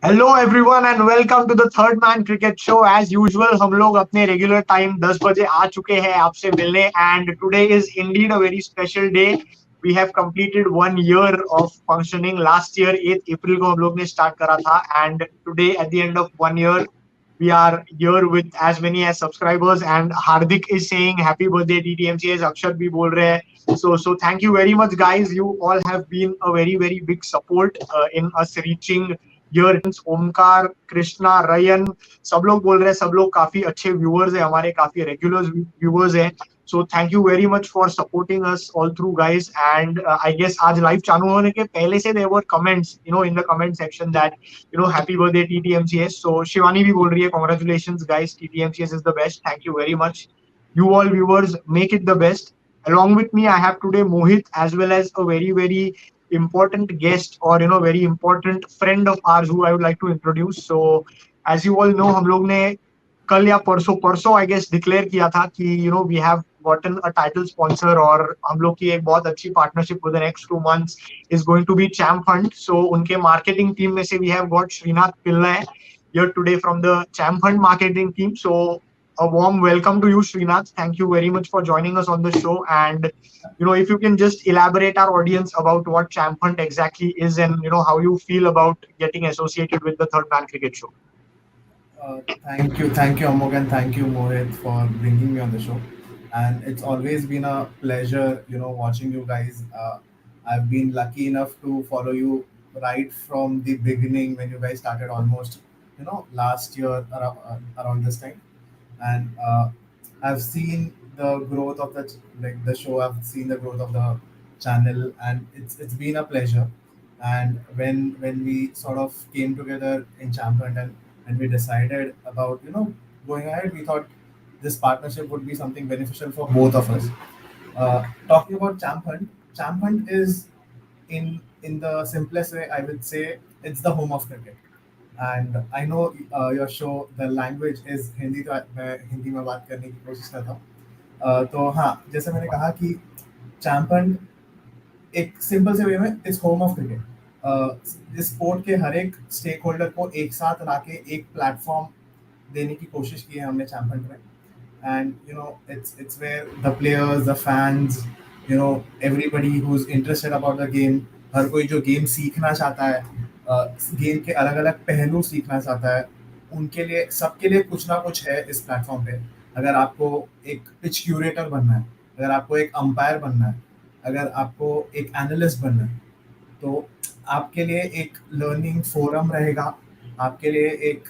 Hello everyone and welcome to the third man cricket show. As usual हम लोग अपने regular time 10 बजे आ चुके हैं आपसे मिलने and today is indeed a very special day. We have completed 1 year of functioning. Last year 8 अप्रैल को हम लोग ने स्टार्ट करा था and today at the end of 1 year we are here with as many as subscribers and Hardik is saying happy birthday TTMCS, Akshat bhi bol rahe hain. So thank you very much guys, you all have been a very big support in us reaching here. Omkar, Krishna, Ryan सब लोग बोल रहे हैं, सब लोग काफी अच्छे viewers हैं हमारे, काफी रेगुलर व्यूअर्स हैं. So thank you very much for supporting us all through guys. And I guess आज लाइव चालू होने के पहले से there were comments, in the comment section that happy birthday TTMCS. So Shivani भी बोल रही है congratulations guys, TTMCS is the best. Thank you very much. You all viewers make it the best. Along with me I have today Mohit as well as a very important guest or very important friend of ours who I would like to introduce. So as you all know, हम लोग ने कल या परसों परसों I guess declare किया था कि we have gotten a title sponsor और हम लोग की एक बहुत अच्छी partnership with the next 2 months is going to be CHAMPHUNT. So उनके मार्केटिंग टीम में से we have got Srinath Pillai here today from the CHAMPHUNT marketing team. So a warm welcome to you, Srinath. Thank you very much for joining us on the show. And if you can just elaborate our audience about what CHAMPHUNT exactly is and how you feel about getting associated with the Third Man Cricket Show. Thank you, Amog, and thank you, Mohit, for bringing me on the show. And it's always been a pleasure, watching you guys. I've been lucky enough to follow you right from the beginning when you guys started almost, last year around this time. And I've seen the growth of the show. I've seen the growth of the channel, and it's been a pleasure. And when we sort of came together in Champion and we decided about going ahead, we thought this partnership would be something beneficial for both of us. Talking about Champion is in the simplest way I would say it's the home of cricket. And I know your show the language is Hindi, तो मैं हिंदी में बात करने की कोशिश करता हूँ. तो हाँ, जैसे मैंने कहा कि चैम्पियन एक सिंपल से वे में इस होम ऑफ क्रिकेट, इस स्पोर्ट के हर एक स्टेक होल्डर को एक साथ लाके एक प्लेटफॉर्म देने की कोशिश की है हमने चैम्पियन में. And it's where the players, the fans, everybody who's interested about the game, हर कोई जो गेम सीखना चाहता है, गेम के अलग अलग पहलू सीखना चाहता है, उनके लिए सबके लिए कुछ ना कुछ है इस प्लेटफॉर्म पे. अगर आपको एक पिच क्यूरेटर बनना है, अगर आपको एक अंपायर बनना है, अगर आपको एक एनालिस्ट बनना है, तो आपके लिए एक लर्निंग फोरम रहेगा, आपके लिए एक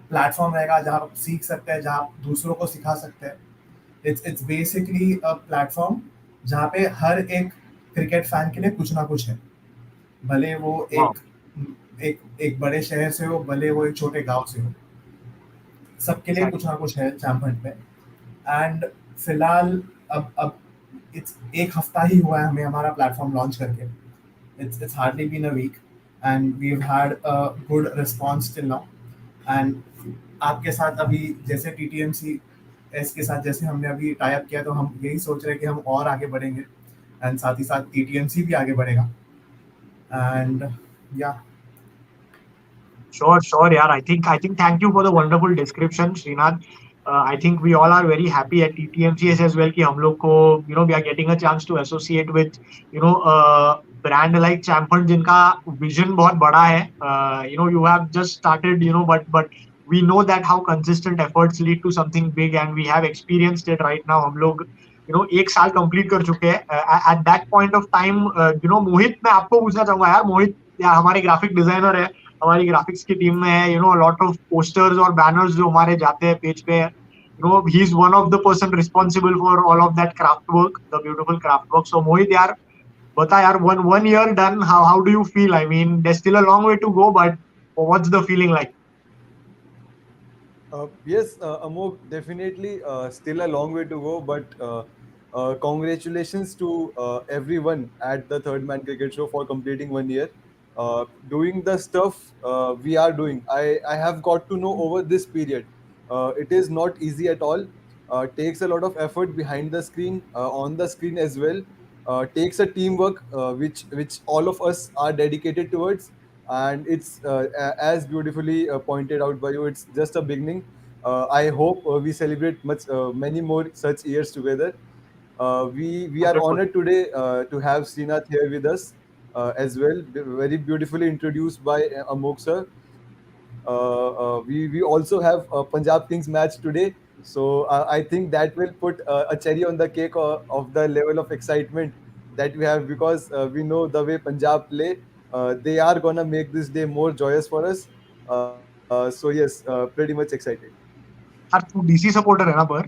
प्लेटफॉर्म रहेगा जहाँ आप सीख सकते हैं, जहाँ आप दूसरों को सिखा सकते हैं. इट्स बेसिकली अ प्लेटफॉर्म जहाँ पे हर एक क्रिकेट फैन के लिए कुछ ना कुछ है, भले वो एक बड़े शहर से हो, भले वो एक छोटे गांव से हो, सबके लिए कुछ ना कुछ है चैम्पियन में. एंड फिलहाल अब इट्स एक हफ्ता ही हुआ है हमें हमारा प्लेटफॉर्म लॉन्च करके. it's hardly been a week and we've had a good response till now. And आपके साथ अभी जैसे TTMCS के साथ जैसे हमने अभी टाई अप किया, तो हम यही सोच रहे हैं कि हम और आगे बढ़ेंगे एंड साथ ही साथ TTMC भी आगे बढ़ेगा. एंड या Sure, yeah. I think thank you for the wonderful description, Srinath. I think we all are very happy at TTMCS as well कि हम लोग को we are getting a chance to associate with brand like CHAMPHUNT जिनका vision बहुत बड़ा है. You have just started, but we know that how consistent efforts lead to something big and we have experienced it right now. हम लोग एक साल complete कर चुके हैं. At that point of time, मोहित, मैं आपको पूछना चाहूंगा यार, मोहित यार हमारे ग्राफिक डिजाइनर है, हमारी ग्राफिक्स की टीम में है. लॉट ऑफ पोस्टर्स और बैनर्स जो हमारे जाते हैं पेज पे, he is one of the person responsible for all of that craft work, the beautiful craft work. So Mohit यार बता यार, one year done, how do you feel? I mean there still a long way to go, but what's the feeling like? Yes, Amok, definitely still a long way to go, but congratulations to everyone at the Third Man Cricket Show for completing 1 year. Doing the stuff we are doing, I have got to know over this period. It is not easy at all. Takes a lot of effort behind the screen, on the screen as well. Takes a teamwork which all of us are dedicated towards. and it's as beautifully pointed out by you. It's just a beginning. I hope we celebrate many more such years together. We are 100%. honored today to have Srinath here with us as well. Very beautifully introduced by Amok sir. We also have a Punjab Kings match today, so I think that will put a cherry on the cake of the level of excitement that we have, because we know the way Punjab play. They are gonna make this day more joyous for us. So yes, pretty much excited. यार तू DC supporter है ना पर?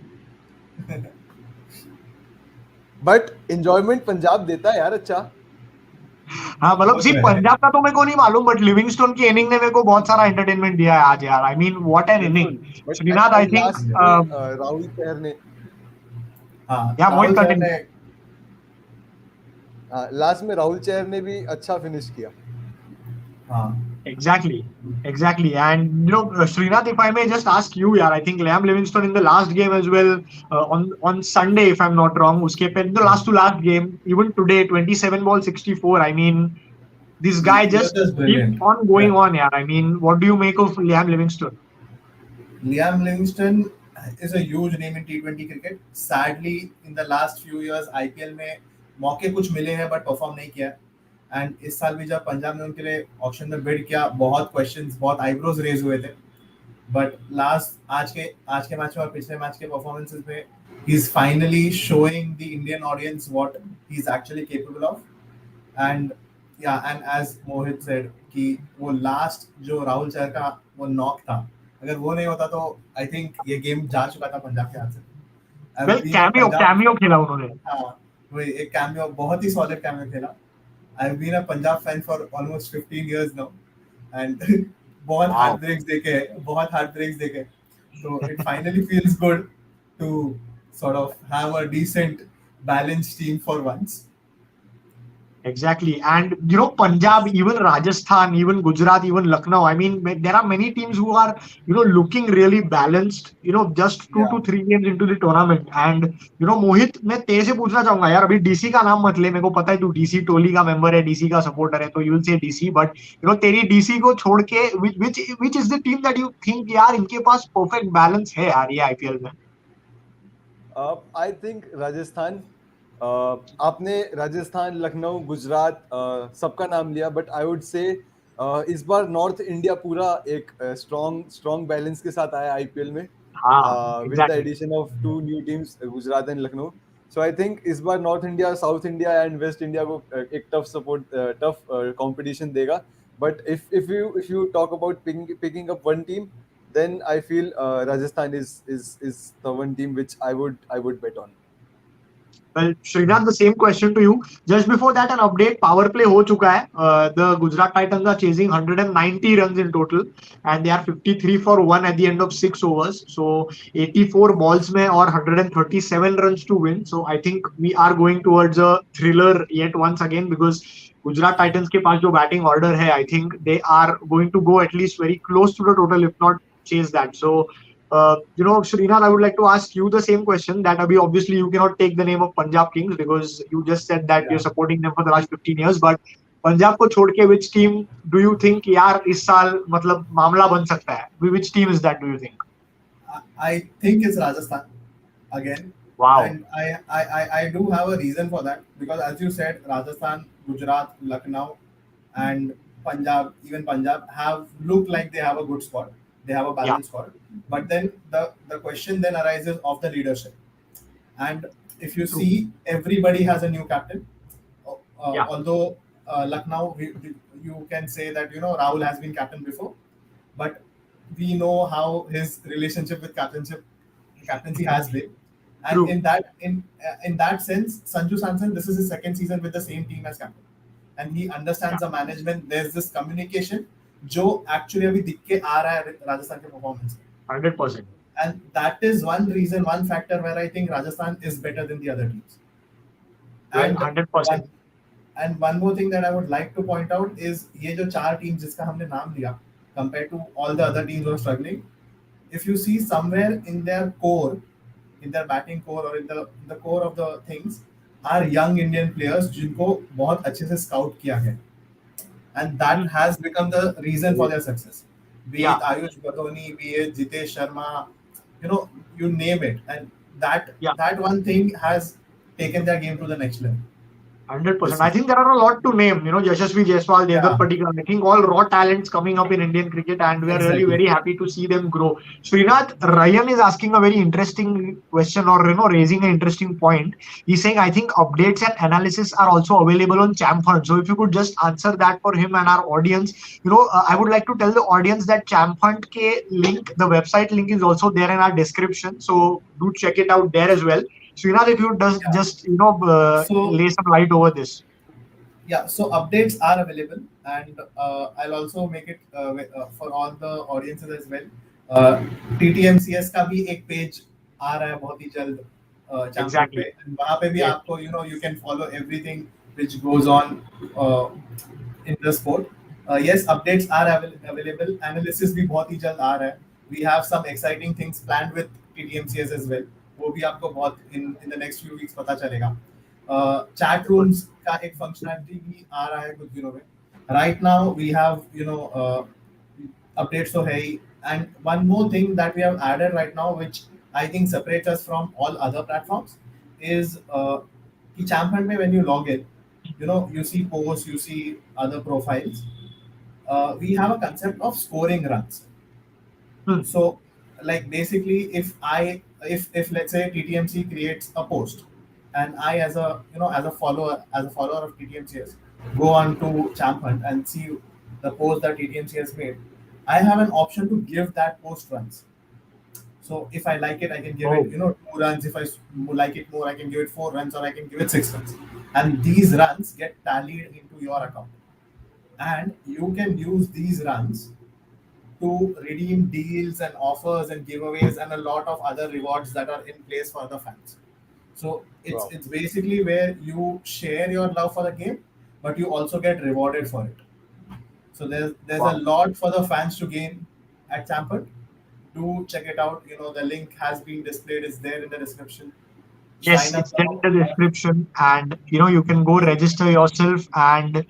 But enjoyment Punjab देता है यार अच्छा. हाँ मतलब वो सी तो है. पंजाब का तो मेरे को नहीं मालूम, बट लिविंगस्टोन की इनिंग ने मेरे को बहुत सारा एंटरटेनमेंट दिया है आज यार. I mean what an inning. बिल्कुल. But Srinath I and think. Last में राहुल चहर ने, हाँ, या मोहित राहुल चहर कंटिन्यू. ने. लास्ट में राहुल चहर ने भी अच्छा फिनिश किया. हाँ. Exactly, exactly. And Srinath, if I may just ask you, yeah, I think Liam Livingstone in the last game as well, on Sunday, if I'm not wrong, uske pehle the last to last game, even today, 27 ball 64. I mean, this guy He was just just keeps brilliant. on going Yeah. on. Yeah, I mean, what do you make of Liam Livingstone? Liam Livingstone is a huge name in T20 cricket. Sadly, in the last few years, IPL में मौके कुछ मिले हैं but perform नहीं किया. And इस साल भी जब पंजाब ने उनके लिए ऑक्शन में बिड किया, बहुत क्वेश्चंस, बहुत आईब्रोज रेज हुए थे. बट लास्ट आज के मैच में और पिछले मैच के परफॉर्मेंसेस में he is finally showing the Indian audience what he is actually capable of. And and as Mohit said कि वो लास्ट जो राहुल चहर का वो नॉक था, अगर वो नहीं होता तो आई थिंक ये गेम जा चुका था पंजाब के हाथ से. Well, I've been a Punjab. cameo खेला उन्होंने. हाँ, वही एक कैमियो, बहुत ही सॉलिड कैमियो खेला. I've been a Punjab fan for almost 15 years now, and बहुत Wow. हार्ट ब्रेक्स देखे हैं, बहुत हार्ट ब्रेक्स देखे. So it finally feels good to sort of have a decent balanced team for once. Exactly. And Punjab, even Rajasthan, even Gujarat, even Lucknow. I mean, there are many teams who are, looking really balanced, just 2 to 3 games into the tournament. And, मोहित, मैं तेरे से पूछना चाहूंगा यार, अभी DC का नाम मत ले, मेरे को पता है तू डीसी टोली का मेंबर है, डीसी का सपोर्टर है, तो you will say DC. But तेरी डीसी को छोड़ के which is the team that you think यार इनके पास परफेक्ट बैलेंस है यार ये आईपीएल में? I think Rajasthan. आपने राजस्थान, लखनऊ, गुजरात सबका नाम लिया, बट आई वुड से इस बार नॉर्थ इंडिया पूरा एक स्ट्रॉन्ग बैलेंस के साथ आया आईपीएल में, हाँ, with the exactly. addition of two new teams, Gujarat and Lucknow. So I think इस बार north India, south India and west India को एक टफ कंपटीशन देगा. But if you talk about picking up one team, then I feel Rajasthan is the one team which I would bet on. Well, Srinath, the same question to you. Just before that, an update. Power play हो चुका है. The Gujarat Titans are chasing 190 runs in total, and they are 53 for 1 at the end of 6 overs. So 84 balls में और 137 runs to win. So I think we are going towards a thriller yet once again, because Gujarat Titans के पास जो batting order है, I think they are going to go at least very close to the total, if not chase that. So Srinath, I would like to ask you the same question. That abhi obviously you cannot take the name of Punjab Kings because you just said that you're Yeah. supporting them for the last 15 years. But Punjab को छोड़ के which team do you think यार इस साल मतलब मामला बन सकता है? Which team is that, do you think? I think it's Rajasthan again. Wow. And I do have a reason for that, because as you said, Rajasthan, Gujarat, Lucknow, and Punjab, even Punjab, have looked like they have a good squad. They have a balanced squad. But then the question then arises of the leadership. And if you True. see, everybody has a new captain. Yeah. Although Lucknow, you can say that Rahul has been captain before, but we know how his relationship with captaincy has been. And True. in that sense, Sanju Samson, this is his second season with the same team as captain, and he understands the management. There's this communication, जो actually अभी दिख के आ रहा है राजस्थान के performance में. 100%. And that is one reason, one factor where I think Rajasthan is better than the other teams. Well, And 100%. one more thing that I would like to point out is ये जो चार teams जिसका हमने नाम लिया, compared to all the other teams who are struggling, if you see somewhere in their core, in their batting core or in the core of the things, are young Indian players जिनको बहुत अच्छे से scout किया गया. and that has become the reason for their success. Be Yeah, it Ayush Badoni, be it Jitesh Sharma, you know, you name it, and that yeah. that one thing has taken their game to the next level. 100%. This I year. think there are a lot to name. Yashasvi Jaiswal, Devdutt Yeah, Padikkal. I think all raw talents coming up in Indian cricket, and we are really exactly. very happy to see them grow. Srinath, Ryan is asking a very interesting question, or raising an interesting point. He's saying, I think updates and analysis are also available on CHAMPHUNT. So if you could just answer that for him and our audience. I would like to tell the audience that CHAMPHUNT ke link, the website link, is also there in our description. So do check it out there as well. Srinath, if you does Yeah. just So lay some light over this. yeah, so updates are available, and I'll also make it for all the audiences as well. uh, TTMCS का भी एक page आ रहा है बहुत ही जल्द champion पे, Exactly. and वहाँ पे भी Yes. आपको you can follow everything which goes on uh, in the sport. Yes, updates are available. Analysis भी बहुत ही जल्द आ रहा है. We have some exciting things planned with TTMCS as well. वो भी आपको बहुत in the next few weeks पता चलेगा. Chat Good. rooms का एक फंक्शनैलिटी भी आ रहा है कुछ दिनों में. Right now we have updates तो है ही, and one more thing that we have added right now, which I think separates us from all other platforms, is कि Champion में when you log in, you see posts, you see other profiles. We have a concept of scoring runs. Hmm. So, like basically, if let's say TTMC creates a post, and I as a follower of TTMCS go on to Champhant and see the post that TTMC has made, I have an option to give that post runs. So if I like it, I can give it Oh, 2 runs. If I like it more, I can give it 4 runs, or I can give it 6 runs, and these runs get tallied into your account, and you can use these runs to redeem deals and offers and giveaways and a lot of other rewards that are in place for the fans. So it's Wow. it's basically where you share your love for the game, but you also get rewarded for it. So there's a wow. lot for the fans to gain at Champert. Do check it out. The link has been displayed. It's there in the description. Yes, Sign up it's there now. in the description, and you can go register yourself, and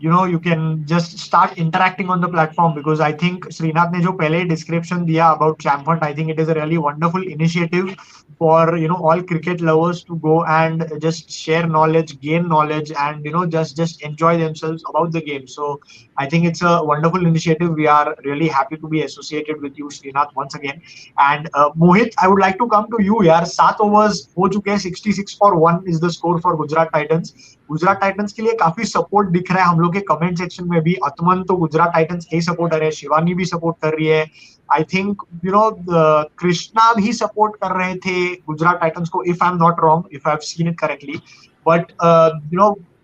you can just start interacting on the platform, because I think Srinath ne jo pehle description diya about Champhont, I think it is a really wonderful initiative for all cricket lovers to go and just share knowledge, gain knowledge, and just enjoy themselves about the game. So I think it's a wonderful initiative. We are really happy to be associated with you, Srinath, once again. And Mohit, I would like to come to you यार. 7 overs हो चुके हैं. 66 for 1 is the score for Gujarat Titans. Gujarat Titans के लिए काफी support दिख रहा है हम लोग के कमेंट सेक्शन में भी. अतमन तो गुजरात टाइटंस के ही सपोर्टर है, शिवानी भी सपोर्ट कर रही है. आई थिंक कृष्णा भी सपोर्ट कर रहे थे गुजरात टाइटंस को, if I am not wrong, if I have seen it correctly. But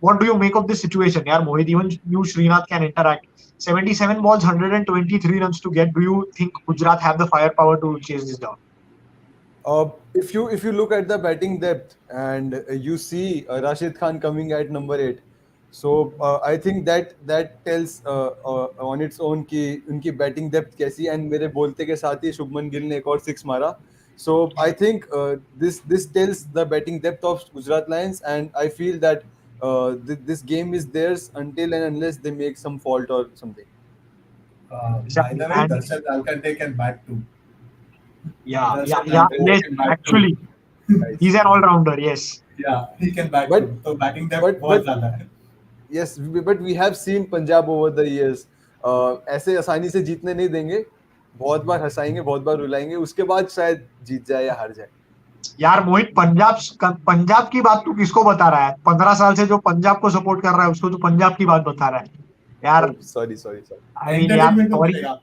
what do you make of this situation? Yeah, Mohit, even you, Srinath, can interact. 77 balls, 123 runs to get. Do you think Gujarat have the firepower to chase this down? If you look at the batting depth and you see Rashid Khan coming at number 8, so I think that tells on its own कि उनकी batting depth कैसी है. And मेरे बोलते के साथ ही शुभमन गिल ने एक और 6 मारा. So I think this tells the batting depth of Gujarat Lions, and I feel that this game is theirs until and unless they make some fault or something. By Exactly. the way, And Darshad Alkante can bat too. yeah, Darshad yes, Alkante can bat too. actually, he's Guys. an all-rounder. Yes. Yeah, he can bat But too. तो batting depth बहुत but ज़्यादा है. yes, but we have seen Punjab over the years. ऐसे आसानी से जीतने नहीं देंगे. बहुत बार हंसाएंगे, बहुत बार रुलाएंगे, उसके बाद शायद जीत जाए या हार जाए. यार मोहित, पंजाब की बात तू किसको बता रहा है? 15 साल से जो पंजाब को सपोर्ट कर रहा है उसको तू पंजाब की बात बता रहा है यार. Oh, sorry. आई मीन यार, Entertainment तो सॉरी. मिलेगा.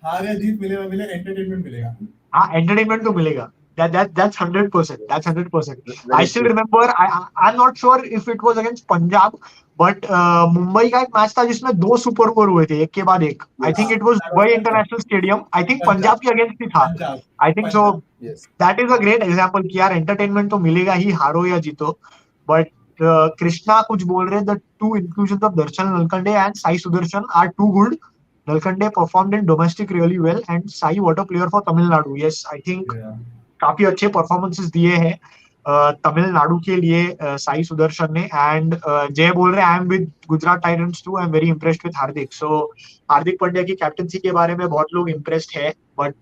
हार या जीत मिले ना मिले, entertainment मिलेगा. हाँ, एंटरटेनमेंट तो मिलेगा. That's 100%. That's 100%. I Very still true. remember. I'm not sure if it was against Punjab, but Mumbai का एक मैच था जिसमें 2 सुपर ओवर हुए थे एक के बाद एक. I think Yes. it was That was Dubai Punjab. International Stadium. I think Punjab. Punjab के अगेंस्ट ही था. Punjab. I think so. Punjab. Yes. That is a great example कि यार एंटरटेनमेंट तो मिलेगा ही, हारो या जीतो. But कृष्णा कुछ बोल रहे हैं, the two inclusions of Darshan Nalkande and Sai Sudarshan are too good. Nalkande performed in domestic really well, and Sai, what a player for Tamil Nadu. Yes, I think Yeah. काफी अच्छे performances दिए हैं. तमिलनाडु के लिए साई सुदर्शन ने. And Jay बोल रहे I am with Gujarat Titans too, I am very impressed with Hardik. So Hardik Pandya की कैप्टनसी के बारे में बहुत लोग इम्प्रेस्ड है, but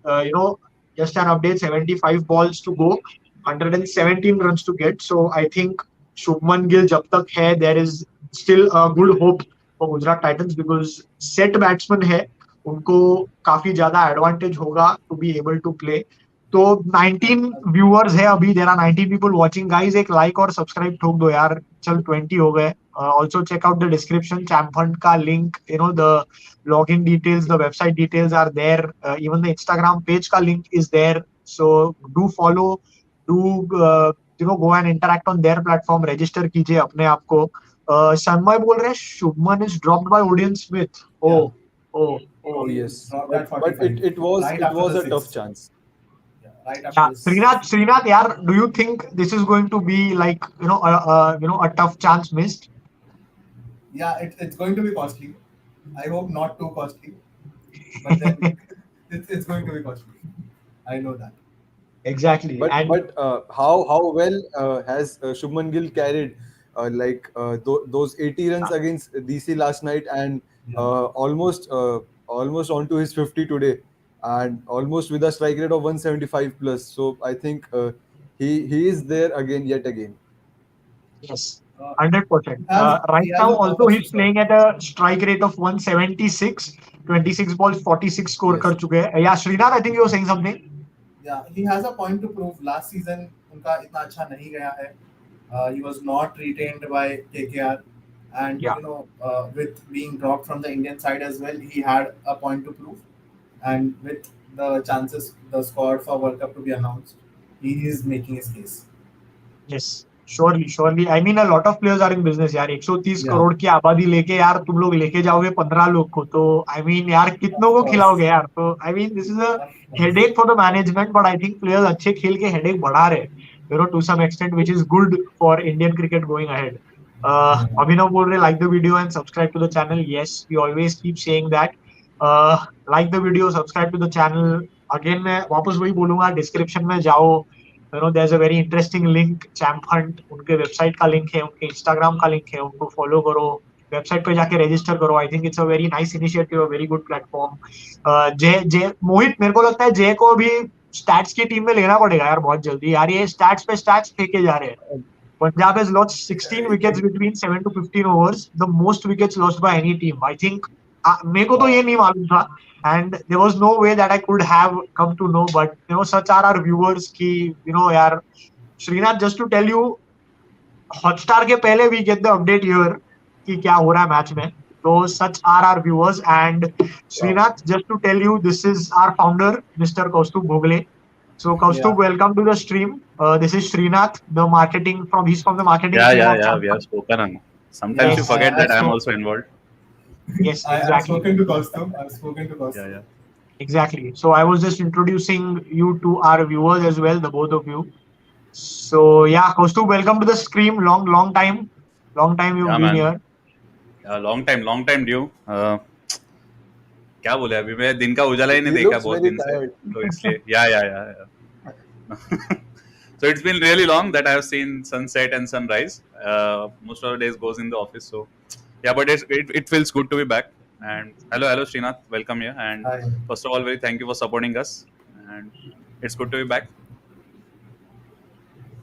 just an update, 75 balls to go, 117 runs to get. So I think Shubman Gill जब तक है, there is still a good hope for Gujarat Titans because set batsman है, उनको काफी ज्यादा एडवांटेज होगा to be able to play. तो 19 viewers है अभी, there are 19 people watching. Guys एक लाइक और सब्सक्राइब ठोक दो यार, चल 20 हो गए. Also check out the description, Champhunt का link, the login details, the website details are there, even the Instagram page ka link is there. So do follow, do go and interact on their platform, register कीजिए अपने आप को. शर्मा बोल रहे हैं Shubman is dropped by Odean Smith. Yeah. Oh He yes, dropped at but 45. it was Right it after was the a tough sixth. chance. Yeah, right after Yeah, the sixth. Srinath, yaar, do you think this is going to be like a tough chance missed? Yeah, it's going to be costly. I hope not too costly, but then it's going to be costly. I know that. Exactly. But And how well has Shubman Gill carried those 80 runs against DC last night, and Yeah. almost onto his 50 today, and almost with a strike rate of 175 plus. So I think he is there again, yet again. yes, Uh, 100%. he Right has now, a also purpose to he's serve. playing at a strike rate of 176, 26 balls, 46 score कर Yes. चुके हैं. Yeah, Srinath, I think you were saying something. Yeah, he has a point to prove. Last season उनका इतना अच्छा नहीं गया है. He was not retained by KKR, and Yeah, with being dropped from the Indian side as well, he had a point to prove. And with the chances, the squad for World Cup to be announced, he is making his case. yes, surely, surely. I mean, a lot of players are in business यार. 130 Yeah, crore की आबादी लेके यार तुम लोग लेके जाओगे 15 लोग को, तो I mean यार कितनों of को course, खिलाओगे यार. तो I mean this is a of course. headache for the management, but I think players अच्छे खेल के headache बढ़ा रहे हैं, to some extent, which is good for Indian cricket going ahead. Yeah. Abhinav बोल रहे like the video and subscribe to the channel. Yes, we always keep saying that. Like the video, subscribe to the channel. Again मैं वापस वही बोलूंगा, description में जाओ. There's a very interesting link, चैम्पहंट, उनके website का लिंक है, उनके इंस्टाग्राम का लिंक है, उनको फॉलो करो, वेबसाइट पे जाके रजिस्टर करो. I think it's a very nice initiative, a very good platform. जय जय मोहित, मेरे को लगता है जय को अभी स्टैट्स की टीम में लेना पड़ेगा यार बहुत जल्दी यार. ये स्टैट्स पे स्टैट्स फेंके जा रहे हैं. Punjab has lost 16 wickets between 7 to 15 overs, the most wickets lost by any team. I think मेरे को तो ये नहीं मालूम था, and there was no way that I could have come to know, but such are our viewers की यार. Srinath, just to tell you, Hotstar के पहले we get the update here कि क्या हो रहा है मैच में. तो such are are viewers. And Wow. Srinath, just to tell you, this is our founder mister Kaustubh Bhogle. So Yeah. Kaustubh, welcome to the stream. This is Srinath, he's from the marketing Yeah, team yeah, of yeah. We have CHAMPHUNT. spoken. Sometimes you Yes, forget I've that I am spoken. also involved. yes, I've exactly, spoken to Kaustubh. I've spoken to Yeah, Kaustubh. yeah. exactly. So I was just introducing you to our viewers as well, the both of you. So yeah, Kaustubh, welcome to the stream. Long time you've Yeah, been man. here. Yeah, long time due. क्या बोले, अभी मैं दिन का उजाला ही नहीं He देखा looks बहुत very दिन से, tired. तो इसलिए yeah. So it's been really long that I have seen sunset and sunrise. Most of the days goes in the office, so yeah, but it feels good to be back. And hello Srinath, welcome here. And Hi. first of all, very thank you for supporting us, and it's good to be back.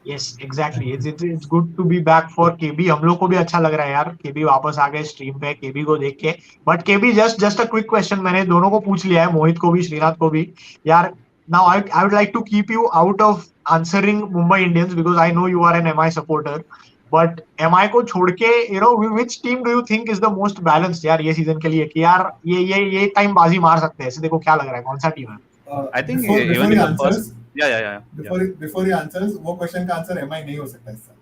Yes exactly, it's good to be back for KB. हम लोग को भी अच्छा लग रहा है यार, केबी वापस आ गए स्ट्रीम पे, केबी को देख के. But KB, just a quick question, मैंने दोनों को पूछ लिया है, मोहित को भी, श्रीनाथ को भी यार. Now I would like to keep you out of answering Mumbai Indians because I know you are an MI supporter. But MI को छोड़ के which team do you think is the most balanced यार ये सीजन के लिए, कि यार ये टाइम बाजी मार सकते हैं ऐसे? देखो क्या लग रहा है, कौन सा टीम है? I think Before even he in the answers, first, yeah. before he answers, वो question का answer MI नहीं हो सकता इसका.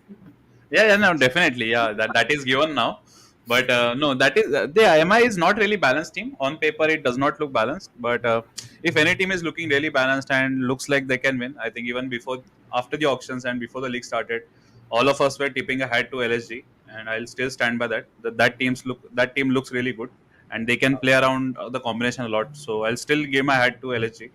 Yeah, no, definitely. Yeah, that is given now. But no, that is the MI is not really balanced team. On paper, it does not look balanced. But if any team is looking really balanced and looks like they can win, I think even after the auctions and before the league started, all of us were tipping a hat to LSG, and I'll still stand by that. That team looks really good, and they can play around the combination a lot. So I'll still give my hat to LSG.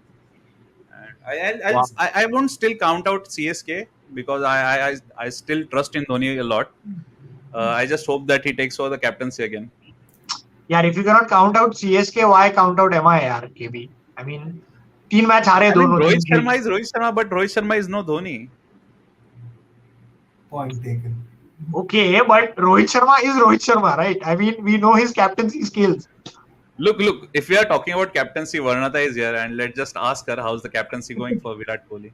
And I won't still count out CSK. because I still trust in Dhoni a lot. I just hope that he takes over the captaincy again. यार if you cannot count out CSK, why count out MI यार KB? I mean, 3 match हारे I mean, दोनों Rohit तीन खेल. Sharma is Rohit Sharma, but Rohit Sharma is no Dhoni. Point taken. Okay, but Rohit Sharma is Rohit Sharma, right? I mean, we know his captaincy skills. Look. If we are talking about captaincy, Varnata is here, and let's just ask her how's the captaincy going for Virat Kohli.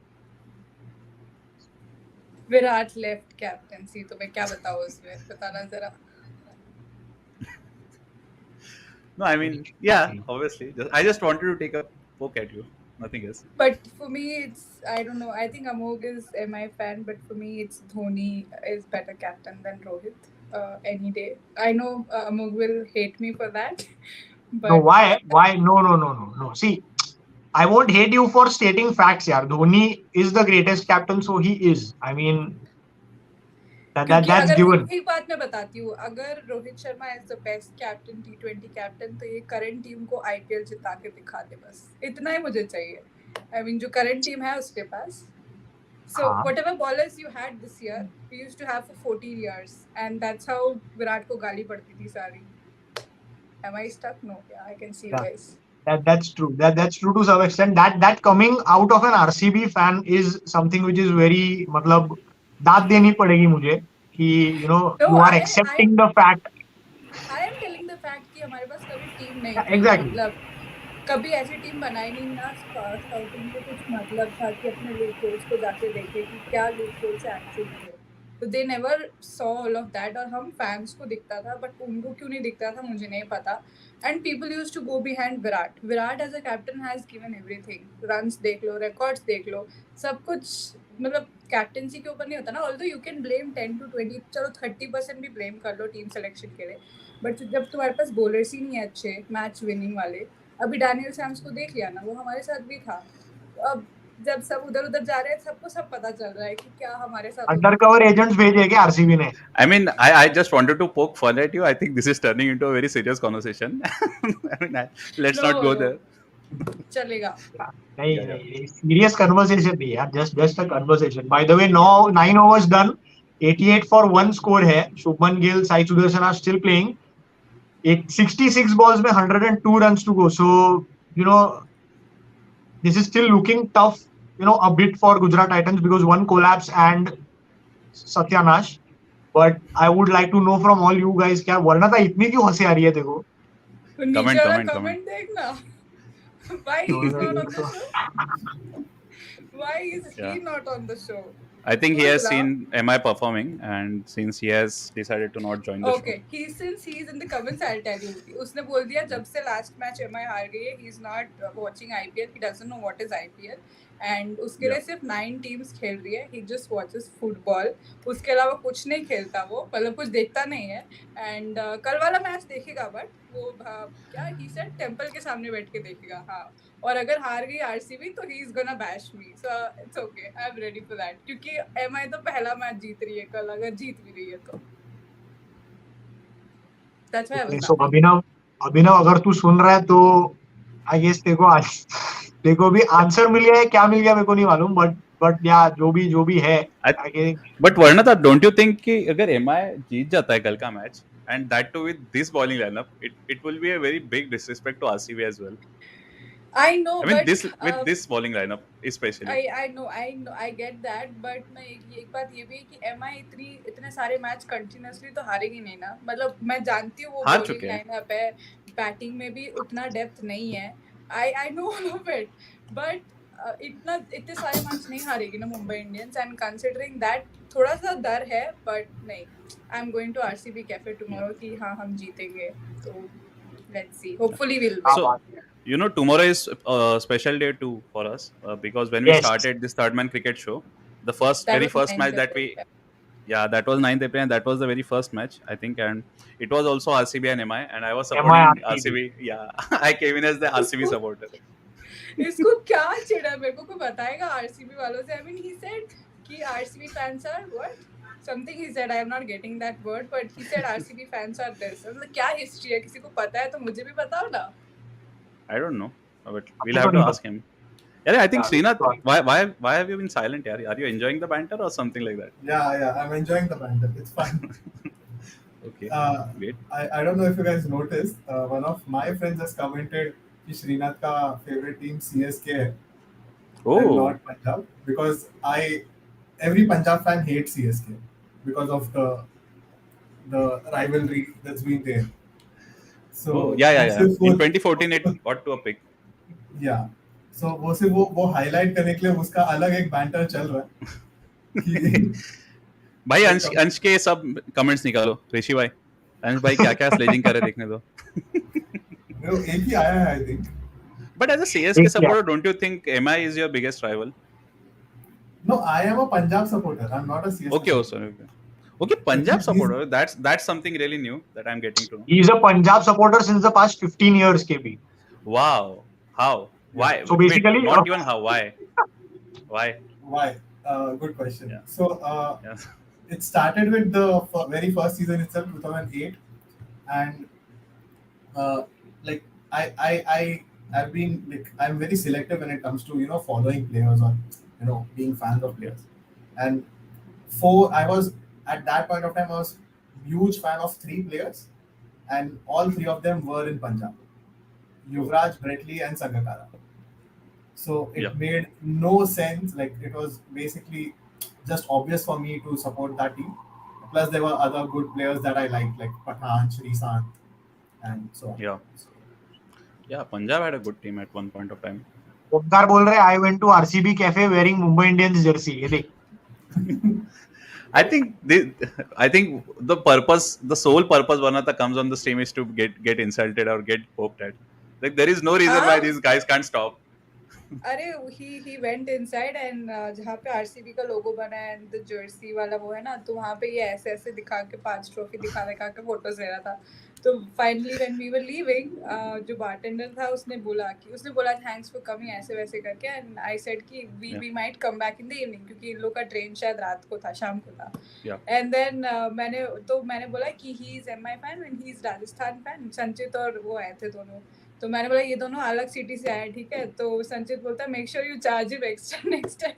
Virat left captaincy तो मैं क्या बताऊँ उसमें बताना जरा. No, I mean, yeah, obviously. I just wanted to take a poke at you. Nothing else. But for me, it's I don't know. I think Amog is MI fan, but for me, it's Dhoni is better captain than Rohit any day. I know Amog will hate me for that. But No, why? Why? No. See, I won't hate you for stating facts, yaar. Dhoni is the greatest captain, so he is. I mean, क्योंकि that's अगर given. एक बात मैं बताती हूँ, अगर Rohit Sharma is the best captain T20 captain तो ये करंट टीम को IPL जिता के दिखा दे, बस इतना ही मुझे चाहिए. I mean जो करंट टीम है उसके पास. So whatever ballers you had this year, we used to have for 14 years, and that's how Virat को गाली पड़ती थी सारी. Am I stuck? No, yeah, I can see you guys. That's true. That's true to some extent. That coming out of an RCB fan is something which is very, मतलब दाद देनी पड़ेगी मुझे कि No, you are accepting the fact. I am telling the fact कि हमारे पास कभी team नहीं थी. Exactly. मतलब कभी ऐसी टीम बनाई नहीं ना. स्काउटिंग में कुछ मतलब था कि अपने लीग कोच को जाके देखे कि क्या लीग कोच एक्चुअली है. तो they never saw all of that. और हम फैंस को दिखता था, बट उनको क्यों नहीं दिखता था मुझे नहीं पता. And people use to go behind Virat. Virat as a captain has given everything. Runs देख लो, रिकॉर्ड्स देख लो, सब कुछ. मतलब कैप्टनसी के ऊपर नहीं होता ना. Although you can blame 10 to 20, चलो 30% भी ब्लेम कर लो टीम सिलेक्शन के लिए. बट जब तुम्हारे पास बॉलर्स ही नहीं है अच्छे मैच विनिंग वाले. अभी डैनियल सैम्स को देख लिया ना, वो हमारे साथ भी था. अब जब सब उधर जा रहे हैं, सबको सब पता चल रहा है कि क्या हमारे साथ. अंडरकवर एजेंट्स भेजे क्या RCB ने? I mean, I just wanted to poke fun at you. I think this is turning into a very serious conversation. I mean, let's not go there. चलेगा. नहीं, serious conversation नहीं यार. Just a conversation. By the way, now 9 overs done. 88 for 1 score है. Shubman Gill, Sai Sudarshan are still playing. 66 balls में 102 runs to go. So this is still looking tough. A bit for Gujarat Titans because one collapse and Satyanash. But I would like to know from all you guys, क्या वर्णता इतनी क्यों हंसी आ रही है देखो? comment देखना. Why he's not on the show? Why is he not on the show? I think he has seen MI performing, and since he has decided to not join the show. Okay, since he's in the comments, I'll tell you. उसने बोल दिया जब से last match MI हार गई है, he's not watching IPL. He doesn't know what is IPL. And उसके लिए सिर्फ 9 teams खेल रही है. He just watches football. उसके अलावा कुछ नहीं खेलता वो. मतलब कुछ देखता नहीं है. And कल वाला मैच देखेगा, but वो क्या he said टेम्पल के सामने बैठ के देखेगा. हाँ. और अगर हार गई RCB तो he is gonna bash me. So it's okay. I'm ready for that. क्योंकि MI तो पहला मैच जीत रही है कल. अगर जीत भी रही है तो. That's why I was. So अभिनव अगर तू सुन रहा है तो I guess देखो भी आंसर मिल गया है. क्या मिल गया मेरे को नहीं मालूम. बट या जो भी है. But Varnata, don't you think कि अगर MI जीत जाता है कल का match, and that too with this bowling lineup, it will be a very big disrespect to RCB as well. I know. I mean, but, with this bowling lineup especially. I know, I get that, but मैं एक बात ये भी है कि MI इतने सारे match continuously तो हारेगी नहीं ना. मतलब मैं जानती हूँ वो बॉलिंग लाइनअप है, बैटिंग में भी उतना डेप्थ नहीं है. I know all of it, but इतने सारे मैच नहीं हारेगी ना Mumbai Indians. And considering that थोड़ा सा डर है, बट नहीं. I am going to RCB cafe tomorrow कि हाँ हम जीतेंगे. तो let's see. Hopefully will. So, tomorrow is a special day too for us because when we started this third man cricket show, the very first match that that was 9th April, and that was the very first match, I think, and it was also RCB and MI, and I was supporting RCB. Yeah, I came in as the RCB supporter. इसको क्या चिढ़ा मेरे को कोई बताएगा RCB वालों से. I mean, he said कि RCB fans are what? Something he said. I am not getting that word, but he said RCB fans are this. मतलब क्या history है? किसी को पता है तो मुझे भी बताओ ना. I don't know, but we'll have to ask him. Yeah, I think Yeah, Srinath, sure. why have you been silent? Yeah, are you enjoying the banter or something like that? Yeah, I'm enjoying the banter. It's fun. Okay, uh, great. I don't know if you guys noticed, one of my friends has commented कि श्रीनाथ का favorite team CSK है and Oh, not Punjab, because I every Punjab fan hates CSK because of the rivalry that's been there. oh, So yeah. वो सिर्फ In वो 2014, it got to a peak. या सो वो सिर्फ वो हाईलाइट करने के लिए उसका अलग एक बैंटर चल रहा है कि भाई वो अंश कब अंश के सब कमेंट्स निकालो ऋषि भाई, अंश भाई क्या क्या स्लेजिंग करे देखने दो. वो एक ही आया है I think. But as a CSK एक ही है. supporter, don't you think MI is your biggest rival? No, I am a Punjab supporter. I'm not a CSK Okay, oh supporter. sorry. Okay, So Punjab he's supporter. That's something really new that I'm getting to know. He's a Punjab supporter since the past 15 years, KB. Wow. How? yeah. Why? So Wait, basically, not even how. Why? Why? Why? Good question. Yeah. So Yeah. it started with the very first season itself, 2008, and uh, like I've been like I'm very selective when it comes to following players or being fans of players. And I was at that point of time I was huge fan of three players, and all three of them were in Punjab: Yuvraj, Brett and Sangakkara. So Yeah. it made no sense. Like it was basically just obvious for me to support that team. Plus, there were other good players that I liked, like Pathan, Shrikant, and so on. Yeah. Yeah. Punjab had a good team at one point of time. Omkar बोल रहे I went to RCB cafe wearing Mumbai Indians jersey. ये देख. I think the sole purpose Vanata comes on the stream is to get insulted or get poked at. Like there is no reason why these guys can't stop. अरे he went inside and जहाँ पे RCB का लोगो बना है and the jersey वाला वो है ना, तो वहाँ पे ये ऐसे ऐसे दिखा के 5 ट्रॉफी दिखा के फोटोज ले रहा था. तो finally when we were leaving, जो बारटेंडर था उसने बोला थैंक्स फॉर कमिंग ऐसे वैसे करके, एंड आई सेड कि we might come back in the evening, क्योंकि इन लोग का ट्रेन शायद रात को था, शाम को था. एंड देन मैंने बोला कि he is MI fan and he is Rajasthan fan. संचित और वो आए थे दोनों, तो मैंने बोला ये दोनों अलग सिटी से आए, ठीक है. तो संचित बोलता है make sure you charge him extra next time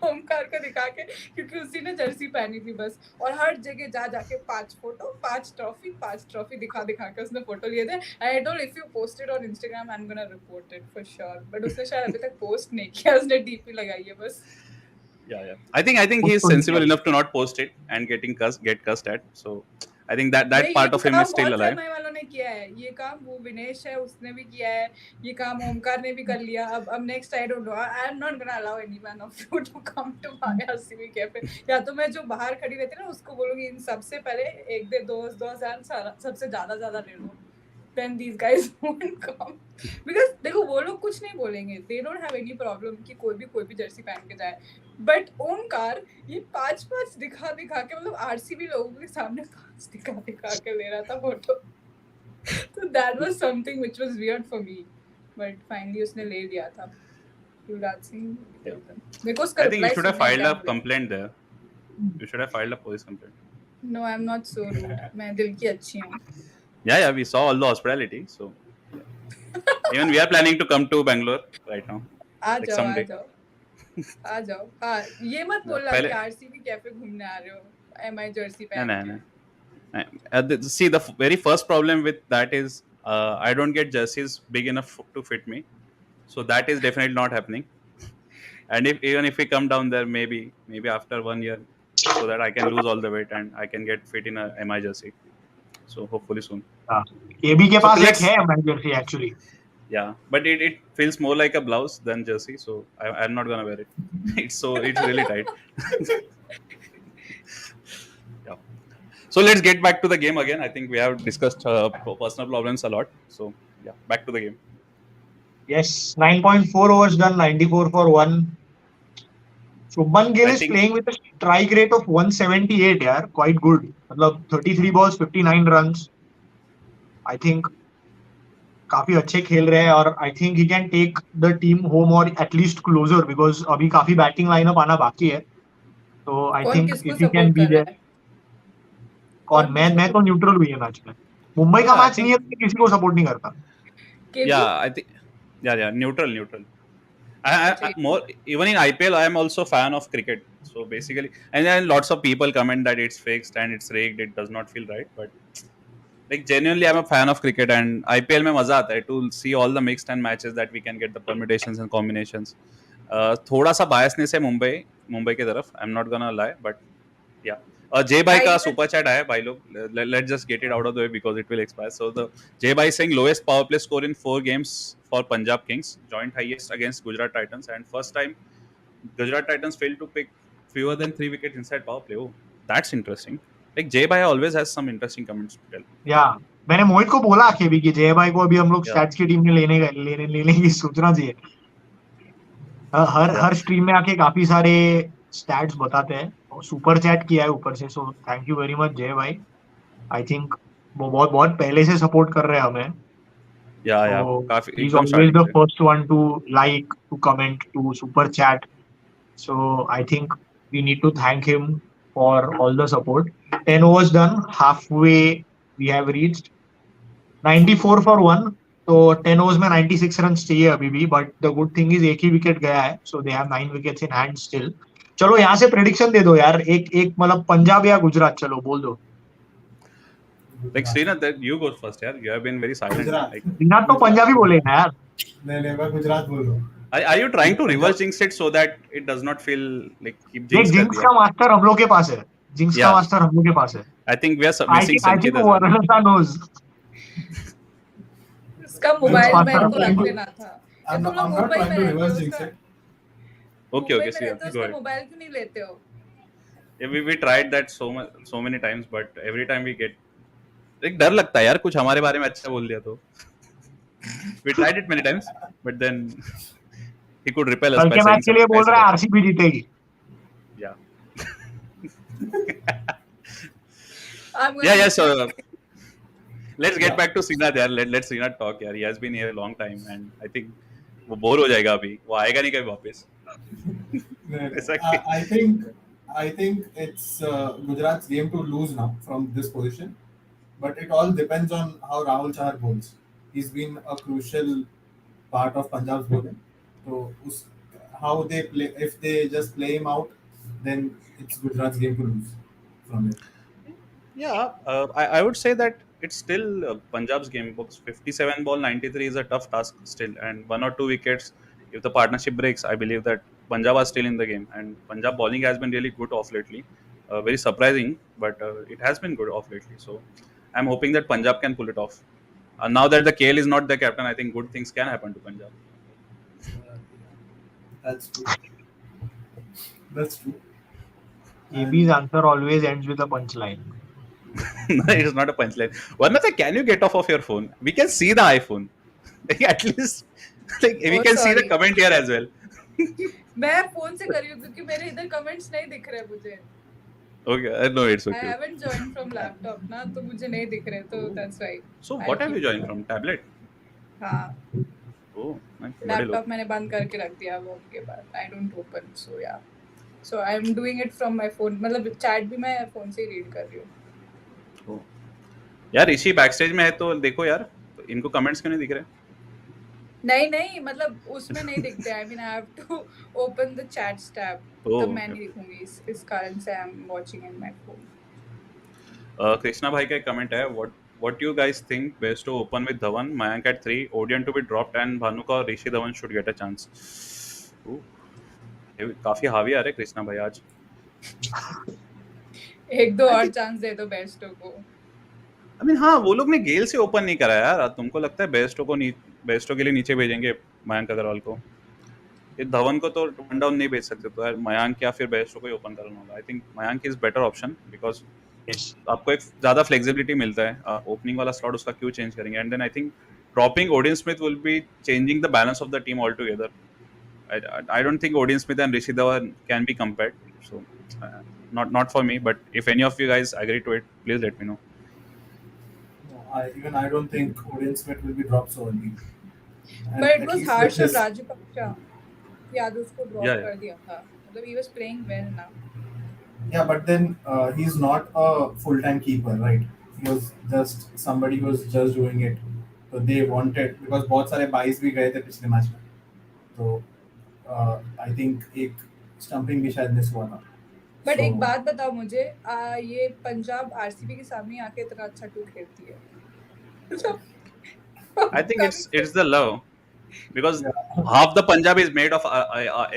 Omkar को दिखा के, क्योंकि उसी ने जर्सी पहनी थी बस. और हर जगह जाके 5 फोटो 5 ट्रॉफी दिखा के उसने फोटो लिए थे. I told if you post it on Instagram I am gonna report it for sure. But उसने शायद अभी तक पोस्ट नहीं किया, उसने डीपी लगाई है बस. Yeah. I think he is sensible enough to not post it and get cussed at. So I think that part of him is still alive. वालों ने किया है ये काम, वो विनेश है उसने भी किया है ये काम, ओमकार ने भी कर लिया. अब next I don't know, I am not gonna allow anyone of you to come to my RCB cafe. या तो मैं जो बाहर खड़ी रहती ना उसको बोलूंगी इन सबसे पहले 1-2,000 सबसे ज्यादा ले लो, then these guys won't come. Because देखो वो लोग कुछ नहीं बोलेंगे, they don't have any problem कि कोई भी जर्सी पहन के जाए. बट ओमकार ये 5 दिखा के, मतलब आरसीबी लोगों के सामने 5 दिखा के ले रहा था photo. So that was something which was weird for me. But finally उसने ले लिया था. Yuvraj Singh. I think you should have filed a complaint there. You should have filed a police complaint. No, I'm not so rude. मैं दिल की अच्छी हूँ. Yeah, we saw all the hospitality. So even we are planning to come to Bangalore right now. Uh someday. जाओ. हाँ, ये मत बोलना कि आरसीबी कैफे घूमने आ रहे हो. एमआई जर्सी पहन. No. See, the very first problem with that is I don't get jerseys big enough to fit me. So that is definitely not happening. And even if we come down there, maybe after 1 year, so that I can lose all the weight and I can get fit in a MI jersey. So hopefully soon. KB के पास एक let's- है MI jersey actually. Yeah, but it feels more like a blouse than jersey, so I'm not gonna wear it. It's really tight. Yeah. So let's get back to the game again. I think we have discussed personal problems a lot. So yeah, back to the game. Yes, 9.4 overs done, 94 for 1. Shubman Gill I is think- playing with a strike rate of 178. यार, quite good. मतलब 33 balls, 59 runs. I think काफी अच्छे खेल रहे हैं, और I think he can take the team home or at least closer, because अभी काफी बैटिंग लाइनअप आना बाकी है. तो I कौन think किसको if he can support be कर रहा there. है? और मैं तो न्यूट्रल हुई है मैच में. मुंबई का Yeah, I मैच नहीं है तो किसी को सपोर्ट नहीं करता. KB? Yeah, I think. Yeah, neutral. I more even in IPL, I am also fan of cricket. So basically, and then lots of people comment that it's fixed and it's rigged. It does not feel right, but like genuinely, I'm a fan of cricket and IPL में मजा आता है to see all the mixed and matches that we can get the permutations and combinations. थोड़ा सा biasness है मुंबई की तरफ. I'm not gonna lie, but yeah. जय भाई I का even सुपर चैट आया भाई लोग. Let's just get it out of the way because it will expire. So the Jay Bhai saying lowest power play score in 4 games for Punjab Kings, joint highest against Gujarat Titans, and first time Gujarat Titans failed to pick fewer than 3 wickets inside power play. Oh, that's interesting. Like Jay Bhai always has some interesting comments to tell. या मैंने मोहित को बोला कि भी कि जय भाई को अभी हम लोग Yeah, स्टैट्स की टीम में लेने की सोचना चाहिए. हर yeah. हर स्ट्रीम में आके काफी सारे स्टैट्स बताते हैं और सुपर चैट किया है ऊपर से. So thank you very much जय भाई. आई थिंक वो बहुत बहुत पहले से सपोर्ट कर रहे हैं हमें. Yeah. So काफी he's एकदम always starting the से. first one to like, to comment, to super chat. So I think we need to thank him for all the support. 10 overs done, halfway we have reached. 94 for one. तो 10 overs में 96 runs चाहिए अभी भी. But the good thing is एक ही wicket गया है. So they have 9 wickets in hand still. चलो यहाँ से प्रेडिक्शन दे दो यार. एक एक मतलब पंजाब या गुजरात. चलो बोल दो. Like Srinath, that you go first. Yeah, you have been very silent. Gujarat. Like, Gujarat तो पंजाबी बोले ना यार. नहीं मैं गुजरात बोल रहा हूँ. are you trying to reverse jinx it so that it does not feel like keep देख jinx कर जिंक्स दिया? का मास्टर हम लोग के पास है. जिंक्स का Yeah, मास्टर हम लोग के पास है. I think we are I missing think Sanchit as well. Varnasa knows. उसका Jinx मोबाइल master बैन हम तो लोग रख को. लेना था. I'm तुम not, लोग I'm not मुंबई trying में to रहते हो reverse jinx उसका it. Okay, मुंबई में see, रहते हो go उसका ahead. मोबाइल क्यों नहीं लेते हो? Yeah, we tried that so many times, but every time we get एक डर लगता है यार कुछ हमारे बारे में अच्छा बोल दिया तो. We tried it many times, but then he could repel us कल by के मैच saying के लिए something बोल nice रहा है about. आरसीबी जीतेगी. Yeah. I'm gonna Yeah. miss So you. let's get back to Srinath यार. Let's Srinath talk यार. He has been here a long time and I think वो bore हो जाएगा अभी. वो आएगा नहीं कभी वापस. Exactly. I think it's Gujarat's game to lose now from this position, but it all depends on how Rahul Chahar bowls. He's been a crucial part of Punjab's bowling. So how they play, if they just play him out, then it's Gujarat's game to lose from it. Yeah, I would say that it's still Punjab's game books. 57 ball 93 is a tough task still, and 1 or 2 wickets. If the partnership breaks, I believe that Punjab are still in the game, and Punjab bowling has been really good off lately. Very surprising, but it has been good off lately. So I'm hoping that Punjab can pull it off. Now that the KL is not the captain, I think good things can happen to Punjab. That's true. That's true. AB's answer always ends with a punchline. No, it is not a punchline. Varnata, can you get off of your phone? We can see the iPhone. Like, at least, like we Oh, can see the sorry. comment here as well. मैं phone से कर रही हूँ क्योंकि मेरे इधर comments नहीं दिख रहे मुझे. Okay, no, it's I okay. haven't joined from laptop ना तो मुझे नहीं दिख रहे तो that's why. So, I'll what have keep you joined it. from? Tablet? हाँ, Oh, nice. बड़े लैपटॉप लोग. मैंने बंद करके रख दिया वो के बाद. I don't open so yeah. So I'm doing it from my phone. मतलब चैट भी मैं फोन से ही रीड कर रही हूँ. Oh. यार ऋषि बैकस्टेज में है तो देखो यार, तो इनको कमेंट्स क्यों नहीं दिख रहे? नहीं मतलब उसमें नहीं दिखते. I mean I have to open the chats tab. Oh, तब मैं okay. नहीं दिखूंगी. इस कारण से I'm watching in my phone. Krishna भाई का एक कमेंट है. What you guys think best to open with Dhawan, Mayank at 3, Odion to be dropped, and Bhanuka or Rishi Dhawan should get a chance. Ooh. ये काफी हावी आ रहे कृष्णा भाई आज. एक दो और चांस दे दो बेस्टो को. I mean, हाँ वो लोग ने गेल से ओपन नहीं करा यार. तुमको लगता है बेस्टो के लिए नीचे भेजेंगे मयंक अग्रवाल को? ये धवन को तो वन डाउन नहीं भेज सकते, तो यार मयंक या फिर बेस्टो को ही ओपन करना होगा. I think Mayank is better option because Yes. आपको एक ज्यादा फ्लेक्सिबिलिटी मिलता है. ओपनिंग वाला स्लॉट उसका क्यों चेंज करेंगे? And then I think dropping Odean Smith will be changing the balance of the team all together. I don't think Odin Smith and Rishi Dhawan can be compared. So, not for me. But if any of you guys agree to it, please let me know. No, I don't think Odion Smith will be dropped so early. And But it at was least harsh with of this- Rajapaksa. याद उसको drop Yeah. कर दिया था. मतलब he was playing well now. Yeah, but then he's not a full-time keeper, right? He was just somebody who was just doing it. So they wanted because बहुत सारे buys भी गए थे पिछले मैच में. So आई थिंक एक stumping भी शायद मिस हुआ था. बट So, एक बात बताओ मुझे, ये पंजाब आरसीबी के सामने आके इतना अच्छा क्यों खेलती है? मतलब I think कभी it's the love because yeah, half the Punjab is made of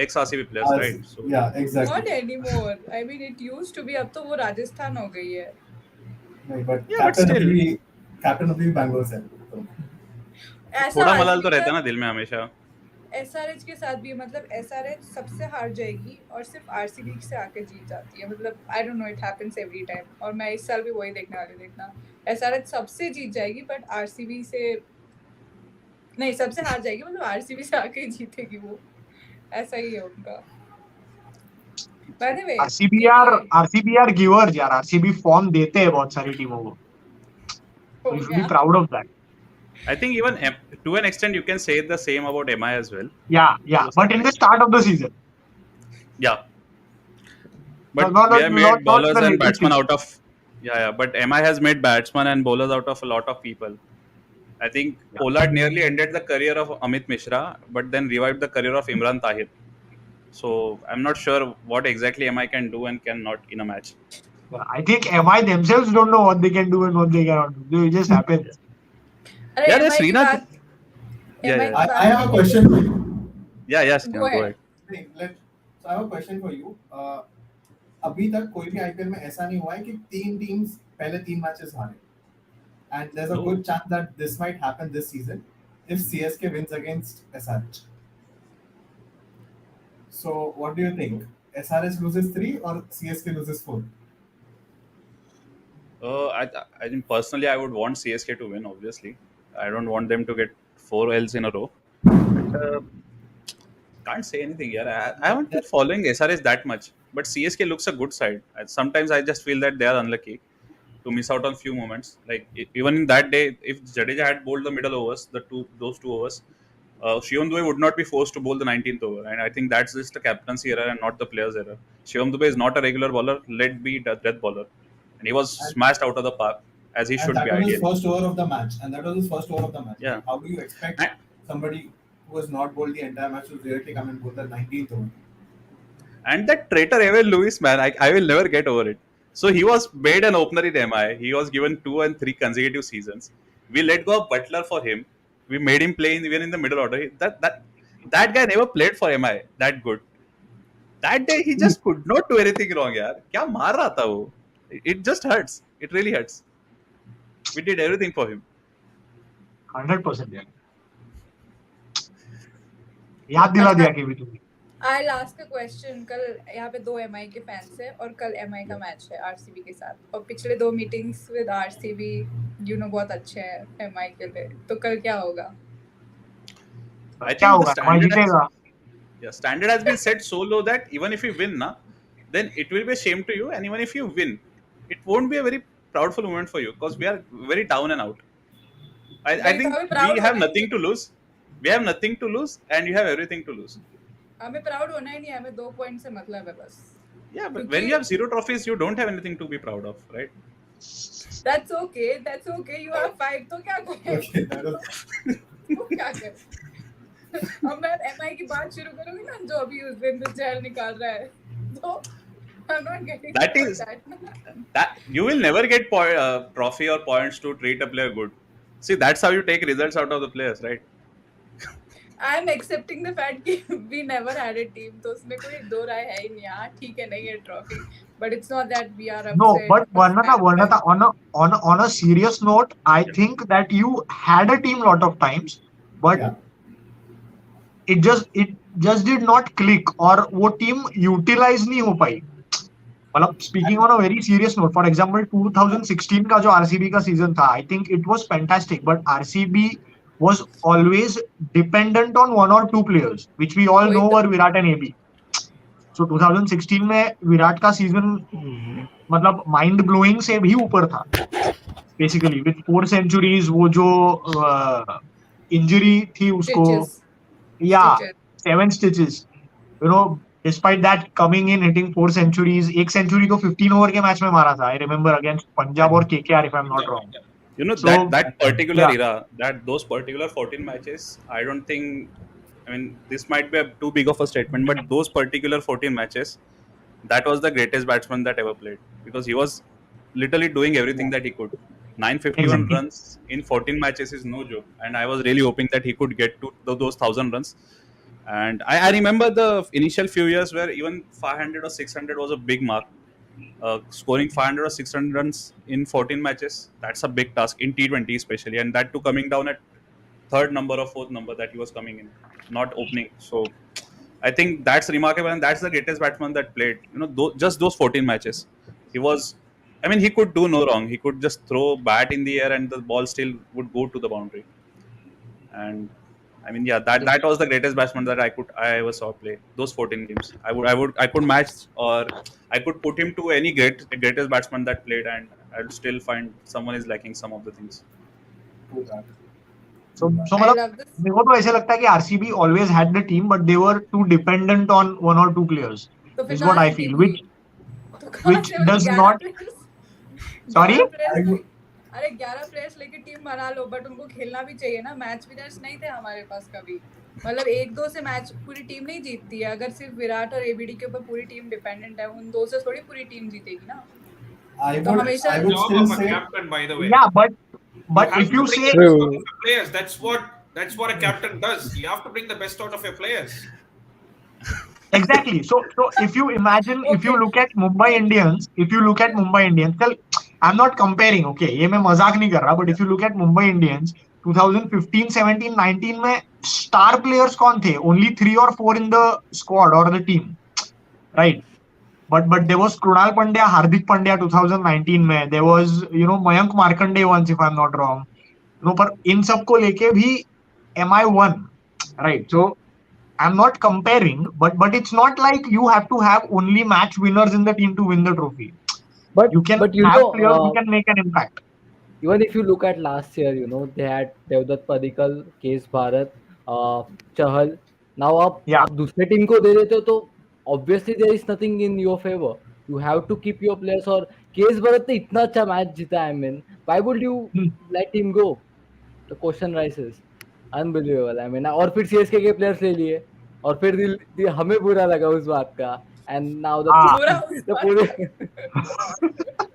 ex RCB players, as, right? So yeah, exactly. not anymore. I mean it used to be, अब तो वो राजस्थान हो गई है. नहीं, but yeah, but still captain अभी भी बैंगलोर से है. तो ऐसा थोड़ा मलाल तो आरसीबी रहता है का ना दिल में हमेशा. एसआरएच के साथ भी, मतलब एसआरएच सबसे हार जाएगी और सिर्फ आरसीबी से आके जीत जाती है. मतलब आई don't no, it happens every time. और मैं इस साल भी वही देखने वाली हूं. देखना, एसआरएच सबसे जीत जाएगी बट आरसीबी से नहीं, सबसे हार जाएगी, मतलब आरसीबी से आके ही जीतेगी वो. ऐसा ही है उनका. बाय द वे, आरसीबी यार गिवर्स यार. आरसीबी फॉर्म देते हैं बहुत सारी टीमों को. हो You should be गया. proud of that. I think even to an extent you can say the same about MI as well. Yeah. To But some in the extent. start of the season, Yeah, but not we have made not bowlers the and latest batsmen season. out of but MI has made batsmen and bowlers out of a lot of people. I think Yeah. Pollard nearly ended the career of Amit Mishra, but then revived the career of Imran Tahir. So I'm not sure what exactly MI can do and cannot in a match. I think MI themselves don't know what they can do and what they cannot do. It just happens. अरे Yeah, MI की Srinath. बात Yeah, MI yeah, की I बात have a निकली question for तो you. yeah, yes. Go Go ahead. ahead. So I have a question for you. अभी तक कोई भी आईपीएल में ऐसा नहीं हुआ है कि 3 टीम्स पहले 3 मैचेस हारे. And there's a No. good chance that this might happen this season if CSK wins against SRH. So what do you think? SRH loses 3 or CSK loses 4? I think personally I would want CSK to win. Obviously, I don't want them to get 4 L's in a row. But can't say anything here. I haven't been following SRS that much, but CSK looks a good side. Sometimes I just feel that they are unlucky to miss out on few moments. Like even in that day, if Jadeja had bowled the middle overs, those two overs, Shivam Dube would not be forced to bowl the 19th over, and I think that's just a captaincy error and not the player's error. Shivam Dube is not a regular bowler. Let be the death bowler, and he was And, smashed out of the park as he and should that be was his ideally. first over of the match. Yeah. Like, how do you expect And, somebody who has not bowled the entire match to directly come and bowl the 19th over? And that traitor Evan Lewis, man, I will never get over it. So he was made an opener in MI. He was given 2 and 3 consecutive seasons. We let go of Butler for him. We made him play even in the middle order. That guy never played for MI that good. That day he just could not do anything wrong, yaar. क्या मार रहा था वो? It just hurts. It really hurts. We did everything for him. 100% यार. याद दिला दिया कि भी तुमने. I'll ask a question. कल यहाँ पे 2 एमआई के फैंस हैं और कल एमआई का मैच है आरसीबी के साथ. और पिछले 2 मीटिंग्स विद आरसीबी बहुत अच्छे हैं एमआई के लिए. तो कल क्या होगा? I क्या think the होगा? MI जीतेगा. standard has been set so low that even if you win, then it will be a shame to you. And even if you win, it won't be a very proudful moment for you because we are very down and out. I think हमें proud we have होना ही nothing to lose. We have nothing to lose, and you have everything to lose. हमें proud होना ही नहीं है. हमें 2 point से मतलब है बस. Yeah, but when you have 0 trophies, you don't have anything to be proud of, right? That's okay. That's okay. You have 5. तो क्या करें? Okay, that was तो क्या करें? अब मैं एमआई की बात शुरू करूंगी ना, जो अभी उस दिन तो जहर निकाल रहा है. तो I'm not getting That into is- that. That you will never get trophy or points to treat a player good. See, that's how you take results out of the players, right? I'm accepting the fact कि we never had a team. तो उसमें कोई दो राय है ही नहीं. हाँ ठीक है, नहीं है trophy, but it's not that we are upset. No, but or sad. on a serious note, I think that you had a team lot of times, but yeah. it just did not click और वो team utilise नहीं हो पाई. मतलब speaking on a very serious note, for example 2016 का जो RCB का season था, I think it was fantastic, but RCB was always dependent on 1 or 2 players, which we all know were Virat and AB. So 2016 में विराट का season मतलब mind blowing से भी ऊपर था बेसिकली, विद 4 सेंचुरीज. वो जो इंजरी थी उसको, या 7 stitches, you know, despite that coming in hitting 4 centuries. एक सेंचुरी तो 15 ओवर के मैच में मारा था, आई रिमेंबर, अगेंस्ट पंजाब और KKR, if I am not wrong. You know, So, that particular yeah. era, those particular 14 matches, I don't think I mean, this might be too big of a statement, but those particular 14 matches, that was the greatest batsman that ever played because he was literally doing everything that he could. 951 Exactly. runs in 14 matches is no joke, and I was really hoping that he could get to those 1,000 runs. And I remember the initial few years where even 500 or 600 was a big mark. Scoring 500 or 600 runs in 14 matches, that's a big task in T20 especially, and that too coming down at third number or fourth number that he was coming in, not opening. So I think that's remarkable, and that's the greatest batsman that played. Just those 14 matches, he was. I mean, he could do no wrong. He could just throw bat in the air, and the ball still would go to the boundary. And I mean, yeah, that was the greatest batsman that I ever saw play. Those 14 games, I could match, or I could put him to any greatest batsman that played, and I'd still find someone is lacking some of the things. True that. So I मतलब love this. मेरे को तो ऐसे लगता है कि RCB always had the team, but they were too dependent on one or two players. तो फिर Is कहाँ what I से feel, team which थी? तो कहाँ which से does 11 not. players? Sorry? 11 players अरे 11 प्लेयर्स लेके टीम बना लो, बट उनको खेलना भी चाहिए ना. मैच विनर्स नहीं थे हमारे पास कभी. मतलब एक दो से मैच पूरी टीम नहीं जीतती है. अगर सिर्फ विराट और एबीडी के ऊपर पूरी टीम डिपेंडेंट है, उन दो से थोड़ी पूरी टीम जीतेगी ना. I तो would, हमेशा I would Job still of a say, captain, by the way. Yeah, but You have if to you bring say the best True. out of your players. That's what a captain does. You have to bring the best out of your players. exactly, so if you imagine, if you Okay. look at Mumbai Indians, चल I'm not comparing, okay, ये मैं मजाक नहीं कर रहा, but if you look at Mumbai Indians 2015, 17, 19 में star players कौन थे? Only 3 or 4 in the squad or the team, right? But there was Krunal Pandya, Hardik Pandya 2019 में, there was Mayank Markande once if I'm not wrong, पर इन सबको लेके भी MI won, right? So I'm not comparing, but it's not like you have to have only match winners in the team to win the trophy. But You can you have know, players who can make an impact. even if you look at last year, they had Devdutt Padikkal, Kes Bharat, Chahal. Now Yeah. आप दूसरे team को दे देते हो तो obviously there is nothing in your favor. You have to keep your players. और case Bharat ने इतना अच्छा मैच जीता है, I mean, why would you let him go? The question rises. Unbelievable. I mean, और फिर CSK के players ले लिए और फिर हमें बुरा लगा उस बात का. And now the बुरा उस the बात पूरे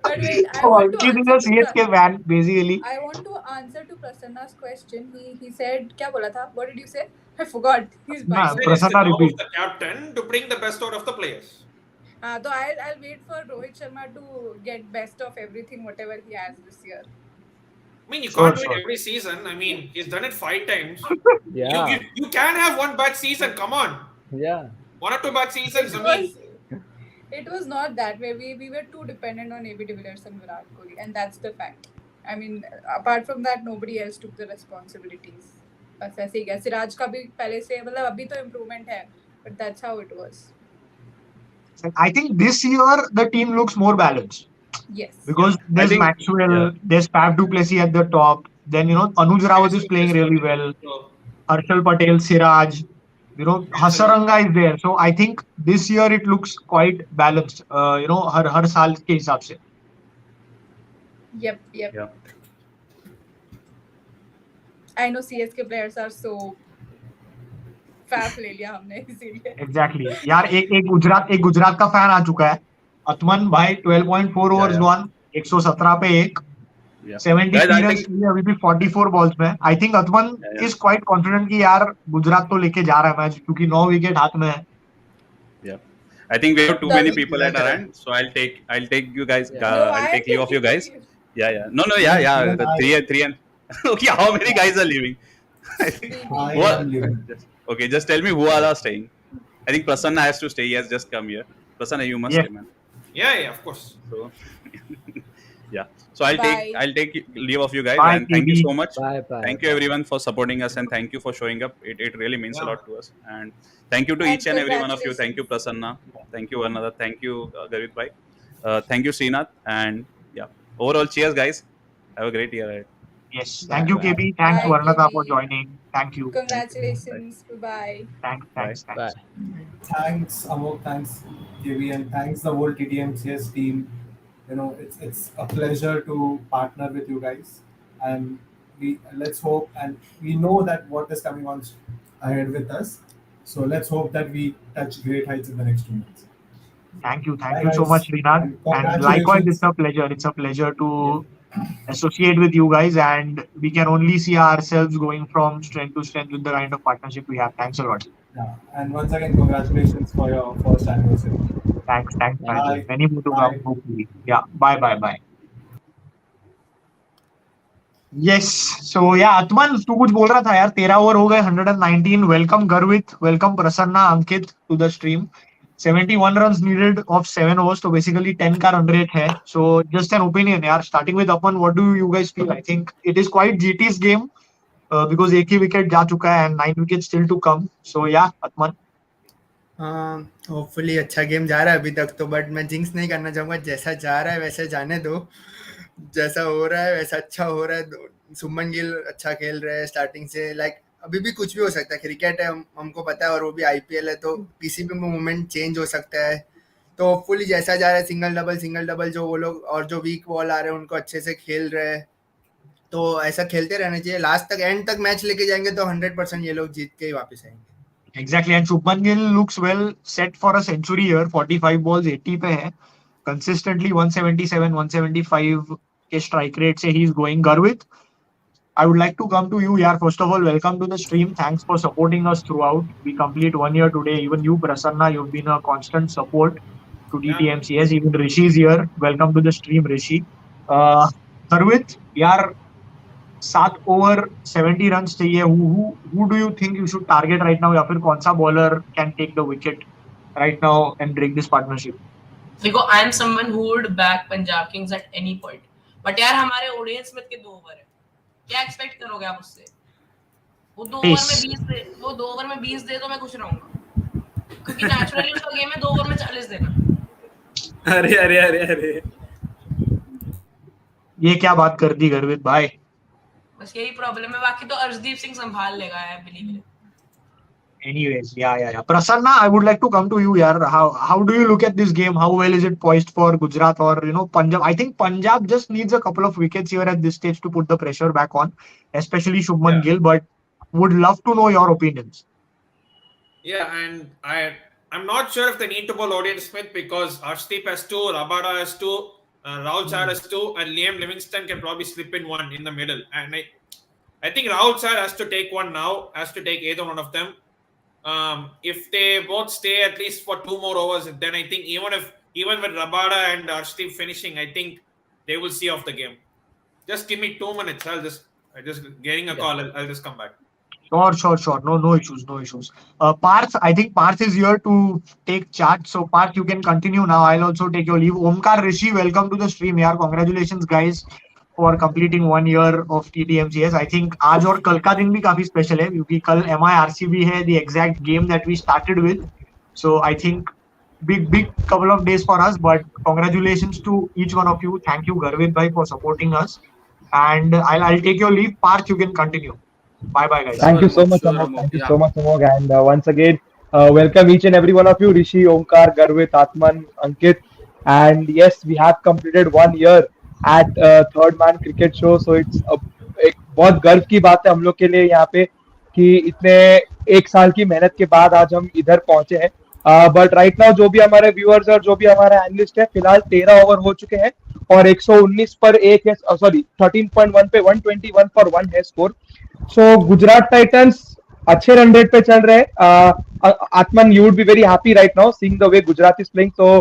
But wait, I So want to Ankit is a answer to CSK fan, basically. I want to answer to Prasanna's question. He said क्या बोला था? What did you say? I forgot. He's Nah, back. It's the Prasanna job repeat. of the captain to bring the best out of the players. So I'll wait for Rohit Sharma to get best of everything, whatever he has this year. I mean, you Sure, can't do sure. it every season. I mean, he's done it 5 times. yeah. You can have one bad season. Come on, Yeah. 1 or 2 bad seasons. I mean, It was not that way. We were too dependent on AB de Villiers and Virat Kohli, and that's the fact. I mean, apart from that, nobody else took the responsibilities. बस ऐसे ही गया. सिराज का भी पहले से मतलब अभी तो improvement है, but that's how it was. I think this year the team looks more balanced Yes. because there's think- Maxwell, yeah. there's Faf du Plessis at the top. Then Anuj Rawat is playing really well. So, Harshal Patel, Siraj, Hasaranga is there. So I think this year it looks quite balanced. हर साल के हिसाब से. Yep. Yeah. I know CSK players are so Faf ले लिया हमने इसीलिए. Exactly. यार एक गुजरात का फैन आ चुका है. अतमन भाई 12.4 overs gone, 117 पे 1. Yeah. 70 Guys, I runs think- लिए अभी भी 44 balls में. I think अतमन is quite confident कि यार गुजरात तो लेके जा रहा है मैच क्योंकि 9 विकेट हाथ में है. Yeah. I think we have too Does many it- people at our end, so I'll take you guys. Yeah. No, I'll I take leave of you guys. think- Yeah. No. Yeah. Even The I- three and okay. How many guys are leaving? I think. I What? am leaving. Okay, just tell me who all are staying. I think Prasanna has to stay. He has just come here. Prasanna, you must Yeah. stay, man. yeah, of course. So, yeah. So I'll Bye. take leave of you guys, Bye, and thank you PB. so much. Bye. Thank you everyone for supporting us, and thank you for showing up. It really means a Yeah. lot to us. And thank you to And each and every one of you. Thank you, congratulations. Prasanna. Thank you, another. Thank you, Garvit bhai. Thank you, Srinath. And yeah, overall, cheers, guys. Have a great year ahead. Yes. Thank you, KB. Thanks, Bye, Varnata, KB. for joining. Thank you. Congratulations. Bye. Thanks. Bye. Thanks, Amok. Thanks, JV, and thanks the whole TTMCS team. It's a pleasure to partner with you guys, and let's hope, and we know that what is coming on ahead with us. So let's hope that we touch great heights in the next 2 months. Thank you. Thank Bye, you so much, guys. Srinath. And And likewise, congratulations. it's a pleasure Yeah. to associate with you guys. And we can only see ourselves going from strength to strength with the kind of partnership we have. Thanks a lot. Yeah. And once again, congratulations for your first anniversary. Thanks, Thank Rajiv. you. Bye. Many more to come, Bye. hopefully. Yeah. Bye. Yes. So yeah, Atman, तू कुछ बोल रहा था यार. 13 over हो गए. 119. Welcome Garvit. Welcome Prasanna, Ankit to the stream. 71 runs needed of 7 overs. So basically 10 का run rate है. So just an opinion यार. Starting with Atman, what do you guys feel? I think it is quite GT's game because एक ही wicket जा चुका है and 9 wickets still to come. So yeah, Atman. Hopefully अच्छा game जा रहा है अभी तक तो, बट मैं जिंक्स नहीं करना चाहूंगा. जैसा जा रहा है वैसे जाने दो. जैसा हो रहा है वैसा अच्छा हो रहा है. सुमन गिल अच्छा खेल रहे हैं स्टार्टिंग से. लाइक अभी भी कुछ भी हो सकता है. क्रिकेट है, हमको पता है, और वो भी आईपीएल है, तो किसी भी मोमेंट चेंज हो सकता है. तो होपफुली जैसा जा रहा है, सिंगल डबल जो वो लोग और जो वीक बॉल आ रहे हैं उनको अच्छे से खेल रहे हैं, तो ऐसा खेलते रहना चाहिए. लास्ट तक, एंड तक मैच लेके जाएंगे तो 100% ये लोग जीत के ही वापस आएंगे. Exactly, and Shubman Gill looks well set for a century here. 45 balls 80 पे है. Consistently 177, 175 के strike rate से he is going. Garvit, I would like to come to you, yaar. First of all, welcome to the stream. Thanks for supporting us throughout. We complete 1 year today. Even you, Prasanna, you've been a constant support to Yeah. TTMCS. Even Rishi is here. Welcome to the stream, Rishi. Garvit, yaar, 7 over 70 runs चाहिए. Who do you think you should target right now? या फिर कौन सा bowler can take the wicket right now and break this partnership? देखो, I am someone who would back Punjab Kings at any point. But यार हमारे Odean Smith के 2 over है. क्या एक्सपेक्ट करोगे आप उससे? वो 2 ओवर में 20 दे, वो 2 ओवर में 20 दे तो मैं खुश रहूंगा. क्योंकि नेचुरली उसका गेम है 2 ओवर में 40 देना. अरे ये क्या बात कर दी गर्वित भाई. बस यही प्रॉब्लम है. बाकी तो अर्शदीप सिंह संभाल लेगा, I believe it. Anyways, yeah. Prasanna, I would like to come to you, yaar. How do you look at this game? How well is it poised for Gujarat or Punjab? I think Punjab just needs a couple of wickets here at this stage to put the pressure back on, especially Shubman Gill. But would love to know your opinions. Yeah, and I'm not sure if they need to bowl Odin Smith because Arshdeep has 2, Rabada has 2, Rahul Char has 2, and Liam Livingston can probably slip in 1 in the middle. And I think Rahul Char has to take 1 now, has to take either one of them. If they both stay at least for 2 more overs, then I think even with Rabada and Arshdeep finishing, I think they will see off the game. Just give me 2 minutes. I'll just getting a call. I'll just come back. Sure. No issues. Parth, I think Parth is here to take charge. So Parth, you can continue now. I'll also take your leave. Omkar, Rishi, welcome to the stream. यार, congratulations guys for completing 1 year of TTMCS. I think आज और कल का दिन भी काफी special है क्योंकि कल MI RCB है, the exact game that we started with. So I think big couple of days for us. But congratulations to each one of you. Thank you Garvit bhai for supporting us. And I'll take your leave. Parth, you can continue. Bye guys. Thank you so much, Amog. Thank you so much, Amog. And once again, welcome each and every one of you, Rishi, Omkar, Garvit, Atman, Ankit. And yes, we have completed 1 year at Third Man Cricket Show. So it's एक बहुत गर्व की बात है हम लोग के लिए यहाँ पे कि इतने 1 साल की मेहनत के बाद आज हम इधर पहुंचे हैं. बट राइट नाउ जो भी हमारे व्यूअर्स और जो भी हमारा एनालिस्ट है, फिलहाल 13 ओवर हो चुके हैं और 119 पर 1 है, सॉरी 13.1 पे 121 पर 1 है स्कोर. सो गुजरात टाइटंस अच्छे रन रेट पे चल रहे हैं. Atman, you would be very happy right now seeing the way Gujarat is playing. So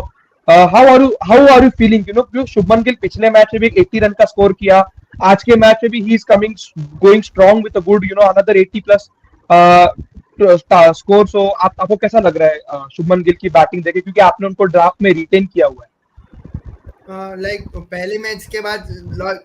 how are you feeling? Shubman Gill पिछले मैच में भी 80 रन का स्कोर किया. आज के मैच में भी he is coming going strong with a good another 80 plus score. So आपको कैसा लग रहा है शुभमन गिल की बैटिंग देखे, क्योंकि आपने उनको ड्राफ्ट में रिटेन किया हुआ है? लाइक पहले मैच के बाद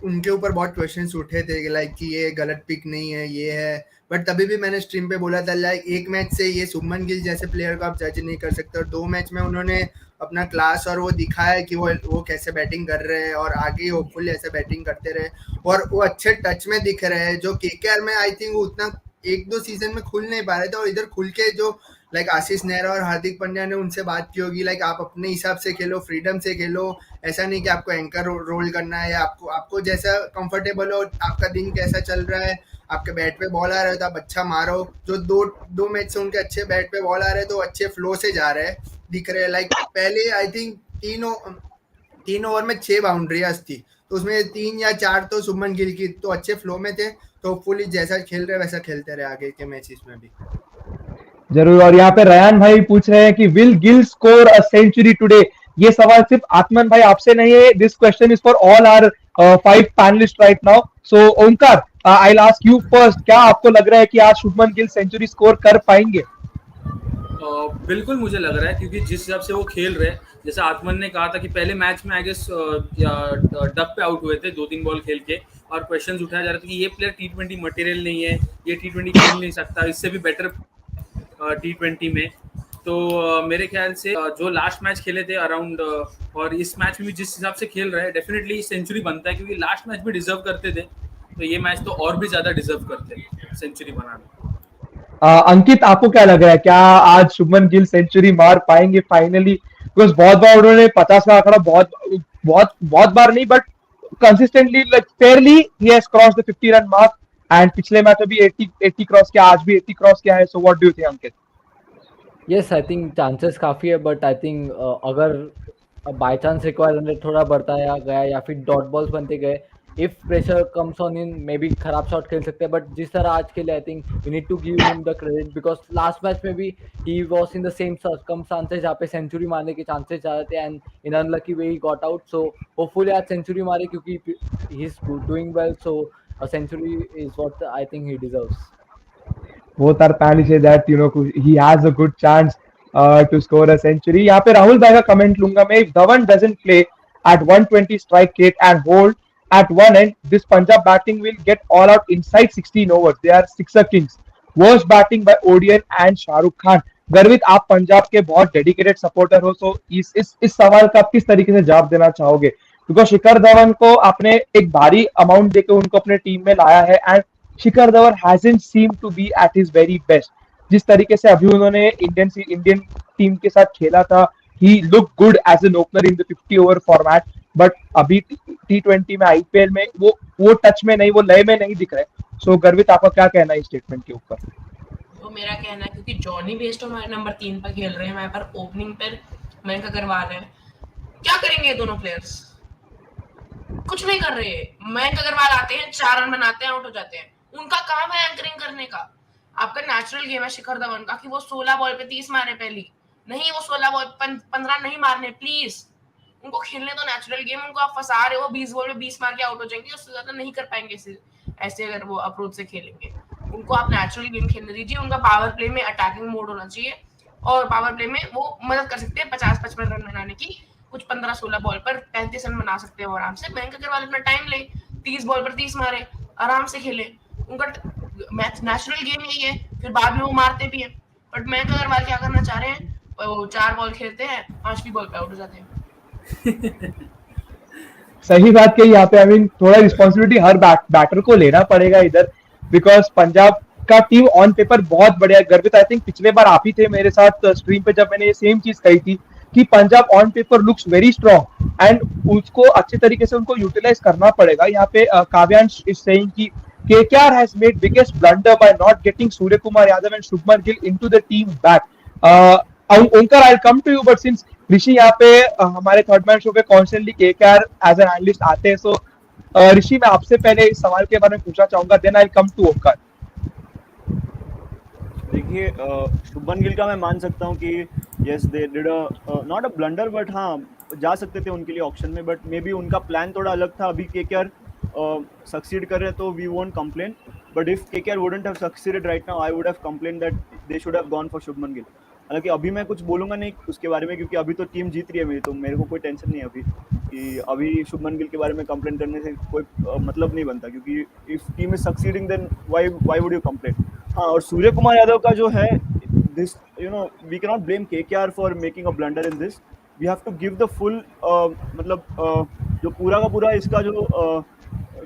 उनके ऊपर बहुत क्वेश्चंस उठे थे लाइक कि ये गलत पिक नहीं है, ये है. बट तभी भी मैंने स्ट्रीम पे बोला था लाइक एक मैच से ये शुभमन गिल जैसे प्लेयर को आप जज नहीं कर सकते. और 2 मैच में उन्होंने अपना क्लास और वो दिखाया कि वो कैसे बैटिंग कर रहे हैं और आगे होपफुली ऐसे बैटिंग करते रहे. और वो अच्छे टच में दिख रहे हैं जो केकेआर में आई थिंक वो उतना 1-2 सीजन में खुल नहीं पा रहे थे और इधर खुल के जो लाइक आशीष नेहरा और हार्दिक पांड्या ने उनसे बात की होगी, लाइक आप अपने हिसाब से खेलो, फ्रीडम से खेलो, ऐसा नहीं कि आपको एंकर रोल करना है, या आपको आपको जैसा कंफर्टेबल हो, आपका दिन कैसा चल रहा है, आपके बैट पे बॉल आ रहा है तो आप अच्छा मारो। जो दो दो मैच से उनके अच्छे बैट पे बॉल आ रहे हैं तो अच्छे फ्लो से जा रहे हैं, दिख रहे हैं। लाइक पहले आई थिंक तीन ओवर में 6 बाउंड्रियाज थी, तो उसमें 3 या 4 तो शुभमन गिल की, तो अच्छे फ्लो में थे। तो होपफुली जैसा खेल रहे वैसा खेलते रहे आगे के मैचेस में भी। जरूर। और यहाँ पे रयान भाई पूछ रहे हैं कि will Gill score a century today. ये सवाल सिर्फ आत्मन भाई आपसे नहीं है, this question is for all our 5 panelist right now. So Omkar, I will ask you first, क्या आपको लग रहा है कि आज शुभमन गिल सेंचुरी स्कोर कर पाएंगे? बिल्कुल मुझे लग रहा है, क्योंकि जिस हिसाब से वो खेल रहे हैं, जैसा आत्मन ने कहा था कि पहले मैच में आई गेस डक पे आउट हुए थे 2-3 बॉल खेल के, और क्वेश्चंस उठाया जा रहा था कि ये प्लेयर टी20 मटेरियल नहीं है, ये टी20 खेल नहीं सकता, इससे भी बेटर टी20 में। तो मेरे ख्याल से जो लास्ट मैच खेले थे अराउंड, और इस मैच में भी जिस हिसाब से खेल रहे हैं, डेफिनेटली सेंचुरी बनता है, क्योंकि लास्ट मैच भी डिजर्व करते थे, तो ये मैच तो और भी ज्यादा डिजर्व करते हैं सेंचुरी बनाना। अंकित, आपको क्या लग रहा है, क्या आज शुभमन गिल सेंचुरी मार पाएंगे फाइनली? बिकॉज बहुत बार उन्होंने 50 का आंकड़ा बहुत बहुत बहुत बार नहीं, but consistently like Fairlie he has crossed the 50 run mark, and पिछले मैच में भी 80 क्रॉस किया, आज भी 80 क्रॉस किया है। So what do you think Ankit? Yes, I think chances काफ़ी है, बट आई थिंक अगर by chance require run rate थोड़ा बढ़ता गया या फिर डॉट बॉल्स बनते गए, if pressure comes on in, maybe खराब शॉट खेल सकते हैं, बट जिस तरह आज खेले, I think we need to give him the credit, because last match में भी he was in the same circumstances जहाँ पे सेंचुरी मारने के चांसेस ज़्यादा थे, and in unlucky way he got out. So hopefully आज सेंचुरी मारे, क्योंकि he is doing well, so a century is what I think he deserves. Both are panic say that he has a good chance to score a century. यहाँ पे राहुल भाई का comment लूंगा मैं, if Dhawan doesn't play at 120 strike rate and hold at one end, this Punjab batting will get all out inside 16 overs. They are sixer kings. Worst batting by ODN and Shahrukh Khan. गर्वित, आप पंजाब के बहुत dedicated supporter हो, तो इस सवाल का आप किस तरीके से जवाब देना चाहोगे? बिकॉज शिखर धवन को आपने एक भारी अमाउंट देकर उनको अपने टीम में लाया है, and Shikhar Dhawan hasn't seemed to be at his very best. जिस तरीके से अभी उन्होंने इंडियन टीम के साथ खेला था, he looked good as an opener in the 50 over format, but अभी T20 में IPL में वो टच में नहीं, वो लय में नहीं दिख रहे। सो गर्वित, आपका क्या कहना है इस स्टेटमेंट के ऊपर? तो मेरा कहना है, क्योंकि जॉनी बेस्टो हमारे नंबर 3 पर खेल रहे हैं, हमारे पर ओपनिंग पर मयंक अग्रवाल है, क्या करेंगे ये दोनों प्लेयर्स? कुछ नहीं कर रहे। मयंक अग्रवाल आते हैं, 4 रन बनाते हैं, आउट हो जाते हैं। उनका काम है एंकरिंग करने का। आपका नेचुरल गेम है शिखर धवन का कि वो 16 बॉल पे 30 मारे पहली, नहीं वो 16 बॉल 15 नहीं मारने, प्लीज उनको खेलने दो नेचुरल गेम। उनको आप फंसा रहे हो, 20 बॉल में 20 मार के आउट हो जाएंगे, उससे ज्यादा नहीं कर पाएंगे ऐसे अगर वो अप्रोच से खेलेंगे। उनको आप नेचुरल गेम खेलने दीजिए। उनका पावर प्ले में अटैकिंग मोड होना चाहिए, और पावर प्ले में वो मदद कर सकते हैं 50-55 रन बनाने की। कुछ 15-16 बॉल पर 35 रन बना सकते हैं आराम से। मयंक अग्रवाल अपना टाइम ले, 30 बॉल पर 30 मारे, आराम से खेले। उनका मैच नेचुरल गेम यही है, फिर बाद में वो मारते भी हैं। बट मयंक अग्रवाल क्या करना चाह रहे हैं, वो 4 बॉल खेलते हैं, 5वीं बॉल पे आउट हो जाते हैं। सही बात कही यहाँ पे। आई मीन थोड़ा रिस्पॉन्सिबिलिटी हर बैटर को लेना पड़ेगा इधर, बिकॉज पंजाब का टीम ऑन पेपर बहुत बढ़िया है। गर्वित, आई थिंक पिछले बार आप ही थे मेरे साथ स्ट्रीम पे जब मैंने ये सेम चीज कही थी कि Punjab on paper looks very strong, and उसको अच्छे तरीके से उनको यूटिलाइज करना पड़ेगा। यहाँ पे काव्यांश इज सेइंग कि KKR has made biggest blunder by not getting Surya Kumar Yadav and Shubman Gill into the team back. Onkar, I'll come to you, but since Rishi यहाँ पे हमारे थर्ड मैन शो पे constantly KKR as an analyst आते हैं, सो ऋषि मैं आपसे पहले इस सवाल के बारे में पूछना चाहूंगा, देन आई कम टू ओंकार। देखिए, शुभमन गिल का मैं मान सकता हूँ कि yes they did not a blunder, but हाँ जा सकते थे उनके लिए ऑप्शन में, बट मे बी उनका प्लान थोड़ा अलग था। अभी KKR सक्सीड कर रहे हैं तो we won't complain, but if KKR wouldn't have succeeded right now, I would have complain that they should have gone for Shubman Gill. हालांकि अभी मैं कुछ बोलूंगा नहीं उसके बारे में, क्योंकि अभी तो टीम जीत रही है मेरी, तो मेरे को कोई टेंशन नहीं है अभी कि अभी शुभमन गिल के बारे में कंप्लेन करने से कोई मतलब नहीं बनता, क्योंकि if team is succeeding then why would you complain. हाँ, और सूर्य कुमार यादव का जो है, this we can not blame KKR for making a blunder in this. We have to give the full मतलब जो पूरा का पूरा इसका जो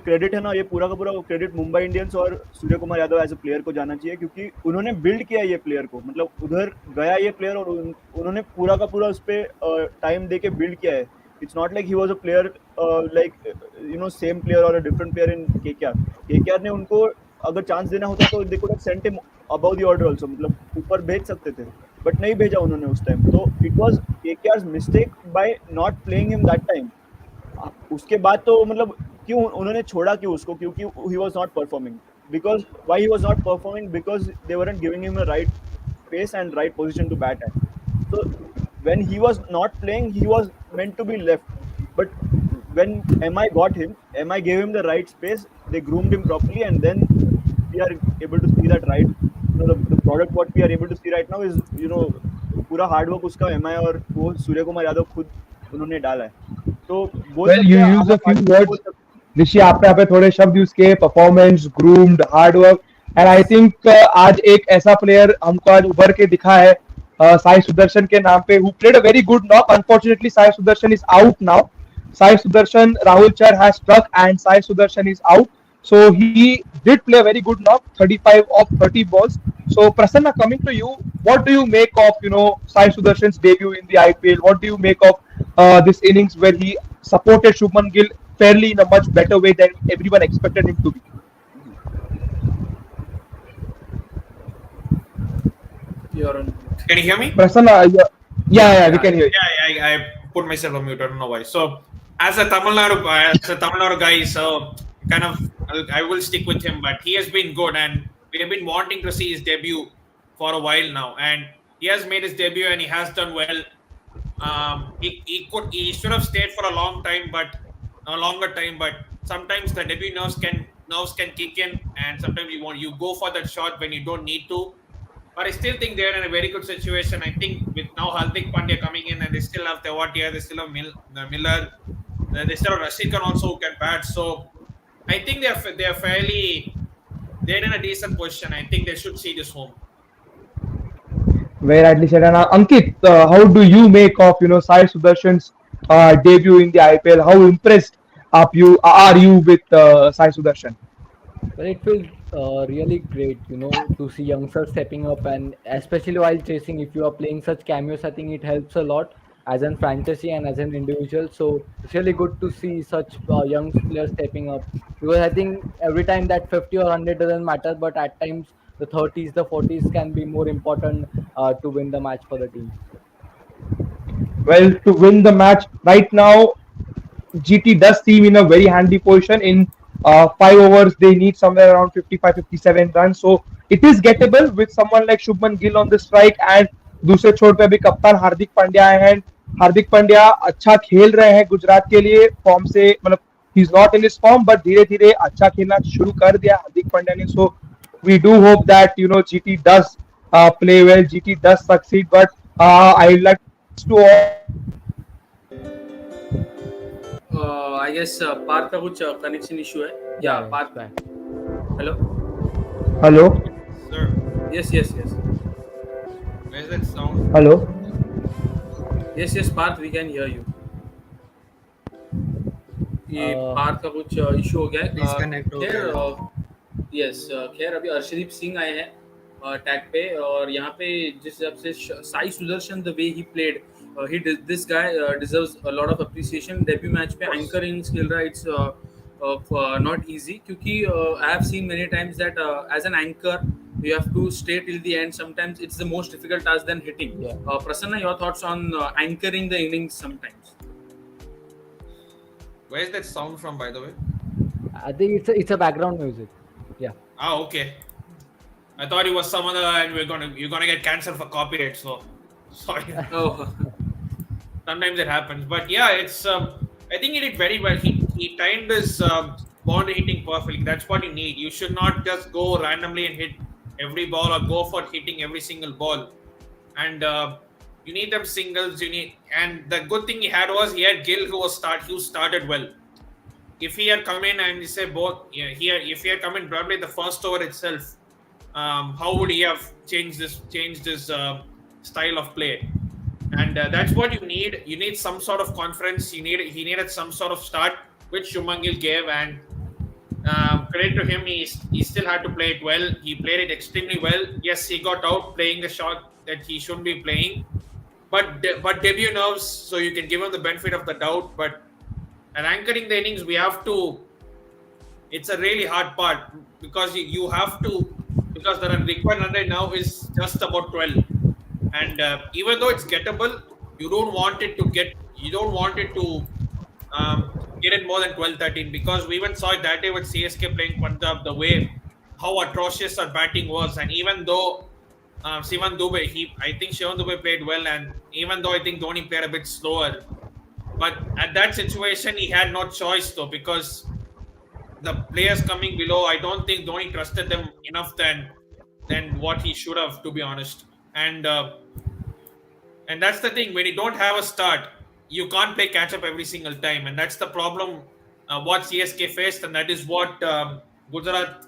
क्रेडिट है ना, ये पूरा का पूरा क्रेडिट मुंबई इंडियंस और Surya Kumar Yadav as a player को जाना चाहिए, क्योंकि उन्होंने बिल्ड किया ये प्लेयर को, मतलब उधर गया ये प्लेयर और उन्होंने पूरा का पूरा उस पर टाइम दे के बिल्ड किया है. It's not like he was a player like same player और a different player in KKR ने उनको अगर चांस देना होता तो they could have sent him above the order also, मतलब ऊपर भेज सकते थे, बट नहीं भेजा उन्होंने उस टाइम. तो it was KKR's mistake by not playing him that time. उसके बाद तो मतलब क्यों उन्होंने छोड़ा, क्यों उसको, क्योंकि he was not performing. Because why he was not performing, because they weren't giving him a right pace and right position to bat at. So when he was not playing, he was meant to be left. But when MI got him, MI gave him the right space, they groomed him properly, and then we are able to see that right. The product what we are able to see right now is पूरा hard work उसका MI और वो सूर्य कुमार यादव खुद उन्होंने डाला है. तो बोल Well, सकते you हैं use आधा a few पार्टी बोल words, सकते हैं. ऋषि. आपने यहाँ पे थोड़े शब्द यूज किए, performance, groomed, hard work. And I think आज एक ऐसा प्लेयर हमको आज उभर के दिखा है साई सुदर्शन के नाम पे, who played a very good knock. Unfortunately Sai Sudarshan is out now. Sai Sudarshan, Rahul Char has struck and Sai Sudarshan is out. So he did play a very good knock, 35 of 30 balls. So Prasanna, coming to you, what do you make of Sai Sudarshan's debut in the IPL? What do you make of this innings where he supported Shubman Gill fairly in a much better way than everyone expected him to be? You're on. Can you hear me? Prasanna, yeah, we can hear you. Yeah, I put myself on mute. I don't know why. So, as a Tamil Nadu guy, so kind of I will stick with him. But he has been good, and we have been wanting to see his debut for a while now, and he has made his debut, and he has done well. He should have stayed for a longer time, but sometimes the debut nerves can kick in, and sometimes you go for that shot when you don't need to. But I still think they're in a very good situation. I think with now Hardik Pandya coming in, and they still have Tewatia, they still have Miller, they still have Rashid Khan also who can bat. So I think they're in a decent position. I think they should see this home. Very rightly said. And Ankit, how do you make of Sai Sudarshan's debut in the IPL? How impressed are you with Sai Sudarshan? Well, it feels really great, to see youngsters stepping up, and especially while chasing. If you are playing such cameos, I think it helps a lot as an franchise and as an individual. So it's really good to see such young players stepping up, because I think every time that 50 or 100 doesn't matter, but at times the 30s, the 40s can be more important to win the match for the team. Well, to win the match right now, GT does seem in a very handy position. In 5 overs, they need somewhere around 55-57 runs. So it is gettable with someone like Shubman Gill on the strike, and दूसरे छोर पे अभी कप्तान हार्दिक पांड्या है. हार्दिक पांड्या अच्छा खेल रहे हैं गुजरात के लिए. फॉर्म से मतलब he is not in his form, but धीरे धीरे अच्छा खेलना शुरू कर दिया हार्दिक पांड्या ने. So we do hope that GT does play well, GT does succeed. But I would like to I guess Parth का कुछ कनेक्शन इशू है. Yeah, Parth. Hello. Hello. Sir. Yes. Where's that sound? Hello. Yes, Parth, we can hear you. ये पार्थ का कुछ issue हो गया है. Disconnect हो गया. यस, खैर अभी अर्शदीप सिंह आए हैं टैग पे, और यहाँ पे जिस हिसाब से Sai Sudarshan the way he played, this guy deserves a lot of appreciation. Debut match पे anchoring खेल रहा है. It's not easy, क्योंकि I have seen many times that as an anchor you have to stay till the end. Sometimes it's the most difficult task than hitting. Prasanna, your thoughts on anchoring the innings sometimes? Where is that sound from, by the way? I think it's a background music. Yeah. Okay. I thought it was some other, and you're gonna get cancelled for copyright. So sorry. Oh. Sometimes it happens, but yeah, it's. I think he did very well. He timed his boundary hitting perfectly. That's what you need. You should not just go randomly and hit every ball, or go for hitting every single ball. And you need them singles. And the good thing he had was he had Gill who started well. If he had come in and say both, if he had come in probably the first over itself, how would he have changed his style of play? And that's what you need. You need some sort of confidence. He needed some sort of start, which Shubman Gill gave, and credit to him, he still had to play it well. He played it extremely well. Yes, he got out playing the shot that he shouldn't be playing, but debut nerves, so you can give him the benefit of the doubt. But and anchoring the innings, we have to. It's a really hard part because you have to, because the required run rate now is just about 12, and even though it's gettable, you don't want it to get it more than 12, 13, because we even saw it that day with CSK playing Punjab, the way how atrocious our batting was. And even though Shivan Dubey, I think Shivan Dubey played well, and even though I think Dhoni played a bit slower, but at that situation he had no choice though, because the players coming below, I don't think Dhoni trusted them enough than what he should have, to be honest. And that's the thing, when you don't have a start, you can't play catch up every single time, and that's the problem what CSK faced, and that is what Gujarat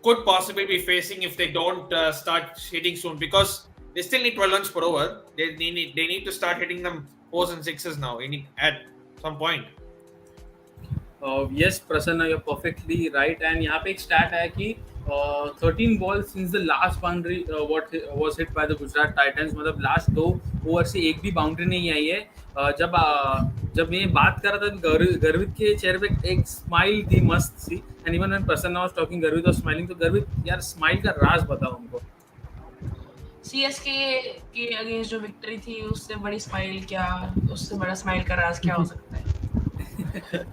could possibly be facing if they don't start hitting soon, because they still need 12 runs per over. They need to start hitting them 4s and 6s now at some point. Yes, Prasanna, you're perfectly right. And यहाँ पे एक stat है कि 13 balls since the last boundary what was hit by the Gujarat Titans, मतलब last 2 over से एक भी boundary नहीं आई है. जब मैं बात कर रहा था गर्वित के चेहरे पे एक स्माइल थी मस्त सी, and even when Prasanna was talking Garvit was smiling. तो गर्वित यार स्माइल का राज बताओ हमको. सीएसके के अगेंस्ट जो विक्ट्री थी, उससे बड़ी स्माइल क्या, उससे बड़ा स्माइल का राज क्या हो सकता है?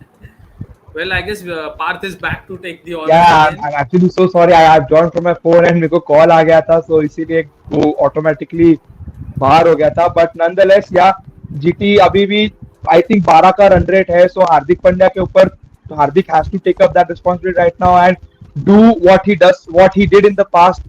Well, I guess Parth is back to take the honor. Yeah, I'm actually so sorry. I've joined from my phone and मेरे को कॉल आ गया था, so इसीलिए वो ऑटोमेटिकली बाहर हो गया था. बट nonetheless, yeah, जीटी अभी भी I think 12 का रन रेट है, so हार्दिक पांड्या के ऊपर हार्दिक has to take up that responsibility right now and do what he did in the past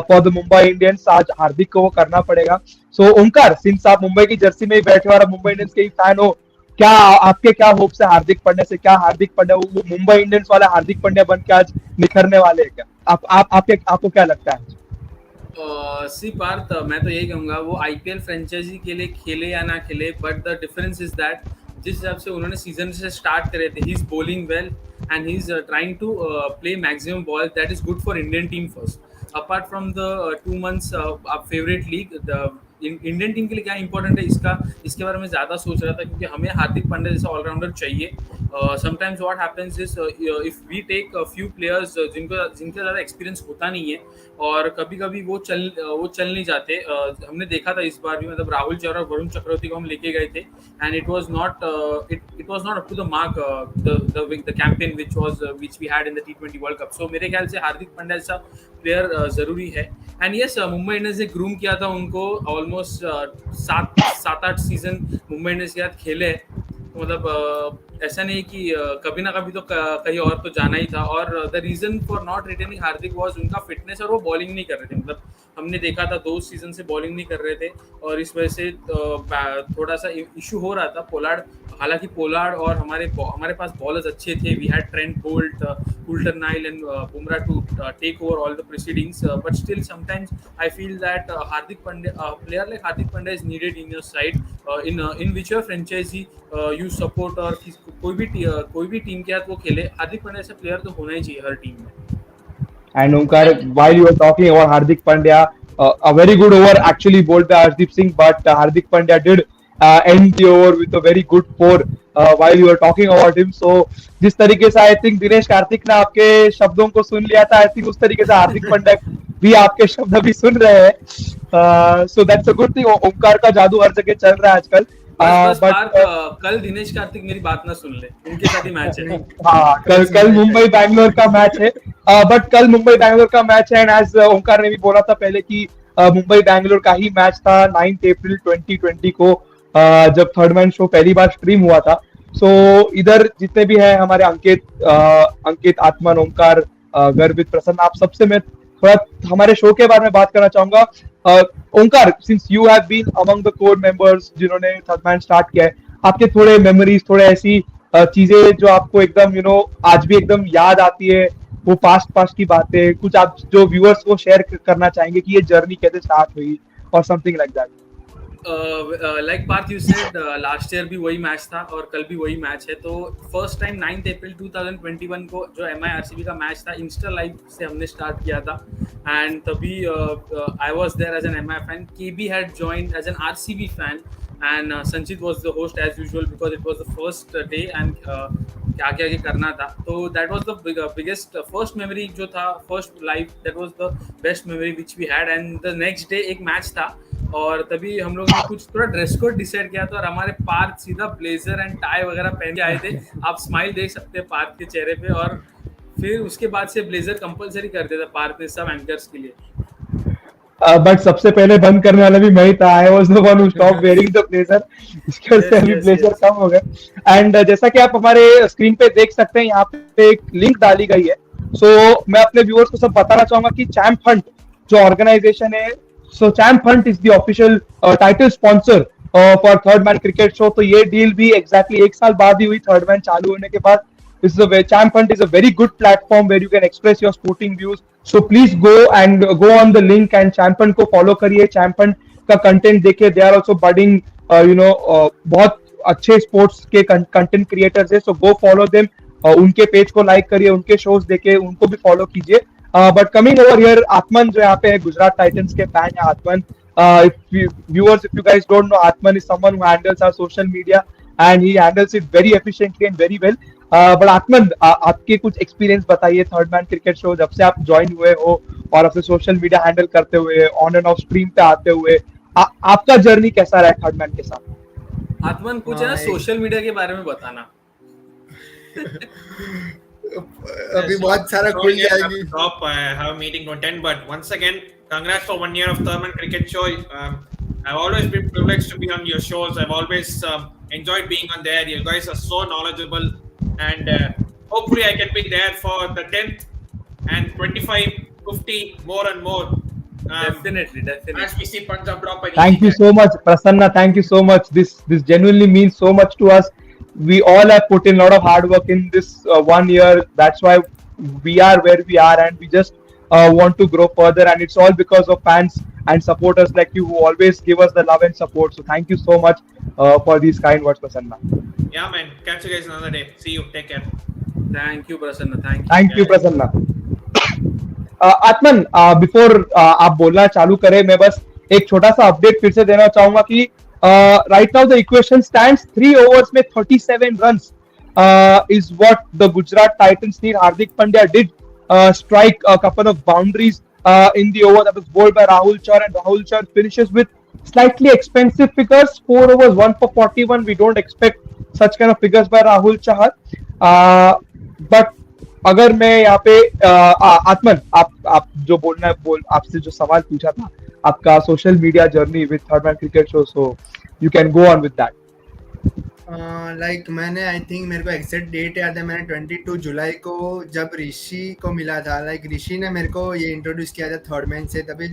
for the Mumbai Indians. आज हार्दिक को वो करना पड़ेगा. So ओमकार, since आप मुंबई की जर्सी में ही बैठे और मुंबई इंडियंस के ही फैन हो, क्या आपके क्या होप्स है हार्दिक पांड्या से? क्या हार्दिक पांड्या वो मुंबई इंडियंस वाला हार्दिक पांड्या बन के आज निखरने वाले हैं क्या? आपको क्या लगता है? सी पार्थ, मैं तो यही कहूंगा, वो आईपीएल फ्रेंचाइजी के लिए खेले या ना खेले, but the difference is that जिस हिसाब से उन्होंने सीजन से स्टार्ट करे थे, he is bowling well and he is trying to play maximum ball. That is good for Indian team first. Apart from the 2 months favourite league, the Indian team के लिए क्या इंपॉर्टेंट है इसके बारे में ज़्यादा सोच रहा था, क्योंकि हमें हार्दिक पांड्या जैसा ऑलराउंडर चाहिए. Sometimes what happens is if we take few players जिनका ज़्यादा एक्सपीरियंस होता नहीं है, और कभी वो चल नहीं जाते. हमने देखा था इस बार भी, मतलब राहुल चहर और वरुण चक्रवर्ती को हम लेके गए थे, and it was not up to the mark the campaign which we had in the T20 world cup. So मेरे ख्याल से हार्दिक पांड्या जैसा प्लेयर ज़रूरी है. एंड यस, मुंबई इंडियंस ने ग्रूम किया था उनको. ऑलमोस्ट 7-8 सीजन मुंबई इंडियंस के साथ खेले, मतलब ऐसा नहीं कि कभी ना कभी तो कहीं और तो जाना ही था. और the reason for not retaining Hardik was उनका फिटनेस, और वो बॉलिंग नहीं कर रहे थे. मतलब हमने देखा था 2 सीजन से बॉलिंग नहीं कर रहे थे, और इस वजह से थोड़ा सा इशू हो रहा था. पोलार्ड, हालांकि पोलार्ड और हमारे पास बॉलर्स अच्छे थे. We had Trent Boult, Coulter Nile and Bumrah to take over all the proceedings, but still sometimes I feel that Hardik Pandya, player like Hardik Pandya is needed in your side, in which your franchise you support, और कोई भी team के साथ वो खेले. हार्दिक पांड्या ऐसा player तो होना ही चाहिए हर टीम में. And Omkar, while you were talking about Hardik Pandya, a very good over actually bowled by Arshdeep Singh, but Hardik Pandya did end the over with a very good 4 while you were talking about him. So जिस तरीके से I think Dinesh Karthik ने आपके शब्दों को सुन लिया था, I think उस तरीके से हार्दिक पांड्या भी आपके शब्द अभी सुन रहे हैं. So that's a good thing. Omkar का जादू हर जगह चल रहा है आजकल. कल दिनेश कार्तिक मेरी बात ना सुन ले, उनके साथ ही मैच है. हाँ, कल मुंबई बैंगलोर का मैच है. बट कल मुंबई बैंगलोर का मैच है, एंड एज ओमकार ने भी बोला था पहले कि मुंबई बैंगलोर का ही मैच था 9 अप्रैल 2020 को, जब थर्ड मैन शो पहली बार स्ट्रीम हुआ था. सो इधर जितने भी हैं हमारे अंकित, आत्मन, ओमकार, गर्वित, प्रसन्न, आप सबसे मैं थोड़ा हमारे शो के बारे में बात करना चाहूंगा. Omkar, since you have been among the core members जिन्होंने थर्ड मैन स्टार्ट किया है, आपके थोड़े मेमोरीज, थोड़े ऐसी चीजें जो आपको एकदम आज भी एकदम याद आती है, वो पास्ट की बातें, कुछ आप जो व्यूअर्स को शेयर करना चाहेंगे कि ये जर्नी कैसे स्टार्ट हुई और something like that. Like Parth you said last year भी वही मैच था और कल भी वही मैच है। तो फर्स्ट टाइम 9 अप्रैल 2021 को जो MI RCB का मैच था इंस्टा लाइव से हमने स्टार्ट किया था एंड तभी I was there as an MI fan. KB had joined as an RCB fan and Sanchit was the host as usual because it was the first day and क्या क्या करना था। तो that was the biggest first memory जो था, first live, that was the best memory which we had. And the next day एक match था और तभी हम लोग ने कुछ थोड़ा ड्रेस कोड डिसाइड किया था और हमारे पार्थ सीधा ब्लेजर एंड टाई वगैरह पहन के आए थे। आप स्माइल देख सकते हैं पार्थ के चेहरे पे। और फिर उसके बाद से ब्लेजर कंपलसरी कर दिया था पार्थ ने सब एंकर्स के लिए। बट सबसे पहले बंद करने वाला भी मैं ही था। I was the one who stop wearing the blazer. इसके वजह से अभी ब्लेजर कम हो गया। एंड जैसा कि आप हमारे स्क्रीन पे देख सकते हैं, यहाँ पे एक लिंक डाली गई है। सो मैं अपने व्यूअर्स को सब बताना चाहूंगा कि चैम्प हंट जो ऑर्गेनाइजेशन है, so Champhunt is the official title sponsor for third man cricket show. तो ये डील भी एग्जैक्टली एक साल बाद ही हुई, थर्ड मैन चालू होने के बाद। CHAMPHUNT is a very good platform where you can express your sporting views. So please go on the link and CHAMPHUNT को follow करिए। CHAMPHUNT का content देखिए। They are also budding, बहुत अच्छे sports के content creators है। So go follow them. उनके page को like करिए, उनके shows देखिए, उनको भी follow कीजिए। But coming over here, आत्मन जो यहाँ पे है, गुजरात टाइटंस के फैन है आत्मन। If you guys don't know, Atman is someone who handles our social media and he handles it very efficiently and very well. But आत्मन, आपके कुछ एक्सपीरियंस बताइए थर्ड मैन क्रिकेट शो जब से आप ज्वाइन हुए हो और अपने सोशल मीडिया हैंडल करते हुए, ऑन एंड ऑफ स्ट्रीम पे आते हुए, आपका जर्नी कैसा रहा थर्ड मैन के साथ? आत्मन कुछ है ना सोशल मीडिया के बारे में बताना। अभी बहुत सारा खुल जाएगी। Top, I have a meeting to attend, but once again, congrats for 1 year of Third Man Cricket Show. I've always been privileged to be on your shows. I've always enjoyed being on there. You guys are so knowledgeable, and hopefully I can be there for the 10th and 25, 50 more and more. Definitely. As we see Punjab drop an Thank you so much, Prasanna. Thank you so much. This genuinely means so much to us. We all have put in a lot of hard work in this 1 year. That's why we are where we are, and we just want to grow further. And it's all because of fans and supporters like you who always give us the love and support. So thank you so much for these kind words, Prasanna. Yeah, man. Catch you guys another day. See you. Take care. Thank you, Prasanna. Thank you. Thank you, Prasanna. Atman, before आप बोलना चालू करें, मैं बस एक छोटा सा update फिर से देना चाहूंगा कि right now the equation stands 3 overs में 37 runs is what the Gujarat Titans need. Hardik Pandya did strike a couple of boundaries in the over that was bowled by Rahul Char, and Rahul Char finishes with slightly expensive figures. 4 overs, 1 for 41. We don't expect such kind of figures by Rahul Char. But अगर मैं यहाँ पे आत्मन, आप जो बोलना है आपसे जो सवाल पूछा था, आपका social media journey with third man cricket show, so you can go on with that. Like मैंने आई थिंक मेरे को एग्जैक्ट डेट याद है, मैंने 22 जुलाई को जब ऋषि को मिला था, लाइक ऋषि ने मेरे को ये इंट्रोड्यूस किया था थर्ड मैन से, तभी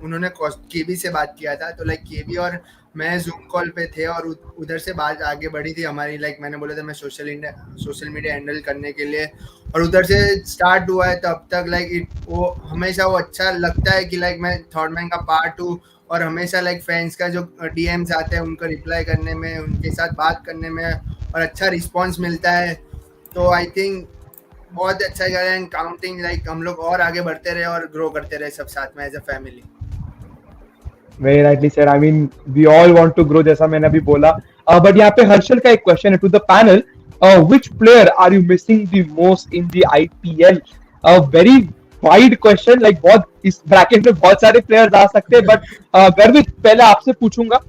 उन्होंने केबी से बात किया था। तो लाइक केबी और मैं जूम कॉल पे थे और उधर से बात आगे बढ़ी थी हमारी। लाइक मैंने बोला था मैं सोशल मीडिया हैंडल करने के लिए, और उधर से स्टार्ट हुआ है। तो अब तक लाइक वो हमेशा वो अच्छा लगता है कि लाइक मैं थर्ड मैन का पार्ट हूँ, और हमेशा लाइक फैंस का जो डीएम्स आते हैं उनको रिप्लाई करने में, उनके साथ बात करने में और अच्छा रिस्पॉन्स मिलता है। तो आई थिंक बहुत अच्छा है एंड काउंटिंग, लाइक हम लोग और आगे बढ़ते रहे और ग्रो करते रहे सब साथ में as a family. Very rightly said. I mean, we all want to grow, जैसा मैंने अभी बोला। But यहाँ पे हर्षल का एक क्वेश्चन है to the panel. Which player are you missing the most in the IPL? A very wide question. Like बहुत इस ब्रैकेट में बहुत सारे प्लेयर्स आ सकते हैं, but गर्वित पहले आपसे पूछूंगा,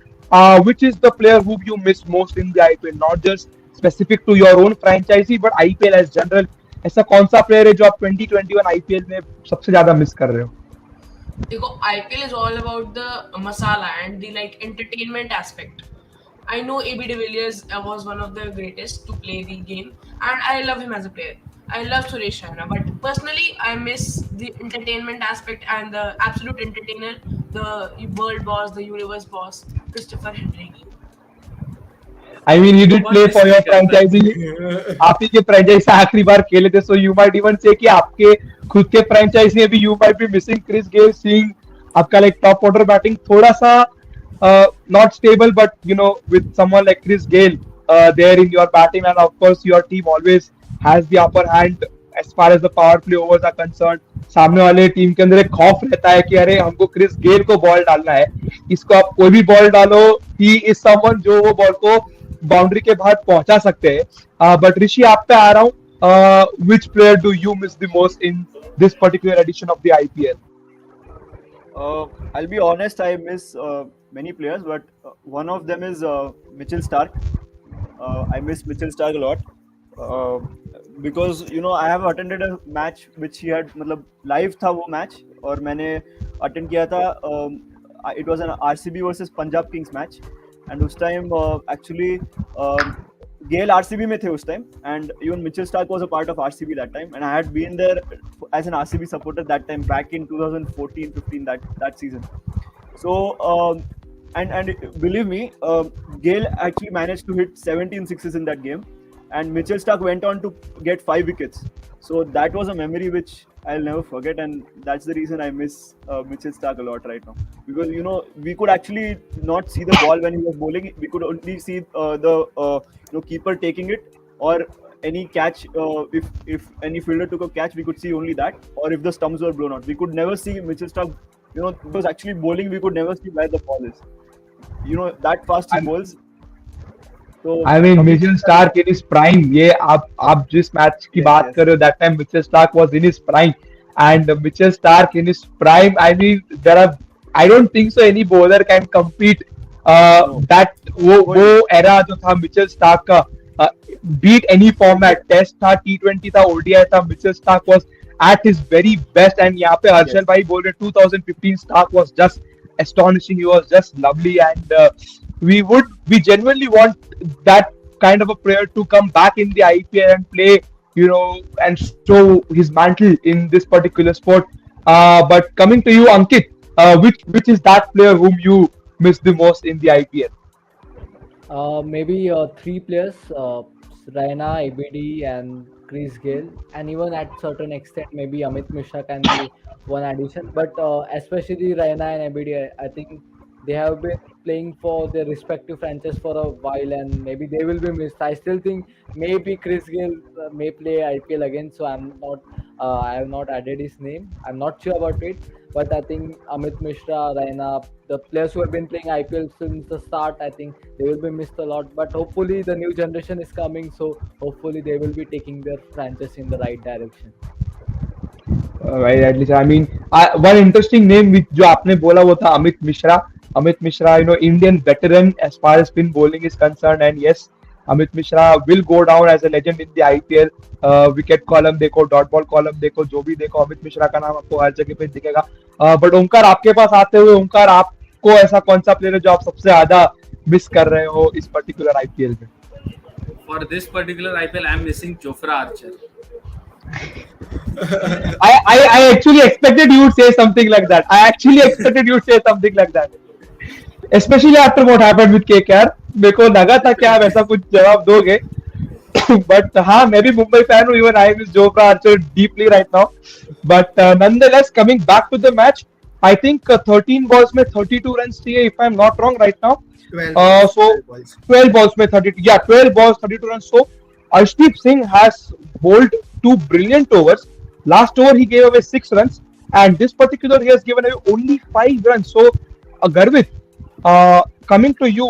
which is the player who you miss most in the IPL? Not just specific to your own franchisee, but IPL as general. ऐसा कौन सा प्लेयर है जो आप 2021 IPL में सबसे ज्यादा मिस कर रहे हो? देखो, IPL is all about the masala and the like entertainment aspect. I know AB de Villiers was one of the greatest to play the game, and I love him as a player. I love Suresh Raina, but personally I miss the entertainment aspect and the absolute entertainer, the world boss, the universe boss, Christopher Henry. I mean, he did play for your franchisee. आप ही के franchise से आखिरी बार खेले थे, so you might even say कि आपके खुद के फ्रेंचाइजी में भी you might be missing Chris Gayle, seeing आपका like top order बैटिंग थोड़ा सा not stable, but with someone like Chris Gale there in your batting, and of course your team always has the upper hand as far as the power play overs are concerned. सामने वाले team के अंदर एक खौफ रहता है कि अरे हमको क्रिस गेल को बॉल डालना है, इसको आप कोई भी बॉल डालो, ही इज समवन जो वो बॉल को बाउंड्री के बाहर पहुंचा सकते हैं. बट ऋषि आप पे आ रहा हूँ, which player do you miss the most in this particular edition of the IPL? I'll be honest, I miss many players, but one of them is Mitchell Stark. I miss Mitchell Stark a lot because I have attended a match which he had, मतलब live था वो match और मैंने attend किया था. It was an RCB versus Punjab Kings match, and उस time actually Gale RCB में थे उस time, and even Mitchell Stark was a part of RCB that time, and I had been there as an RCB supporter that time back in 2014-15 that season. So and believe me, Gale actually managed to hit 17 sixes in that game, and Mitchell Stark went on to get 5 wickets. So that was a memory which I'll never forget, and that's the reason I miss Mitchell Stark a lot right now. Because we could actually not see the ball when he was bowling. We could only see the keeper taking it, or any catch. If any fielder took a catch, we could see only that, or if the stumps were blown out. We could never see Mitchell Stark. Was actually bowling. We could never see where the ball is. That fast he bowls. So, I mean, Mitchell Stark in his prime. ये आप जिस match की बात कर रहे हो, that time Mitchell Stark was in his prime, and Mitchell Stark in his prime. I mean, I don't think so any bowler can compete that वो era जो था Mitchell Stark का, beat any format. Test था, T20 था, ODI था. Mitchell Stark was at his very best, and यहाँ पे हर्षल भाई बोल रहे 2015 Stark was just astonishing. He was just lovely, and we genuinely want that kind of a player to come back in the IPL and play, and show his mantle in this particular sport. But coming to you, Ankit, which is that player whom you miss the most in the IPL? Maybe 3 players, Raina, ABD, and Chris Gale, and even at certain extent, maybe Amit Mishra can be one addition. But especially Raina and ABD, I think they have been playing for their respective franchise for a while, and maybe they will be missed. I still think maybe Chris Gale may play IPL again, so I have not added his name. I'm not sure about it, but I think Amit Mishra, Raina, the players who have been playing IPL since the start, I think they will be missed a lot. But hopefully the new generation is coming, so hopefully they will be taking their franchise in the right direction. Right, at least I mean, one interesting name which जो आपने बोला वो था Amit Mishra. Amit Mishra, Indian veteran as far as spin bowling is concerned, and yes, Amit Mishra will go down as a legend in the IPL. Wicket column देखो, dot ball column देखो, जो भी देखो, अमित मिश्रा का नाम आपको हर जगह पे दिखेगा. But ओंकार आपके पास आते हुए, ओंकार आपको ऐसा कौन सा प्लेयर है जो आप सबसे ज्यादा मिस कर रहे हो इस पर्टिकुलर IPL में? For this particular IPL, I am missing Jofra Archer. I actually expected you would say something like that. Especially after what happened with KKR, मेरे को लगा था कि आप ऐसा कुछ जवाब दोगे. But हाँ, मैं भी मुंबई fan हूँ. Even I miss Jofra Archer deeply right now. But nonetheless, coming back to the match, I think 13 balls में 32 runs चाहिए, if I'm not wrong right now. 12 balls में 32. Yeah, 12 balls 32 runs. So Arshdeep Singh has bowled 2 brilliant overs. Last over he gave away 6 runs, and this particular he has given away only 5 runs. So Garvit, coming to you,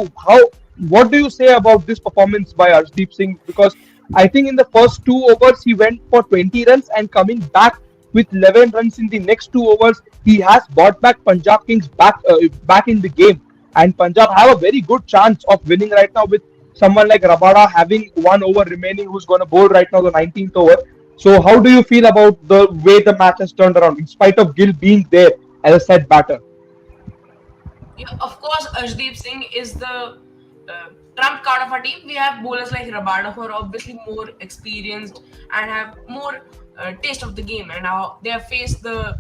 what do you say about this performance by Arshdeep Singh? Because I think in the first 2 overs he went for 20 runs, and coming back with 11 runs in the next 2 overs, he has brought back Punjab Kings back in the game, and Punjab have a very good chance of winning right now with someone like Rabada having 1 over remaining, who's going to bowl right now the 19th over. So how do you feel about the way the match has turned around in spite of Gill being there as a set batter? Yeah, of course, Arshdeep Singh is the trump card of our team. We have bowlers like Rabada who are obviously more experienced and have more taste of the game, and now they have faced the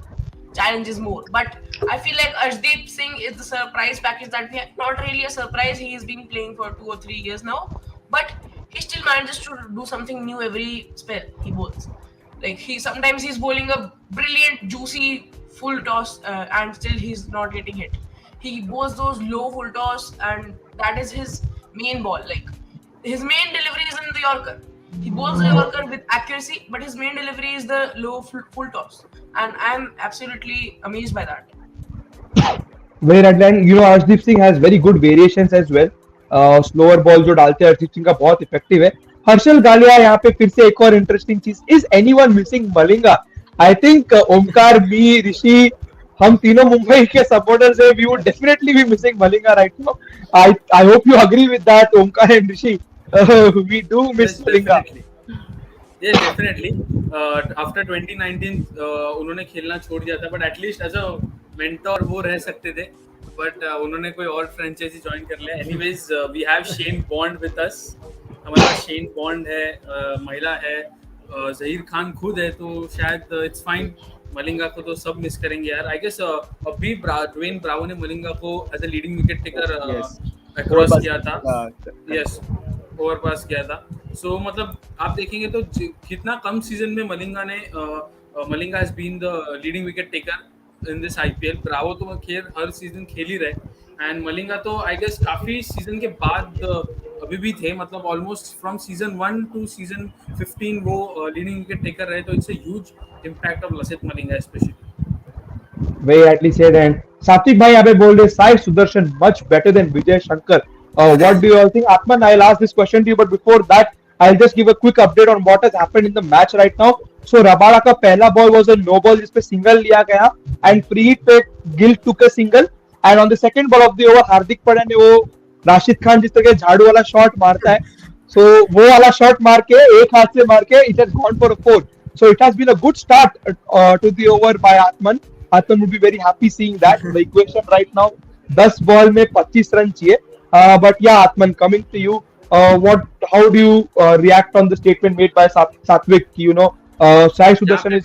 challenges more. But I feel like Arshdeep Singh is the surprise package that we have. Not really a surprise. He's been playing for 2 or 3 years now, but he still manages to do something new every spell he bowls. Like sometimes he's bowling a brilliant, juicy full toss, and still he's not getting hit. he goes those low full toss, and that is his main ball. Like his main delivery is in the Yorker. He bowls the Yorker with accuracy, but his main delivery is the low full toss, and I'm absolutely amazed by that. Where at then Arshdeep Singh has very good variations as well. Slower ball जो डालते हैं अर्शदीप सिंह का बहुत effective है. हर्षल गालिया यहाँ पे फिर से एक और इंटरेस्टिंग चीज. Is anyone missing Malinga? I think Omkar, me, Rishi, हम तीनों मुंबई के सपोर्टर्स हैं. We would definitely be missing Malinga right now. I hope you agree with that, Omkar and Rishi. We do miss Malinga. Yes, definitely. After 2019 उन्होंने खेलना छोड़ दिया था, but at least as a mentor वो रह सकते थे. But उन्होंने कोई और फ्रेंचाइजी ज्वाइन कर लिया. Anyways, we have Shane Bond with us. हमारे पास Shane Bond है, महिला है, जहीर खान खुद है, तो शायद it's fine. मलिंगा को तो सब मिस करेंगे यार. I guess अभी ड्वेन ब्रावो ने मलिंगा को as a leading wicket taker across किया था. Yes, ओवरपास किया था. सो मतलब आप देखेंगे तो कितना कम सीजन में Malinga has been the leading wicket taker in this IPL. Bravo तो खैर हर सीजन खेल ही रहे, एंड मलिंगा तो आई गेस काफी सीजन के बाद अभी भी थे. मतलब almost from season 1 to season 15 वो लीडिंग विकेट टेकर रहे. तो it's a huge impact of Lasith Malinga specially. Very rightly said. And Satvik bhai यहाँ पे बोल रहे Sai Sudarshan much better than Vijay Shankar. What do you all think? Atman, I'll ask this question to you, but before that, I'll just give a quick update on what has happened in the match right now. So Rabada का पहला ball was a no ball जिसपे single लिया गया, and pre-hit पे Gill took a single, and on the second ball of the over हार्दिक पांड्या ने वो राशिद खान जिस तरह झाड़ू वाला शॉट मारता है, so वो वाला शॉट मार के एक हाथ से मार के it has gone for a 4. So it has been a good start to the over by Atman. Atman would be very happy seeing that. The equation right now 10 ball में 25 रन चाहिए. But yeah, Atman, coming to you, how do you react on the statement made by Satvik? Sai Sudarshan is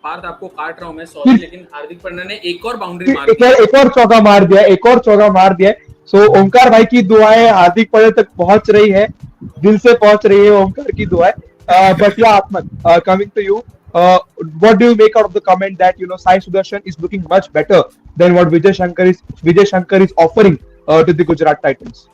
Partha आपको काट रहा हूं मैं, sorry, लेकिन हार्दिक पांड्या ने एक और बाउंड्री मार दी, एक और चौका मार दिया. सो ओमकार भाई की दुआएं हार्दिक पांड्या तक पहुंच रही है, दिल से पहुंच रही है ओमकार की दुआएं. But yeah, Atman, coming to you, what do you make out of the comment that Sai Sudarshan is looking much better than what Vijay Shankar is offering to the Gujarat Titans?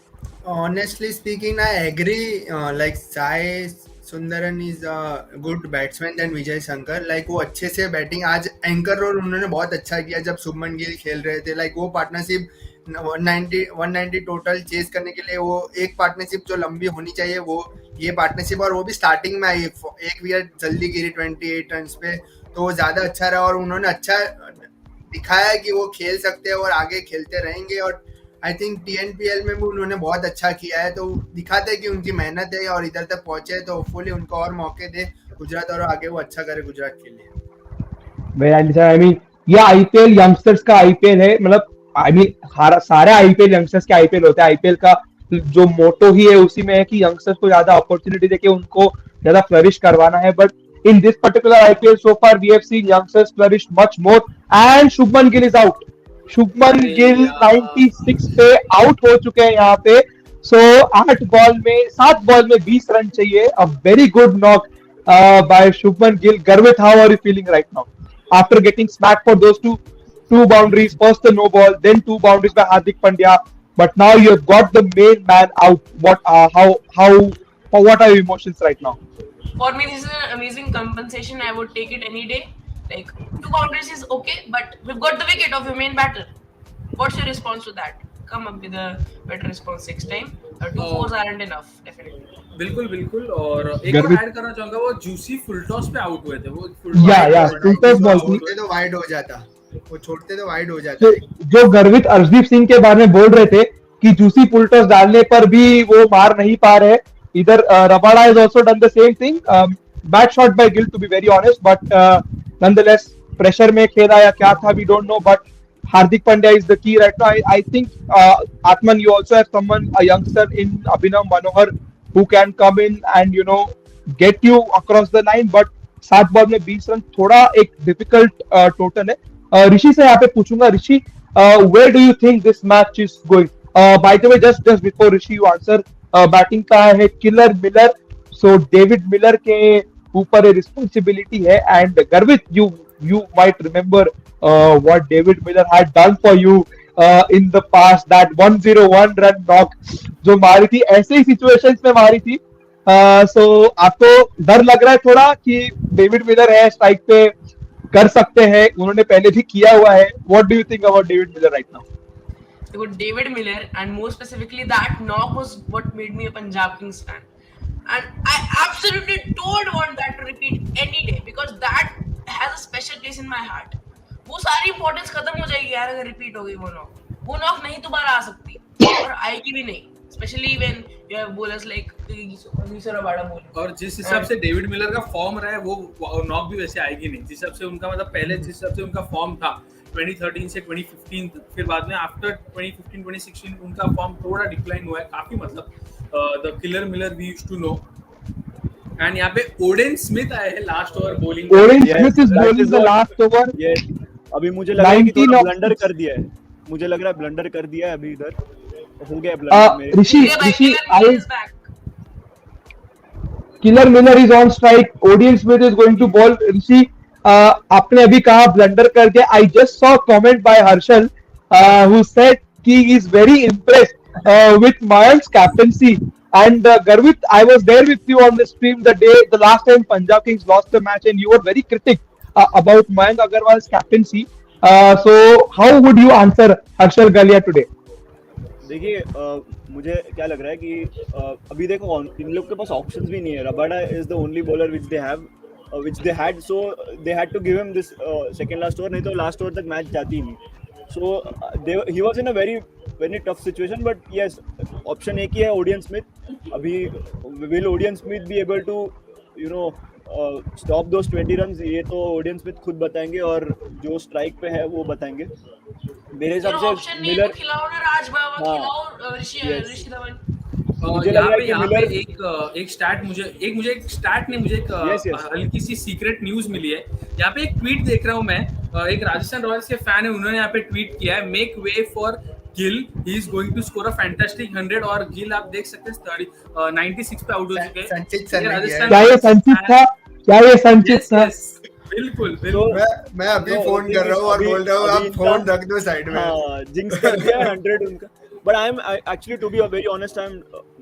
Honestly speaking, I agree. Like Sai Sundaran is a good batsman than Vijay Shankar. Like वो अच्छे से batting, आज anchor role उन्होंने बहुत अच्छा किया जब शुभमन गिल खेल रहे थे. लाइक वो पार्टनरशिप 190 टोटल चेस करने के लिए, वो एक पार्टनरशिप जो लंबी होनी चाहिए वो ये पार्टनरशिप, और वो भी स्टार्टिंग में आई. एक विकेट जल्दी गिरी 28 रन पे, तो वो ज्यादा अच्छा रहा और उन्होंने अच्छा दिखाया कि वो खेल सकते हैं और आगे खेलते रहेंगे. और आई थिंक TNPL में भी उन्होंने बहुत अच्छा किया है, तो दिखाते हैं कि उनकी मेहनत है और इधर तक पहुंचे. तो होपफुली उनको और मौके दे गुजरात और आगे वो अच्छा करे गुजरात के लिए. आई मीन ये IPL यंगस्टर्स का IPL है. मतलब सारे IPL यंगस्टर्स के IPL होते हैं. IPL का जो मोटो ही है उसी में है कि यंगस्टर्स को ज्यादा अपॉर्चुनिटी देके उनको ज्यादा फ्लरिश करवाना है. But in this particular IPL so far we have seen youngsters flourish much more, and Shubman Gill is out. Shubman Gill 96 पे आउट हो चुके हैं यहाँ पे. सो 7 बॉल में 20 रन चाहिए. A very good knock by Shubman Gill. Garvit, how are you feeling right now after getting smack for those two boundaries? First the no ball, then 2 boundaries by Hardik Pandya, but now you have got the main man out. What are your emotions right now? For me, this is an amazing compensation. I would take it any day. Like 2 boundaries is okay, but we've got the wicket of your main batter. What's your response to that? Come up with a better response next time. 2 fours aren't enough, definitely. बिल्कुल. और एक और add करना चाहूंगा, वो juicy full toss पे out हुए थे. वो फुल टॉस बॉल छोड़ते तो वाइड हो जाता. जो गर्वित अर्शदीप सिंह के बारे में बोल रहे थे कि जूसी फुल टॉस डालने पर भी वो मार नहीं पा रहे. इधर Rabada has also done the same thing. Bad shot by Gill, to be very honest, but nonetheless pressure में खेला या क्या था, we don't know. But Hardik Pandya is the key right now. I think Atman, you also have someone, a youngster in Abhinav Manohar, who can come in and get you across the line. But 7 ball में 20 run थोड़ा एक difficult total है. ऋषि से यहाँ पे पूछूंगा. ऋषि, where do you think this match is going? By the way, just before Rishi you answer, batting का है किलर मिलर. सो डेविड मिलर के ऊपर रिस्पॉन्सिबिलिटी है. एंड गर्वित, you might remember what David Miller had done for you in the past, that 101 run knock जो मारी थी, ऐसे ही सिचुएशंस में मारी थी. So आपको डर लग रहा है थोड़ा कि डेविड मिलर है स्ट्राइक पे, कर सकते हैं, उन्होंने पहले भी किया हुआ है. What do you think about David Miller right now? David Miller, and more specifically, that knock was what made me a Punjab Kings fan. And I absolutely don't want that to repeat any day, because that has a special place in my heart. वो सारी importance खत्म हो जाएगी यार अगर repeat हो गई वो नॉक नहीं दोबारा आ सकती, और आएगी भी नहीं, specially when you have bowlers like नीसर अबाड़ा बॉलिंग. और जिस हिसाब से डेविड मिलर का फॉर्म रहा है वो नॉक भी वैसे आएगी नहीं. जिस हिसाब से उनका मतलब पहले जिस हिसाब से उनका फॉर्म था 2013 से 2015, फिर बाद में आफ्टर 2015-2016 उनका फॉर्म थोड़ा डिक्लाइन हुआ है काफी. मतलब the killer Miller we used to know. And यहाँ पे ओडेन स्मिथ आए हैं last over bowling. Odean Smith is bowling the last over. अभी मुझे लग रहा है कि थोड़ा ब्लंडर कर दिया है. मुझे लग रहा है ब्लंडर कर दिया है अभी इधर हो गया blunder. Rishi killer Miller is on strike. Odean Smith is going to bowl. Rishi आपने अभी कहा ब्लंडर कर दिया. I just saw comment by Harshal who said he is very impressed with Mayank's captaincy. And Garvit, I was there with you on the stream the last time Punjab Kings lost the match, and you were very critic about Mayank Agarwal's captaincy. So how would you answer Harshal Galia today? देखिए मुझे क्या लग रहा है कि अभी देखो इन लोग के पास ऑप्शंस भी नहीं है. Rabada is the only bowler which they had, so they had to give him this second last over, नहीं तो लास्ट ओवर तक मैच जाती ही नहीं. So he was in a very tough situation, but yes, option एक ही है Odean Smith. अभी will Odean Smith be able to stop those 20 runs? ये तो ओडियन स्मिथ खुद बताएंगे, और जो स्ट्राइक पे है वो बताएंगे. मेरे हिसाब से मिलर खिलाओ ना राज बाबा, खिलाओ ऋषि धवन. यहाँ पे एक स्टैट मुझे एक स्टैट ने मुझे एक हल्की सी सीक्रेट न्यूज मिली है. यहाँ पे एक ट्वीट देख रहा हूँ मैं, एक राजस्थान रॉयल्स के फैन है, उन्होंने यहाँ पे ट्वीट किया है, make way for Gill, he is going to score a fantastic 100. और गिल आप देख सकते हैं 96 पे आउट हो चुके हैं. क्या ये संचित था? बिल्कुल. मैं अभी फोन कर रहा हूँ और बोल रहा हूँ आप फोन रख दो साइड में. जिंक्स कर दिया 100 उनका. But I am actually to be very honest, I am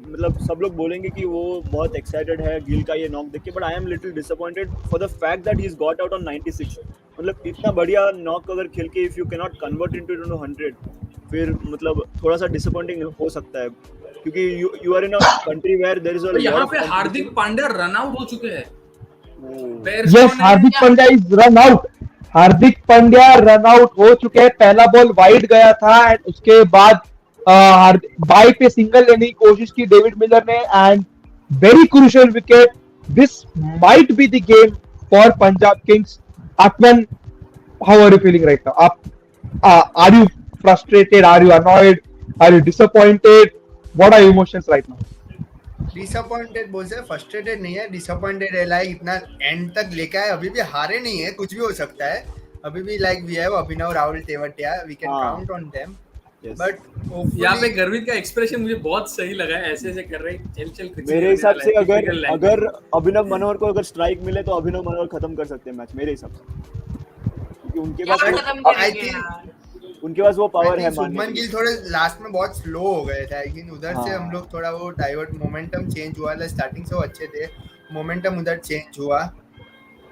मतलब सब लोग बोलेंगे कि वो बहुत एक्साइटेड है गिल का ये नॉक देख के, but I am little disappointed for the fact that he is got out on 96. मतलब इतना बढ़िया नॉक अगर खेल के if you can not convert into 100, फिर मतलब थोड़ा सा डिसअपॉइंटिंग हो सकता है, क्योंकि you are in a country where there is a. यहाँ पे हार्दिक पांड्या रन आउट हो चुके हैं. Yes, Hardik Pandya is run out. Hardik Pandya run out हो चुके हैं. पहला बॉल वाइड गया था, एंड उसके बाद बाई पे सिंगल लेने की कोशिश की डेविड मिलर ने, and very crucial wicket. This might be the game for Punjab Kings. Atman, how are you feeling right now? Are you frustrated? Are you annoyed? Are you disappointed? What are your emotions right now? Disappointed बोल से frustrated नहीं है, disappointed है. Like इतना and तक लेके आए, अभी भी हारे नहीं है, कुछ भी हो सकता है अभी भी. Like we have Abhinav, Rahul Tewatia, we can count on them. But यहाँ पे गर्वित का एक्सप्रेशन मुझे बहुत सही लगा है, ऐसे कर रहे हैं चल मेरे हिसाब से अगर अभिनव मनोहर को अगर स्ट्राइक मिले तो अभिनव मनोहर खत्म कर सकते हैं मैच मेरे हिसाब से, क्योंकि उनके पास वो पावर है. शुभमन गिल थोड़े लास्ट में बहुत स्लो हो गए थे, लेकिन उधर से हम लोग थोड़ा वो डाइवर्ट, मोमेंटम चेंज हुआ. स्टार्टिंग से वो अच्छे थे, मोमेंटम उधर चेंज हुआ.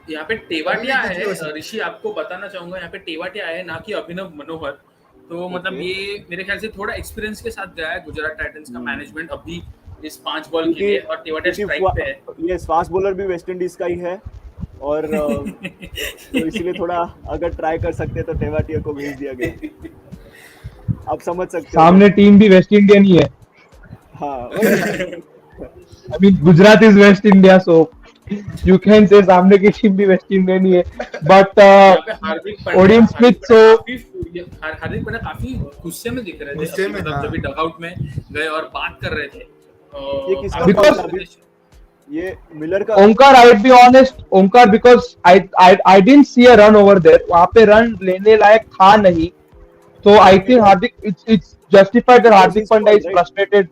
यहाँ पे टेवाटिया है ऋषि, आपको बताना चाहूंगा, यहाँ पे टेवाटिया है ना कि अभिनव मनोहर. तो मतलब ये मेरे ख्याल से थोड़ा एक्सपीरियंस के साथ गया है गुजरात टाइटंस का मैनेजमेंट अभी इस 5 बॉल के लिए, और टेवाटिया स्ट्राइक पे है. ये फास्ट बॉलर भी वेस्ट इंडीज का ही है, और तो इसलिए थोड़ा अगर ट्राई कर सकते तो टेवाटिया को भेज दिया गया. आप समझ सकते हो सामने टीम भी वेस्ट इंडियन ही है. हाँ, अभी Gujarat is waste India, so you can say सामने की टीम भी वेस्ट इंडियन ही है. बट ओडियन स्मिथ, सो हार्दिक पांड्या काफी गुस्से में दिख रहे थे, मतलब जब डगआउट में गए और बात कर रहे थे. ये किसका ये मिलर का? Omkar, I be honest Omkar, because I didn't see a run over there. वहां पे रन लेने लायक था नहीं, तो I think Hardik it's justified that Hardik Pandya is frustrated.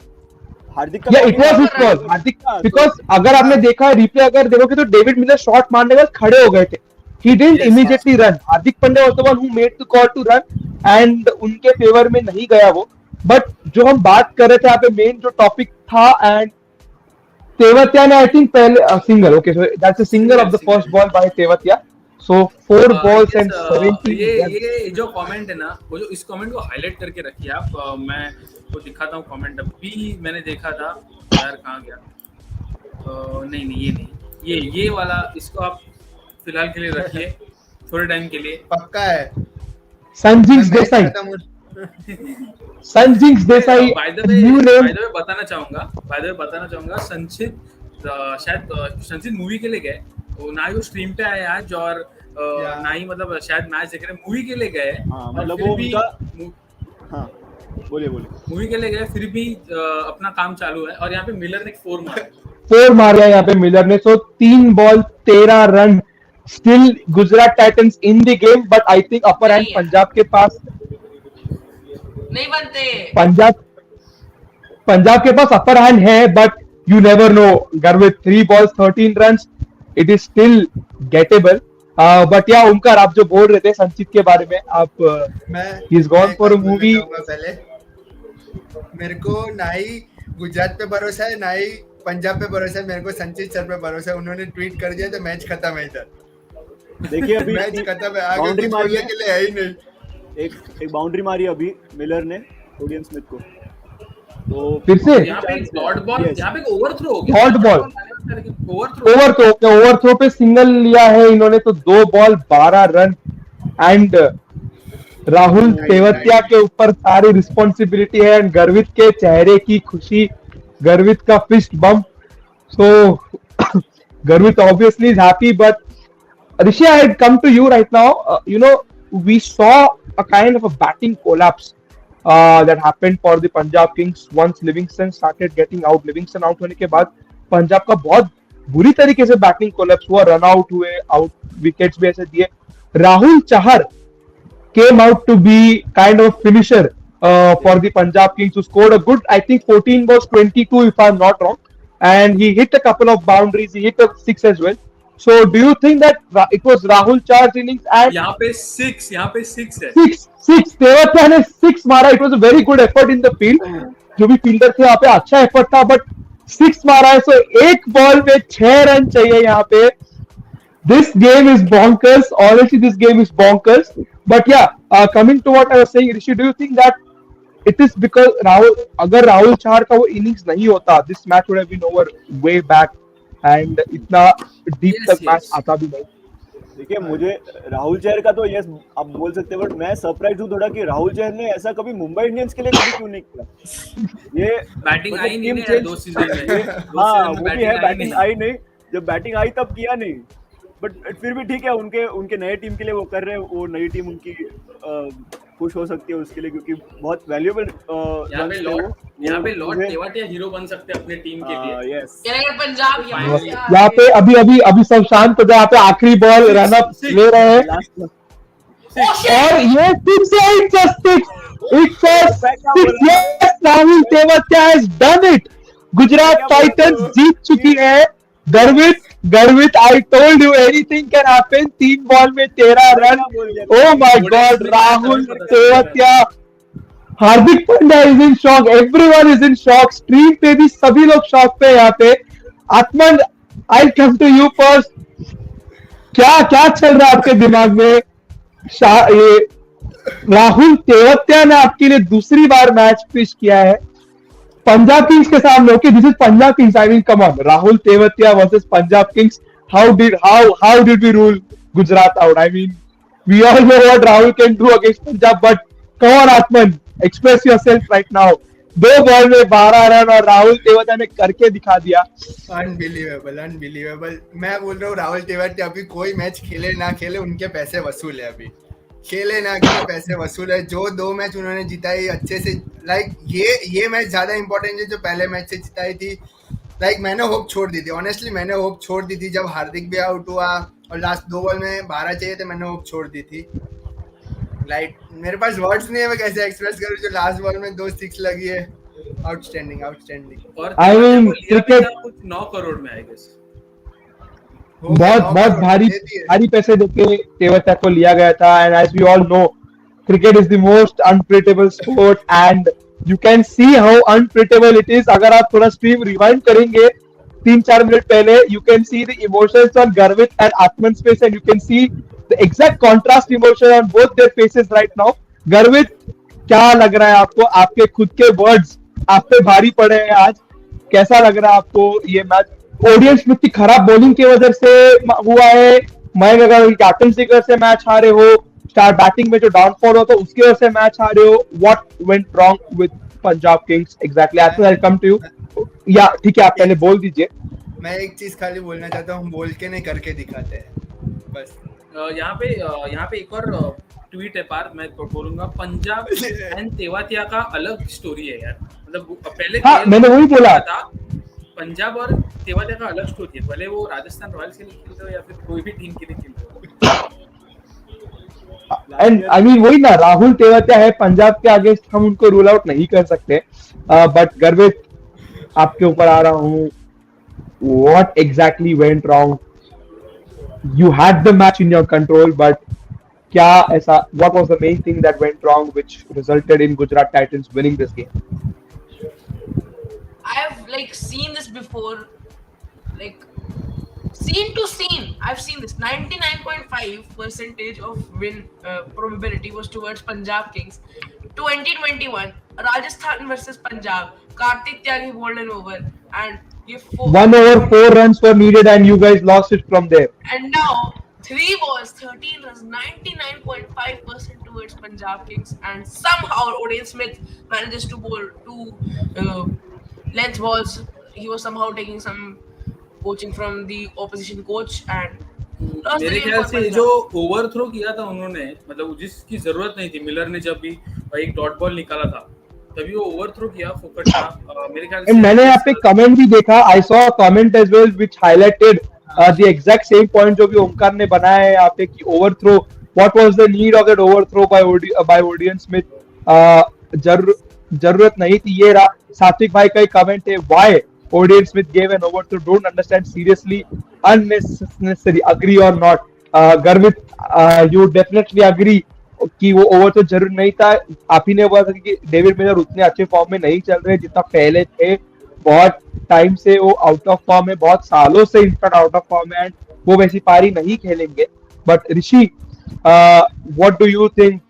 Hardik या it was his call. Hardik, because अगर आपने देखा रिप्ले, अगर देखोगे तो डेविड मिलर शॉट मारने के बाद खड़े हो गए थे, he didn't Yes, immediately run. Hardik Pandya was the one who made the call to run and उनके फेवर में नहीं गया वो. बट जो हम बात कर रहे थे यहाँ पे मेन जो टॉपिक था एंड तेवतिया ने आई थिंक पहले single. Okay, so that's a single of the first ball by Tewatia. So 4 balls and 17 runs. ये जो कमेंट है ना, वो जो इस कमेंट को हाईलाइट करके रखिए आप. मैं वो दिखाता हूँ कमेंट. अभी मैंने देखा था यार, कहाँ गया? नहीं ये नहीं, ये वाला, इसको आप फिलहाल के लिए रखिए थोड़े टाइम के लिए. पक्का है. संजिंक्स देसाई. संजिंक्स देसाई. बाय द वे बताना चाहूंगा संचित शायद संचित मूवी के लिए गए. वो ना ही वो स्ट्रीम पे आए आज, और ना ही मतलब शायद मैच देख रहे, मूवी के लिए गए. मतलब वो उनका बोलिए मूवी के लिए गए, फिर भी अपना काम चालू है. और यहाँ पे मिलर ने 4 मारा यहाँ पे मिलर ने. सो 3 ball 13 run. Still Gujarat Titans in the game, but I think upper hand Punjab के पास नहीं बनते. पंजाब के पास अपर हैंड है, but you never know. Garvit 3 balls 13 runs, it is still gettable. But yeah, Omkar, आप जो बोल रहे थे संचित के बारे में, आप he's gone for a movie. पहले मेरे को ना ही गुजरात पे भरोसा है, ना ही पंजाब पे भरोसा है. मेरे को संचित सर पे भरोसा है. उन्होंने ट्वीट कर दिया तो मैच खत्म है इधर. देखिए अभी मैच खत्म है, आगे कुछ बोलने के लिए है ही नहीं. एक बाउंड्री मारी अभी मिलर ने ओडियन स्मिथ को. तो फिर से यहाँ पे डॉट बॉल, यहाँ पे ओवरथ्रो हो गया. डॉट बॉल, ओवरथ्रो पे सिंगल लिया है इन्होंने. तो 2 ball 12 run and Rahul Tewatia के ऊपर सारी रिस्पॉन्सिबिलिटी है. एंड गर्वित के चेहरे की खुशी, गर्वित का फिस्ट बम्प. सो गर्वित obviously is happy, but Rishi, I had come to you right now. We saw a kind of a batting collapse that happened for the Punjab Kings once Livingston started getting out. Livingston out होने के बाद पंजाब का बहुत बुरी तरीके से batting collapse हुआ. Run out हुए, आउट विकेट्स भी ऐसे दिए. Rahul Chahar came out to be kind of a finisher for the Punjab Kings, who scored a good, I think 14 balls 22 if I'm not wrong, and he hit a couple of boundaries. He hit a 6 as well. So do you think that it was Rahul Chahar's innings? And यहाँ पे 6 है. 6 तेवतिया ने 6 मारा. It was a very good effort in the field. जो भी fielder थे यहाँ पे अच्छा एफर्ट था, बट 6 मारा है. सो एक बॉल में 6 रन चाहिए यहाँ पे. This game is bonkers. Honestly, this game is bonkers. But yeah, coming to what I was saying, Rishi, do you think that it is because अगर राहुल चहर का वो innings नहीं होता, this match would have been over way back, and इतना deep तक match आता भी नहीं. देखिए, मुझे राहुल चहर का तो यस आप बोल सकते हैं, बट मैं सरप्राइज हूँ थोड़ा कि राहुल चहर ने ऐसा कभी मुंबई इंडियंस के लिए कभी क्यों नहीं किया. ये बैटिंग आई नहीं है 2 सीजन में. हाँ, वो भी है, बैटिंग आई नहीं. जब बैटिंग आई तब किया नहीं, बट फिर भी ठीक है. उनके नए टीम के लिए वो कर रहे हैं. वो नई टीम उनकी खुश हो सकती है उसके लिए, क्योंकि बहुत वैल्यूएबल. यहाँ पे लॉर्ड तेवतिया हीरो बन सकते हैं अपने टीम के लिए. यस, पंजाब यहाँ पे अभी सब शांत हो जाए. यहाँ पे आखिरी बॉल रन अप ले रहे हैं, और ये 6 है. It's a 6. Yes, Rahul Tewatia has done it. Gujarat Titans जीत चुकी है. गर्वित, I told you anything can happen. 3 ball में 13 run. Oh my God, Rahul Tewatia. Hardik Pandya is in shock. Everyone is in shock. Stream पे भी सभी लोग शॉक पे यहाँ पे. आत्मन, आई कम टू यू फर्स्ट. क्या चल रहा है आपके दिमाग में? ये राहुल तेवतिया ने आपके लिए दूसरी बार मैच पिच किया है पंजाब किंग्स के सामने. Okay, this is Punjab Kings. I mean, come on, Rahul Tewatia versus Punjab Kings. How did we rule Gujarat out? I mean, we all know what Rahul can do against Punjab, but come on Atman, express yourself right now. 2 ball में 12 run और राहुल तेवतिया ने करके दिखा दिया. Unbelievable. मैं बोल रहा हूँ, राहुल तेवतिया अभी कोई मैच खेले ना खेले, उनके पैसे वसूल है. अभी खेले ना खेले, पैसे वसूल है. जो 2 मैच उन्होंने जिताई अच्छे से, लाइक ये मैच ज्यादा इंपॉर्टेंट है जो पहले मैच से जिताई थी. लाइक मैंने होप छोड़ दी थी, ऑनेस्टली मैंने होप छोड़ दी थी. जब हार्दिक भी आउट हुआ और लास्ट 2 बॉल में 12 चाहिए थे, मैंने होप छोड़ दी थी. लाइक मेरे पास वर्ड्स नहीं है, मैं कैसे एक्सप्रेस करूं जो लास्ट बॉल में 2 6 लगी है. आउटस्टैंडिंग. और I mean, क्रिकेट कुछ 9 करोड़ में आई गेस. हो गया बहुत 9 बहुत करोड़ भारी दे दिए। भारी पैसे देके तेवतिया को लिया गया था and as we all know cricket is the most unpredictable sport and you can see how unpredictable it is. अगर आप थोड़ा स्ट्रीम रिवाइंड करेंगे 3-4 मिनट पहले you can see the emotions on Garvit and Atman's face and you can see the exact contrast emotion on both their faces right now. Garvit, क्या लग रहा है आपको? आपके खुद के वर्ड्स आप पे भारी पड़े हैं आज. कैसा लग रहा है आपको ये मैच? ऑडियंस में इतनी खराब बॉलिंग की वजह से हुआ है, मयंक अगर कैप्टनसी की वजह से मैच हारे हो, स्टार बैटिंग में जो डाउनफॉल हो तो उसकी वजह से मैच हारे हो, what went wrong with Punjab Kings exactly? I will come to you. या ठीक है, आप पहले बोल दीजिए. मैं एक चीज खाली बोलना चाहता हूँ, हम बोल के नहीं करके दिखाते हैं बस. यहाँ पे एक और ट्वीट है पार, मैं बोलूंगा पंजाब एंड तेवातिया का अलग स्टोरी है यार. मतलब पहले हाँ, मैंने वही बोला था, पंजाब और तेवातिया का अलग स्टोरी है. भले वो राजस्थान रॉयल्स के लिए खेल रहे हो या फिर कोई भी टीम के लिए खेल रहे हो. एंड आई मीन वही ना, राहुल तेवतिया है पंजाब के अगेंस्ट, हम उनको रूल आउट नहीं कर सकते. बट गर्वित, आपके ऊपर आ रहा हूँ. What exactly went wrong? You had the match in your control, but क्या ऐसा, what was the main thing that went wrong which resulted in Gujarat Titans winning this game? I have like seen this before, like scene to scene. I've seen this 99.5% of win probability was towards Punjab Kings. 2021 Rajasthan versus Punjab. Kartik Tyagi bowled an over and you 1 over 4 runs were needed and you guys lost it from there. And now 3 balls, 13 runs, 99.5% towards Punjab Kings, and somehow Oden Smith manages to bowl 2 length balls. He was somehow taking some coaching from the opposition coach and lost the मेरे game ख्याल for से Punjab. जो overthrow किया था उन्होंने, मतलब जिसकी जरूरत नहीं थी, मिलर ने जब भी एक डॉट बॉल निकाला था तभी वो ओवरथ्रो किया फोकट का. मेरे ख्याल से मैंने यहाँ पे कमेंट भी देखा, I saw a comment as well which highlighted the exact same point जो भी ओमकार ने बनाया है यहाँ पे कि overthrow, what was the need of that overthrow by Odean Smith? जरूरत नहीं थी. ये सात्विक भाई का कमेंट है, why Odean Smith gave an overthrow, don't understand, seriously unnecessary, agree or not? Garvit, you definitely agree कि वो ओवर तो जरूर नहीं था. आप ही ने बोला था कि डेविड मिलर उतने अच्छे फॉर्म में नहीं चल रहे जितना पहले थे. बहुत टाइम से वो आउट ऑफ फॉर्म है, बहुत सालों से इनफैक्ट आउट ऑफ फॉर्म है, एंड वो वैसी पारी नहीं खेलेंगे. But Rishi, what do you think,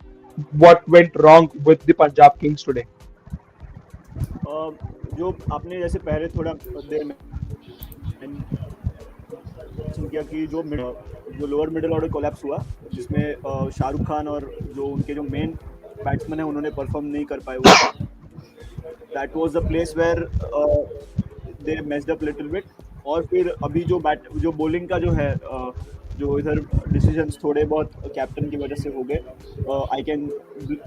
what went wrong with the Punjab Kings today? जो आपने जैसे पहले थोड़ा देर में किया कि जो लोअर मिडिल ऑर्डर कोलैप्स हुआ, जिसमें शाहरुख खान और जो उनके जो मेन बैट्समैन है उन्होंने परफॉर्म नहीं कर पाए, वो that was the place where they messed up little bit. और फिर अभी जो बॉलिंग का जो है, जो इधर डिसीजंस थोड़े बहुत कैप्टन की वजह से हो गए. I can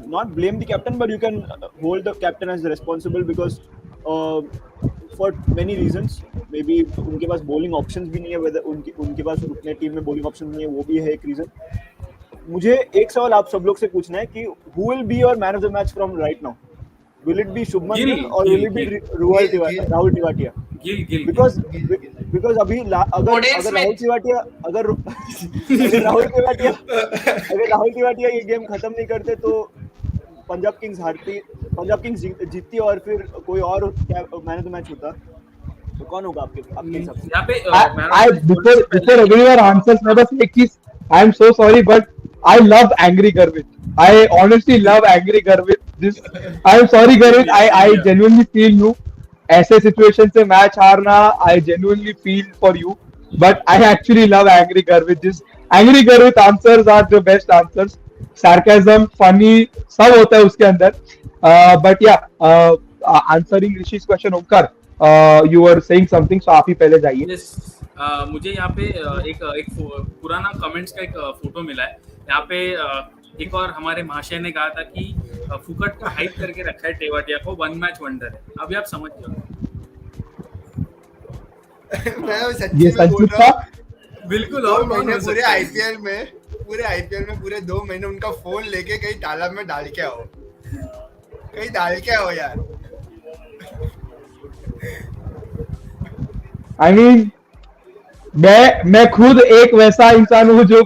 not blame the captain, but you can hold the captain as responsible because for many reasons. Maybe उनके पास बॉलिंग ऑप्शंस भी नहीं है, वेदर उनके पास अपने टीम में बॉलिंग ऑप्शन नहीं है, वो भी है एक रीजन. मुझे एक सवाल आप सब लोग से पूछना है कि who will be your man of the match from right now? Will it be Shubman Gill or will it be Rahul Tewatia? Gill. Because अभी अगर राहुल तेवाटिया ये गेम खत्म नहीं करते तो पंजाब किंग्स जीतती और फिर कोई और मैन ऑफ द मैच होता, तो कौन होगा आपके हिसाब से? यहाँ पे before everyone answers, मैं बस एक चीज, I am so sorry but I love angry Garvit. I honestly love angry Garvit. I am sorry Garvit, I genuinely feel you. ऐसे सिचुएशन से मैच हारना, I genuinely feel for you. But I actually love angry Garvit. Just angry Garvit answers are the best answers. Sarcasm, funny, सब होता है उसके अंदर. But yeah, answering Rishi's question, Omkar, you were saying something, so आप ही पहले जाइए. Yes. मुझे यहाँ पे एक पुराना कमेंट्स का एक फोटो मिला है. यहाँ पे एक और हमारे महाशय ने कहा था कि फुकट का हाइप करके रखा है टेवाटिया को, 1 मैच वंडर है. अभी आप समझ जाओ. मैं सच्ची में बोल रहा हूं, बिल्कुल. 2 महीने पूरे आईपीएल में पूरे 2 महीने उनका फोन लेके कहीं तालाब में डाल के आओ यार. I mean, मैं खुद एक वैसा इंसान हूँ जो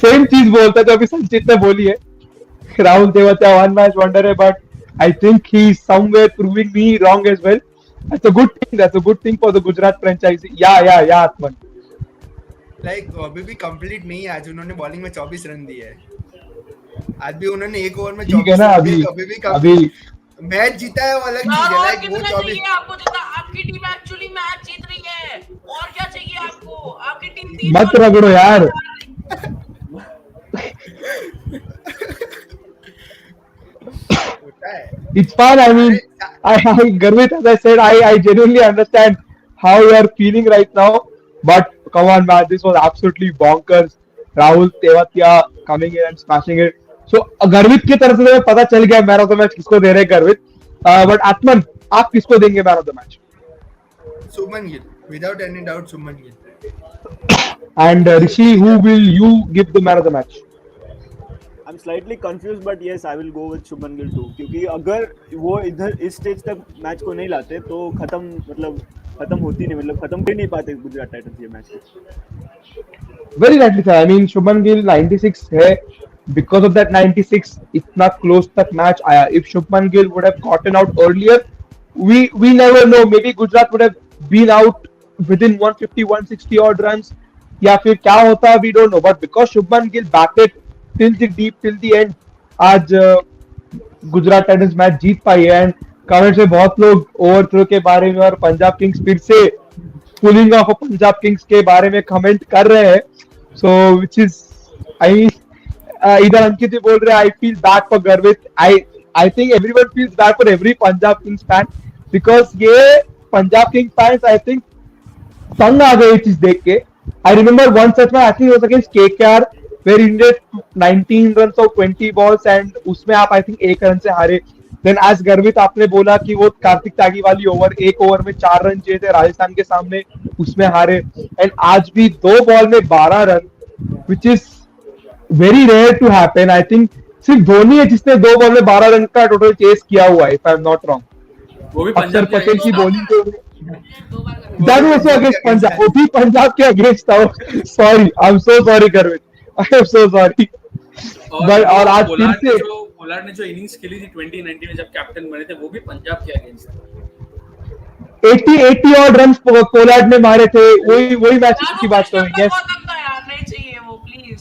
सेम चीज बोलता है जो अभी संचित ने बोली है. Rahul Tewatia one match wonder है, but I think he is somewhere proving me wrong as well. That's a good thing. That's a good thing for the Gujarat franchise. Yeah, Atman. Like अभी भी कंप्लीट नहीं है. आज उन्होंने बॉलिंग में 24 run दिए है. आज भी उन्होंने एक ओवर में ठीक है 24 ना. रन दिए. अभी अभी अभी मैच जीता है वो अलग चीज है. और लाइक वो कितना 24 चाहिए आपको जितना आपकी टीम एक्चुअली मैच जीत रही है. और क्या चाहिए आपको? आपकी टीम 3 मत रगड़ो यार. होता है. It's fun. I mean, Garvit, as I said, I genuinely understand how you are feeling right now. But come on, man, this was absolutely bonkers. Rahul Tewatia coming in and smashing it. So Garvit की तरफ से मुझे पता चल गया man of the match किसको दे रहे हैं Garvit. But Atman, आप किसको देंगे man of the match? Suman Gill, without any doubt Suman Gill. And Rishi, who will you give the man of the match? I'm slightly confused, but yes, I will go with Shubman Gill too. क्योंकि अगर वो इधर इस stage तक match को नहीं लाते तो खत्म होती नहीं, मतलब खत्म कर नहीं पाते गुजरात टाइटंस ये match. Very rightly sir. I mean, Shubman Gill 96 है. Because of that 96, इतना close तक match आया. If Shubman Gill would have gotten out earlier, we never know. Maybe Gujarat would have been out within 150, 160 odd runs. या फिर क्या होता we don't know. But because Shubman Gill batted till the end, आज Gujarat Titans match जीत पाई है. And comments में बहुत लोग overthrow के बारे में और पंजाब किंग्स फिर से पुलिंग ऑफ पंजाब किंग्स के बारे में कमेंट कर रहे हैं. सो विच इज आई इधर अंकित भी बोल रहे हैं I feel bad for Garvit. I think everyone feels bad for every Punjab Kings fan because ये Punjab Kings fans I think तंग आ गए चीज देख के. I remember one such match, I think it was against KKR, where he needed 19 runs of 20 balls and उसमें आप I think 1 run से हारे. Then as गर्वित आपने बोला कि वो कार्तिक त्यागी वाली ओवर, 1 ओवर में 4 रन चाहिए थे राजस्थान के सामने, उसमें हारे. एंड आज भी 2 बॉल में 12 run, which is very rare to happen. I think सिर्फ धोनी है जिसने 2 बॉल में 12 रन का टोटल चेस किया हुआ है, if I am not wrong. वो भी अक्षर पंजाब पटेल की बॉलिंग को That was also against Punjab. वो भी पंजाब के अगेंस्ट था. Sorry, I'm so sorry Garvit. I am so sorry. But और आज फिर से पोलार्ड ने जो इनिंग्स खेली थी 2019 में जब कैप्टन बने थे वो भी पंजाब के अगेंस्ट था. 80 और रन पोलार्ड ने मारे थे. वही मैच की बात कर रहे हैं. गौतम था यार, नहीं चाहिए वो प्लीज.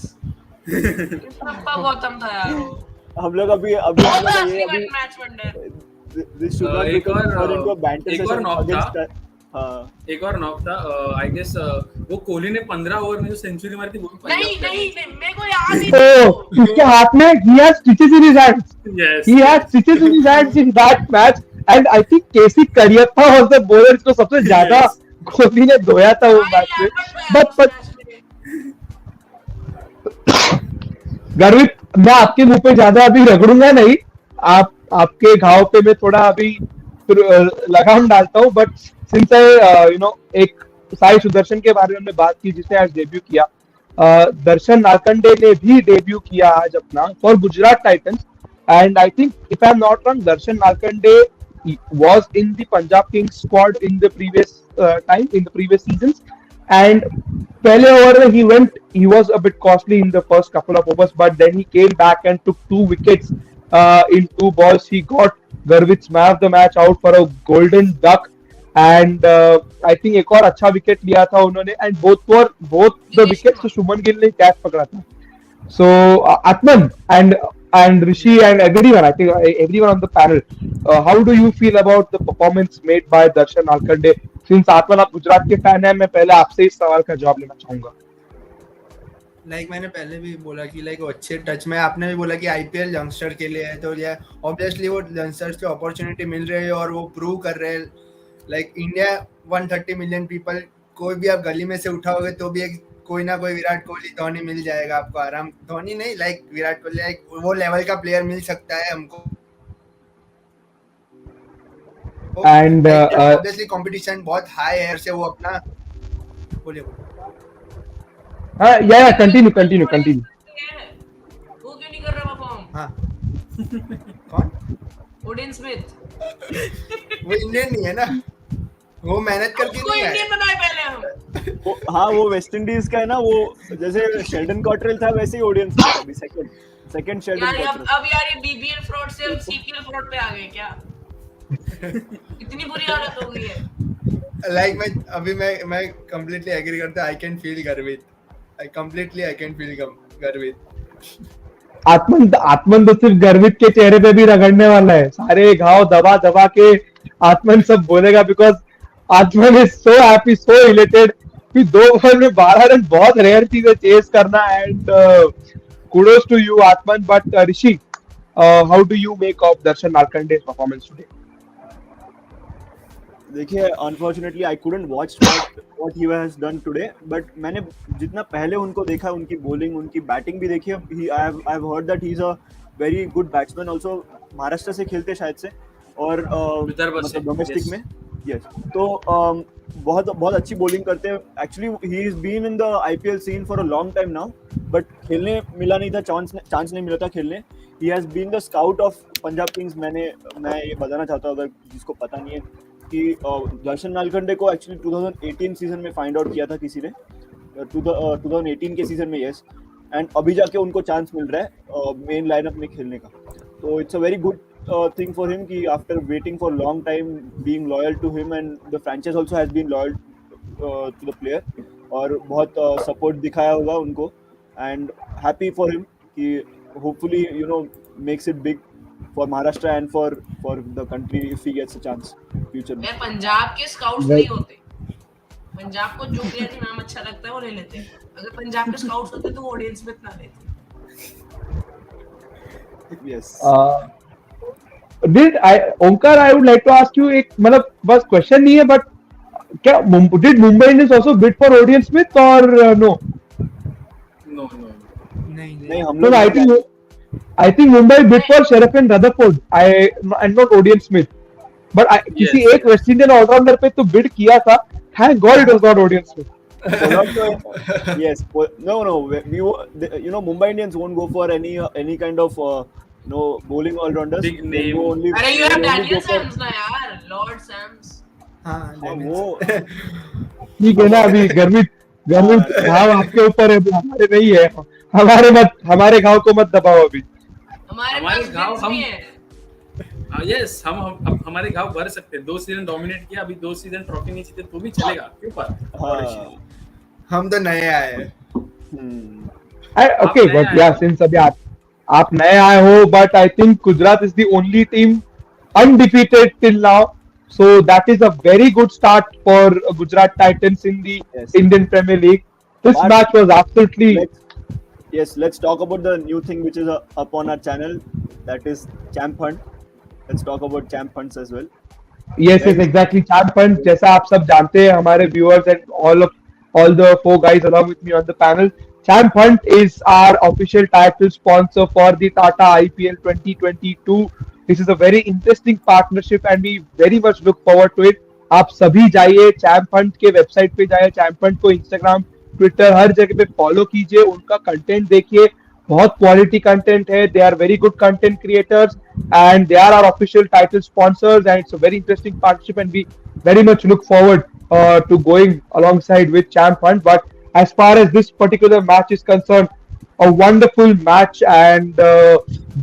गौतम था यार वो. हम लोग अभी मैच वंडर. एक और नॉक था. हाँ एक और नॉक था. आई गेस वो कोहली ने 15 ओवर में जो सेंचुरी मारी थी वो भी नहीं मेरे को याद नहीं. तो इसके हाथ में he has stitches in his hands. Yes. He has stitches in his hands in that match. And I think KC Cariappa was the bowler जिसको सबसे ज्यादा कोहली ने धोया था वो मैच में. But गर्वित, मैं आपके मुंह पे ज्यादा अभी रगड़ूंगा नहीं. आपके घाव पे मैं थोड़ा अभी लगाम डालता हूँ. बट सिंस एक साई सुदर्शन के बारे में हमने बात की जिसने आज डेब्यू किया. दर्शन नालकंडे ने भी डेब्यू किया आज अपना for Gujarat Titans. And I think if I am not wrong Darshan Nalkande was in the Punjab Kings squad in the previous seasons. And pehle over he was a bit costly in the first couple of overs, but then he came back and took 2 wickets in 2 balls. He got Garvit's man of the match out for a golden duck. And I think एक और अच्छा wicket लिया था उन्होंने. And both the wickets तो शुभमन गिल ने catch पकड़ा था. So Atman and Rishi and everyone, I think everyone on the panel, how do you feel about the performance made by Darshan Nalkande? Since Atman आप गुजरात के fan हैं, मैं पहले आपसे इस सवाल का जवाब लेना चाहूंगा. मैंने पहले भी बोला कि वो अच्छे टच में. आपने भी बोला कि आईपीएल यंगस्टर के लिए है, तो ऑब्वियसली वो यंगस्टर्स को अपॉर्चुनिटी मिल रही है और वो प्रूव कर रहे हैं. इंडिया 130 मिलियन पीपल, कोई भी आप गली में से उठाओगे तो भी कोई ना कोई विराट कोहली धोनी मिल जाएगा आपको आराम. धोनी नहीं, विराट कोहली वो लेवल का प्लेयर मिल सकता है हमको. एंड ऑब्वियसली कंपटीशन बहुत हाई है से वो अपना बोलिए. या कंटिन्यू. वो क्यों नहीं कर रहा परफॉर्म? हाँ कौन? Odean Smith. वो इंडियन नहीं है ना, वो मेहनत करके नहीं है. इंडियन बनाए पहले हम. हाँ वो वेस्ट इंडीज का है ना, वो जैसे शेल्डन कॉटरेल था वैसे ही ऑडियंस था अभी, सेकंड शेल्डन यार कॉटरेल। अब यार ये बीबीएल फ्रॉड से हम सीपीएल फ्रॉड पे आ गए क्या? इतनी बुरी हालत हो गई है। लाइक मैं completely agree करता हूँ. I can feel गर्वित. I can feel गर्वित. आत्मन तो सिर्फ गर्वित के चेहरे पे भी रगड़ने वाला है, सारे घाव दबा दबा के आत्मन सब बोलेगा, because Atman is so happy, so elated कि 2 ओवर में 12 रन बहुत रेयर चीज है चेस करना. And kudos to you Atman. But Rishi, how do you make of Darshan Markande's performance today? देखिए unfortunately I couldn't watch what he has done today, but मैंने जितना पहले उनको देखा, उनकी बॉलिंग उनकी बैटिंग भी देखी है. I have heard that he is a very good batsman also. Maharashtra से खेलते शायद से, और विदर्भ से, मतलब डोमेस्टिक yes. में. यस, तो बहुत अच्छी बॉलिंग करते हैं. Actually he is been in the IPL scene for a long time now, but खेलने मिला नहीं था, चांस नहीं मिला था खेलने. He has been the scout of Punjab Kings. मैं ये बताना चाहता हूँ अगर जिसको पता नहीं है कि दर्शन नालकंडे को एक्चुअली 2018 सीजन में फाइंड आउट किया था किसी ने, 2018 के सीजन में. यस, एंड अभी जाके उनको चांस मिल रहा है मेन लाइनअप में खेलने का. तो it's a very good thing for him कि after waiting for long time being loyal to him, and the franchise also has been loyal to the player, और बहुत support दिखाया होगा उनको, and happy for him कि hopefully makes it big for Maharashtra and for the country if he gets a chance future में. यार पंजाब के scouts नहीं होते. पंजाब को जो प्लेयर का नाम अच्छा लगता है वो ले लेते हैं. अगर पंजाब के स्काउट्स होते तो वो ऑडियंस में इतना लेते. Yes. Omkar, I would like to ask you एक, मतलब बस क्वेश्चन नहीं है, बट क्या did Mumbai Indians also bid for Odean Smith or no? नहीं हम No, लोग I think Mumbai bid for Sheriff and Rutherford, and not Odean Smith. But किसी एक वेस्ट इंडियन ऑलराउंडर पे तो बिड किया था. Thank God it was not Odean Smith. Yes, no. Mumbai Indians won't go for any kind of bowling all-rounders. Big name. अरे you have Daniel Sams ना यार, Lord Sams. हाँ वो ठीक है ना, अभी गर्मित घाव आपके ऊपर है, हमारे नहीं है. हमारे घाव को मत दबाओ अभी. हमारे हमारे पास गाँव wins हम भी है. यस, हम हमारे गाँव भर सकते हैं. 2 सीजन डोमिनेट किया, अभी 2 सीजन ट्रॉफी नहीं जीते तो भी चलेगा, क्यों पर? हम तो नए आए हैं. Okay, but yeah, since अभी आप नए आए हो, but I think Gujarat is the only team undefeated till now, so that is a very good start for Gujarat Titans in the Indian Premier League. This match was absolutely. Let's talk about the new thing which is up on our channel, that is CHAMPHUNT. Let's talk about CHAMPHUNTs as well. Yes, exactly. CHAMPHUNT, जैसा आप सब जानते हैं, हमारे viewers and all the 4 guys along with me on the panel, CHAMPHUNT is our official title sponsor for the Tata IPL 2022. This is a very interesting partnership and we very much look forward to it. आप सभी जाइए CHAMPHUNT के website पे जाइए, CHAMPHUNT को Instagram, Twitter हर जगह पे follow कीजिए, उनका कंटेंट देखिए, बहुत क्वालिटी कंटेंट है. They are very good content creators and they are our official title sponsors, and it's a very interesting partnership and we very much look forward to going alongside with CHAMPHUNT. But as far as this particular match is concerned, a wonderful match and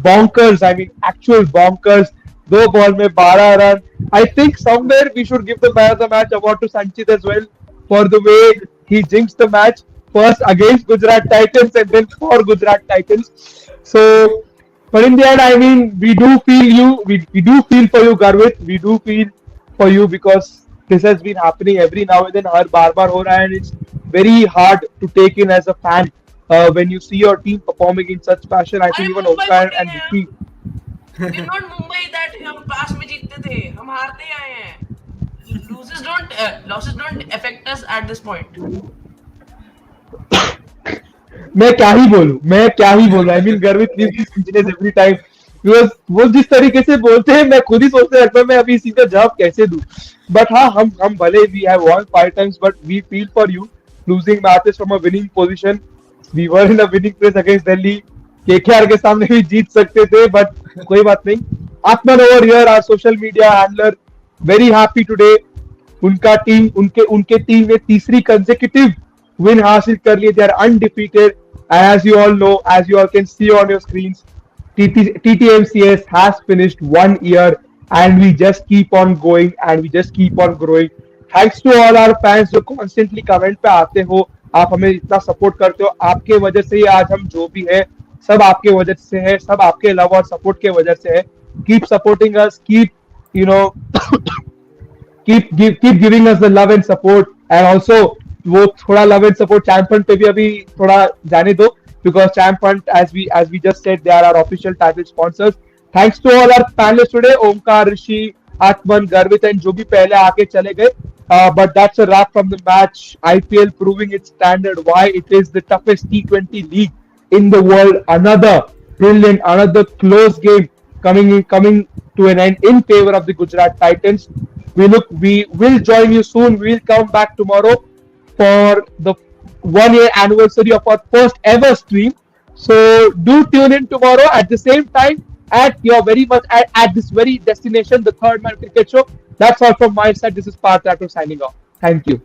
bonkers, I mean actual bonkers. 2 ball में 12 run. I think somewhere we should give the man of the match award to Sanchit as well for the way he jinxed the match, first against Gujarat Titans and then for Gujarat Titans. So, but in the end, I mean, we do feel you. We do feel for you, Garvit. We do feel for you because this has been happening every now and then. हर बार हो रहा है, and it's very hard to take in as a fan when you see your team performing in such fashion. I think even Onkar and Vicky. It's not Mumbai that हम पास में जीतते थे, हम हारते ही आए हैं. Losses don't affect us at this point. मैं क्या ही बोलूं. I mean, Garvit leaves his engineers every time. Because वो जिस तरीके से बोलते हैं, मैं खुद ही सोचते रहता हूँ मैं अभी इसी का जवाब कैसे दूं. But हाँ, हम भले we have won 5 times, but we feel for you losing matches from a winning position. We were in a winning place against Delhi. KKR के सामने भी जीत सकते थे, but कोई बात नहीं. Atman over here, our social media handler, very happy today. उनका team उनके उनके टीम ने तीसरी कंसेक्यूटिव विन हासिल कर ली. They are undefeated. As you all know, as you all can see on your screens, TTMCS has finished 1 year, and we just keep on going and we just keep on growing. Thanks to all our fans जो constantly comment पे आते हो, आप हमें इतना support करते हो. आपके वजह से ही आज हम जो भी है सब आपके वजह से है, सब आपके लव और सपोर्ट के वजह से है. Keep supporting us, keep you know keep giving us the love and support. And also वो थोड़ा love and support CHAMPHUNT पे भी अभी थोड़ा जाने दो, because CHAMPHUNT, as we just said, they are our official title sponsors. Thanks to all our panelists today, Omkar, Rishi, Atman, Garvit, and जो भी पहले आके चले गए. But that's a wrap from the match. IPL proving its standard, why it is the toughest T20 league in the world. Another brilliant, another close game coming to an end in favor of the Gujarat Titans. We will join you soon. We will come back tomorrow for the 1 year anniversary of our first ever stream. So do tune in tomorrow at the same time at this very destination, the Third Man Cricket Show. That's all from my side. This is Parth Rathore signing off. Thank you.